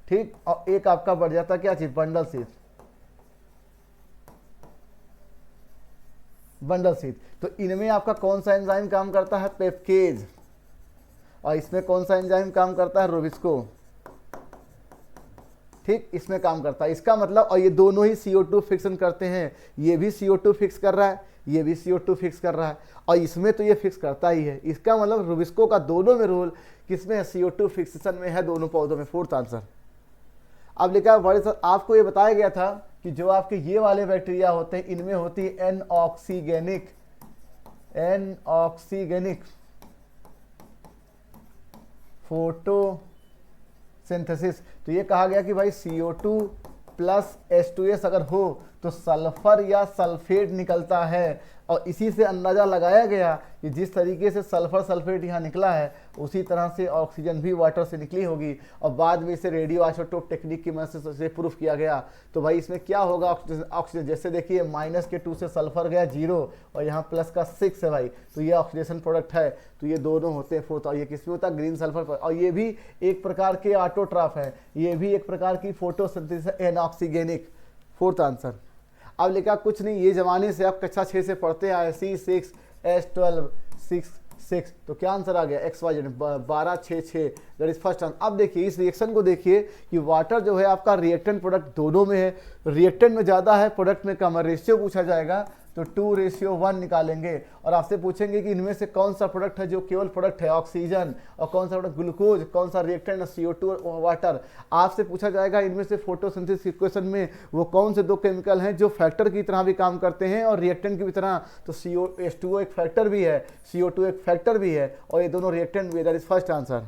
C: ठीक, और एक आपका बढ़ जाता क्या चीज? Bundle seed. Bundle seed. तो इनमें आपका कौन सा एंजाइम काम करता है? पेप्केज। और इसमें कौन सा एंजाइम काम करता है? रुबिस्को। ठीक, इसमें काम करता है। इसका मतलब, और ये दोनों ही CO2 फिक्सन करते हैं, ये भी CO2 फिक्स कर रहा है, ये भी CO2 फिक्स कर रहा है, और इसमें तो ये फिक्स करता ही है। इसका मतलब रुबिस्को का दोनों में रोल किसमें है? CO2 फिक्सेशन में है, दोनों पौधों में। Fourth answer. अब लिखा बड़े सर, आपको ये बताया गया था कि जो आपके ये वाले बैक्टीरिया होते हैं इनमें होती है एनऑक्सीगेनिक फोटोसिंथेसिस। तो ये कहा गया कि भाई CO2 प्लस H2S अगर हो तो सल्फर या सल्फेट निकलता है, और इसी से अंदाजा लगाया गया कि जिस तरीके से सल्फर सल्फेट यहाँ निकला है उसी तरह से ऑक्सीजन भी वाटर से निकली होगी, और बाद में इसे रेडियो आइसोटोप टेक्निक की मदद से प्रूफ किया गया। तो भाई इसमें क्या होगा? ऑक्सीजन, जैसे देखिए -2 से सल्फर गया 0, और यहाँ प्लस का 6 है भाई, तो ये ऑक्सीडेशन प्रोडक्ट है। तो ये दोनों होते हैं फोर्थ, और ये किसमें होता है? ग्रीन सल्फर पर। और ये भी एक प्रकार के ऑटोट्रॉफ है, ये भी एक प्रकार की फोटोसिंथेसिस एनऑक्सीगेनिक। Fourth answer. अब लिखा कुछ नहीं, ये जमाने से आप कक्षा 6 से पढ़ते आए, C6H12 6, तो क्या आंसर आ गया? XYZ 12 6 6, that is first answer. अब देखिए इस रिएक्शन को देखिए कि वाटर जो है आपका रिएक्टेंट प्रोडक्ट दोनों में है, रिएक्टेंट में ज़्यादा है, प्रोडक्ट में कम है। रेशियो पूछा जाएगा तो 2:1 निकालेंगे, और आपसे पूछेंगे कि इनमें से कौन सा प्रोडक्ट है जो केवल प्रोडक्ट है? ऑक्सीजन। और कौन सा प्रोडक्ट? ग्लूकोज। कौन सा रिएक्टेंट है? CO2 और वाटर। आपसे पूछा जाएगा इनमें से फोटोसिंथेसिस इक्वेशन में वो कौन से दो केमिकल हैं जो फैक्टर की तरह भी काम करते हैं और रिएक्टेंट की तरह? तो H2O एक फैक्टर भी है, CO2 एक फैक्टर भी है, और ये दोनों रिएक्टेंट भी है। That is first answer.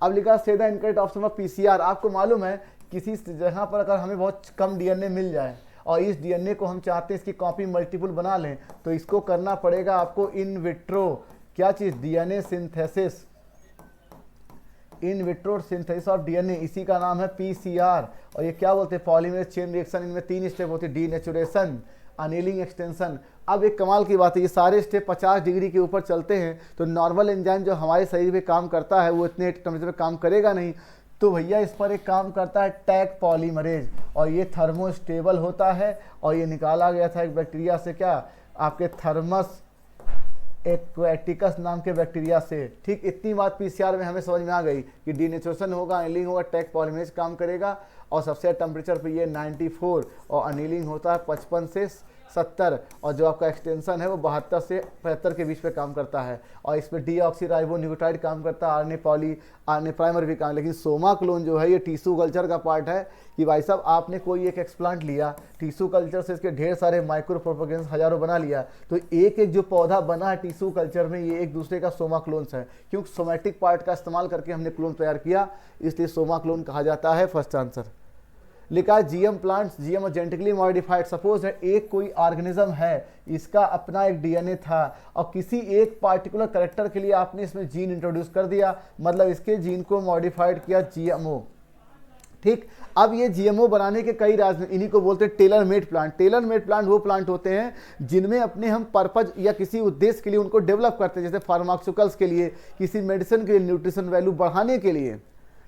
C: अब लिखा से the incorrect option of PCR। आपको मालूम है किसी जगह पर अगर हमें बहुत कम DNA मिल जाए और इस DNA को हम चाहते हैं इसकी कॉपी मल्टीपल बना लें, तो इसको करना पड़ेगा आपको इन विट्रो, क्या चीज़? DNA synthesis, in vitro synthesis of DNA, इसी का नाम है PCR। और ये क्या बोलते हैं? Polymerase chain reaction. इनमें 3 स्टेप होती है, डीनेचुरेशन, अनिलिंग, एक्सटेंशन। अब एक कमाल की बात है, ये सारे स्टेप 50 डिग्री के ऊपर चलते हैं, तो नॉर्मल एंजाइम जो हमारे शरीर में काम करता है वो इतने टेम्परेचर में काम करेगा नहीं। तो भैया इस पर एक काम करता है टैग पॉलीमरेज, और ये थर्मोस्टेबल होता है, और ये निकाला गया था एक बैक्टीरिया से, क्या? आपके थर्मस एक्वेटिकस नाम के बैक्टीरिया से। ठीक, इतनी बात PCR में हमें समझ में आ गई कि डीनेचुरेशन होगा, अनिलिंग होगा, टैग पॉलीमरेज काम करेगा, और सबसे टेम्परेचर पे ये 94, और अनिलिंग होता है 55 से 70 और जो आपका एक्सटेंशन है वो 72 से 75 के बीच में काम करता है। और इसमें डीऑक्सीराइबोन्यूक्लियोटाइड काम करता है, आरएनए पॉली आरएनए प्राइमर भी काम। लेकिन सोमा क्लोन जो है ये टिश्यू कल्चर का पार्ट है कि भाई साहब आपने कोई एक एक्सप्लांट लिया, टिश्यू कल्चर से इसके ढेर सारे माइक्रो प्रोपेगेंस हजारों बना लिया, तो एक एक जो पौधा बना है टिश्यू कल्चर में ये एक दूसरे का सोमा क्लोन्स है, क्योंकि सोमैटिक पार्ट का इस्तेमाल करके हमने क्लोन तैयार किया, इसलिए सोमा क्लोन कहा जाता है। फर्स्ट आंसर लिखा है GM plants, GM genetically modified. Suppose है एक कोई ऑर्गेनिज्म है, इसका अपना एक डीएनए था और किसी एक पार्टिकुलर करेक्टर के लिए आपने इसमें जीन इंट्रोड्यूस कर दिया, मतलब इसके जीन को मॉडिफाइड किया जीएमओ। ठीक, अब ये जीएमओ बनाने के कई राज, इन्हीं को बोलते हैं tailor made plant. Tailor made plant वो प्लांट होते हैं जिनमें अपने हम पर्पज या किसी उद्देश्य के लिए उनको डेवलप करते हैं, जैसे फार्मास्यूटिकल्स के लिए, किसी मेडिसिन के लिए, न्यूट्रिशन वैल्यू बढ़ाने के लिए,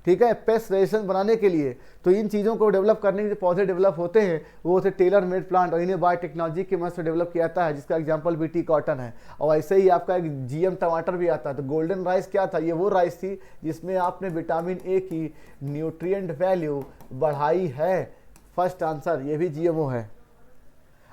C: ठीक है, पेस्ट रेजिस्टेंस बनाने के लिए। तो इन चीज़ों को डेवलप करने के जो पौधे डेवलप होते हैं वो होते टेलर मेड प्लांट, और इन्हें बायोटेक्नोलॉजी की मदद से डेवलप किया जाता है, जिसका एग्जांपल बीटी कॉटन है। और ऐसे ही आपका एक जीएम टमाटर भी आता है। तो गोल्डन राइस क्या था, ये वो राइस थी जिसमें आपने विटामिन ए की न्यूट्रिएंट वैल्यू बढ़ाई है। फर्स्ट आंसर, ये भी जीएमओ है।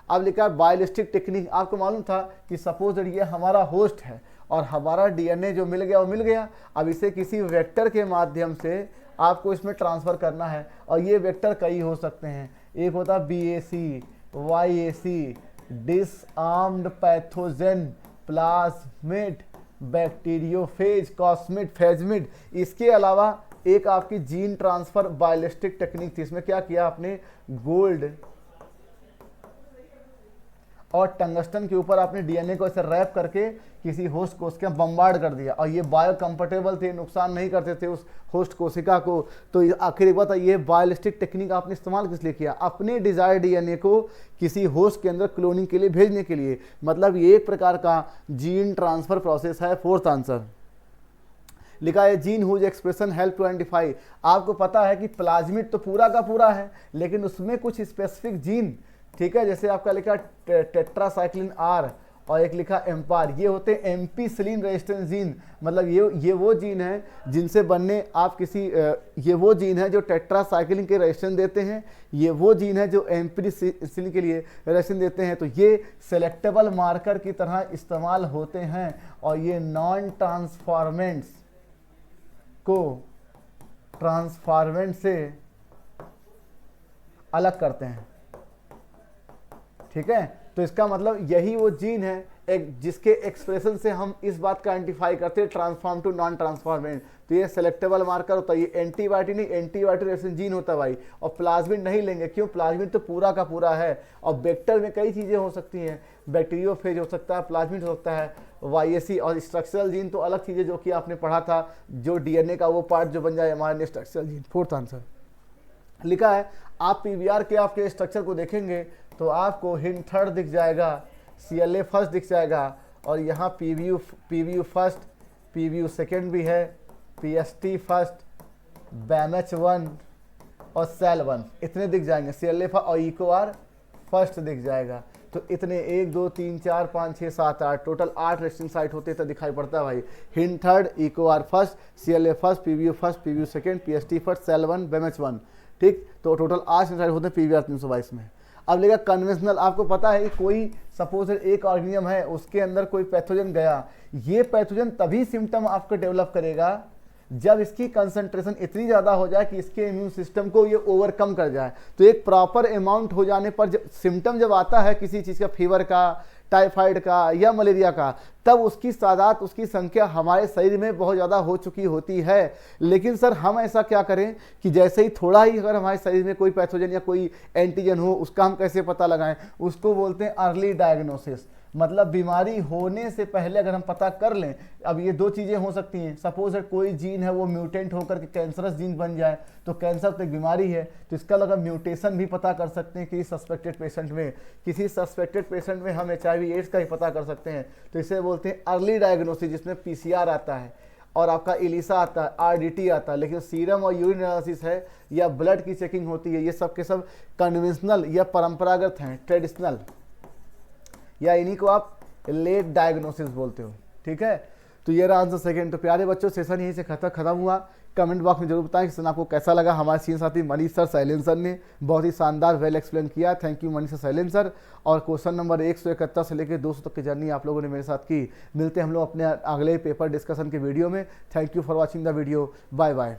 C: अब लिखा है बायोलिस्टिक टेक्निक। आपको मालूम था कि सपोज ये हमारा होस्ट है और हमारा डीएनए जो मिल गया वो मिल गया, अब इसे किसी वेक्टर के माध्यम से आपको इसमें ट्रांसफ़र करना है, और ये वेक्टर कई हो सकते हैं। एक होता है BAC, YAC, disarmed pathogen, plasmid, bacteriophage, cosmid, phagemid. इसके अलावा एक आपकी जीन ट्रांसफ़र बायोलिस्टिक टेक्निक थी। इसमें क्या किया आपने, गोल्ड और टंगस्टन के ऊपर आपने डीएनए को ऐसे रैप करके किसी होस्ट कोशिका बम्बार्ड कर दिया, और ये बायो कंफर्टेबल थे, नुकसान नहीं करते थे उस होस्ट कोशिका को। तो आखिर एक बात, ये बायोलिस्टिक टेक्निक आपने इस्तेमाल किस लिए किया, अपने डिजायर डीएनए को किसी होस्ट के अंदर क्लोनिंग के लिए भेजने के लिए। मतलब ये एक प्रकार का जीन ट्रांसफर प्रोसेस है। फोर्थ आंसर लिखा है gene whose expression help to identify. आपको पता है कि प्लाज्मिड तो पूरा का पूरा है, लेकिन उसमें कुछ स्पेसिफिक जीन, ठीक है, जैसे आपका लिखा टेट्रासाइक्लिन आर और एक लिखा एम्पार, ये होते हैं एम्पीसिलिन रेजिस्टेंस जीन। मतलब ये वो जीन है जिनसे बनने आप किसी ये वो जीन है जो टेट्रासाइक्लिन के रेजिस्टेंस देते हैं, ये वो जीन है जो एम्पीसिलिन के लिए रेजिस्टेंस देते हैं। तो ये सेलेक्टेबल मार्कर की तरह इस्तेमाल होते हैं, और ये नॉन ट्रांसफॉर्मेंट्स को ट्रांसफॉर्मेंट से अलग करते हैं। ठीक है, तो इसका मतलब यही वो जीन है एक जिसके एक्सप्रेशन से हम इस बात का आइडेंटिफाई करते हैं ट्रांसफॉर्म टू नॉन ट्रांसफॉर्मेंट। तो ये सेलेक्टेबल मार्कर होता है, ये एंटीबायोटिक नहीं, एंटीबायोटिक रेजिस्टेंट जीन होता है भाई। और प्लाज्मिड नहीं लेंगे, क्यों, प्लाज्मिड तो पूरा का पूरा है। और वेक्टर में कई चीज़ें हो सकती हैं, बैक्टीरियोफेज हो सकता है, प्लाज्मिड हो सकता है, YAC। और स्ट्रक्चरल जीन तो अलग चीज़ें जो कि आपने पढ़ा था, जो डीएनए का वो पार्ट जो बन जाए हमारे स्ट्रक्चरल जीन। फोर्थ आंसर लिखा है आप PBR के आपके स्ट्रक्चर को देखेंगे तो आपको हिंड थर्ड दिख जाएगा, CLA फर्स्ट दिख जाएगा, और यहाँ PBU फर्स्ट, PBU सेकेंड भी है, PST फर्स्ट, BAMH 1 और सेल 1, इतने दिख जाएंगे। CLA और EcoR फर्स्ट दिख जाएगा। तो इतने 1 2 3 4 5 6 7 8 टोटल 8 रेस्टिंग साइट होते तो दिखाई पड़ता है भाई। Hind third, EcoR first, CLA first, PBU first, PBU second, PST first, Sal 1, BAMH 1। ठीक, तो टोटल 8 साइट होते हैं PBR 322 में। अब लेगा कन्वेंशनल। आपको पता है कि कोई सपोज एक ऑर्गेनिज्म है, उसके अंदर कोई पैथोजन गया, ये पैथोजन तभी सिम्टम आपको डेवलप करेगा जब इसकी कंसंट्रेशन इतनी ज़्यादा हो जाए कि इसके इम्यून सिस्टम को ये ओवरकम कर जाए। तो एक प्रॉपर अमाउंट हो जाने पर जब सिम्टम जब आता है किसी चीज़ का, फीवर का, टाइफाइड का या मलेरिया का, तब उसकी तादाद, उसकी संख्या हमारे शरीर में बहुत ज़्यादा हो चुकी होती है। लेकिन सर हम ऐसा क्या करें कि जैसे ही थोड़ा ही अगर हमारे शरीर में कोई पैथोजन या कोई एंटीजन हो, उसका हम कैसे पता लगाएं, उसको बोलते हैं अर्ली डायग्नोसिस। मतलब बीमारी होने से पहले अगर हम पता कर लें। अब ये दो चीज़ें हो सकती हैं, सपोज है कोई जीन है वो म्यूटेंट होकर के कैंसरस जीन बन जाए, तो कैंसर तो एक बीमारी है, तो इसका लगा म्यूटेशन भी पता कर सकते हैं कि सस्पेक्टेड पेशेंट में, किसी सस्पेक्टेड पेशेंट में हम HIV/AIDS का ही पता कर सकते हैं। तो इसे बोलते हैं अर्ली डायग्नोसिस, जिसमें PCR आता है और आपका ELISA आता है, RDT आता है। लेकिन सीरम और यूरिन एनालिसिस है या ब्लड की चेकिंग होती है, ये सब के सब कन्वेंशनल या परंपरागत हैं, ट्रेडिशनल, या इन्हीं को आप लेट डायग्नोसिस बोलते हो। ठीक है, तो ये रहा आंसर सेकंड। तो प्यारे बच्चों सेशन यहीं से खत्म हुआ। कमेंट बॉक्स में जरूर बताएं कि सेशन आपको कैसा लगा। हमारे सीनियर साथी मनीष सर, शैलेंद्र सर ने बहुत ही शानदार वेल एक्सप्लेन किया। Thank you Manish sir, Shailendra sir. और क्वेश्चन नंबर 171 से लेकर 200 तक की जर्नी आप लोगों ने मेरे साथ की। मिलते हैं हम लोग अपने अगले पेपर डिस्कशन के वीडियो में। Thank you for watching the video. Bye bye.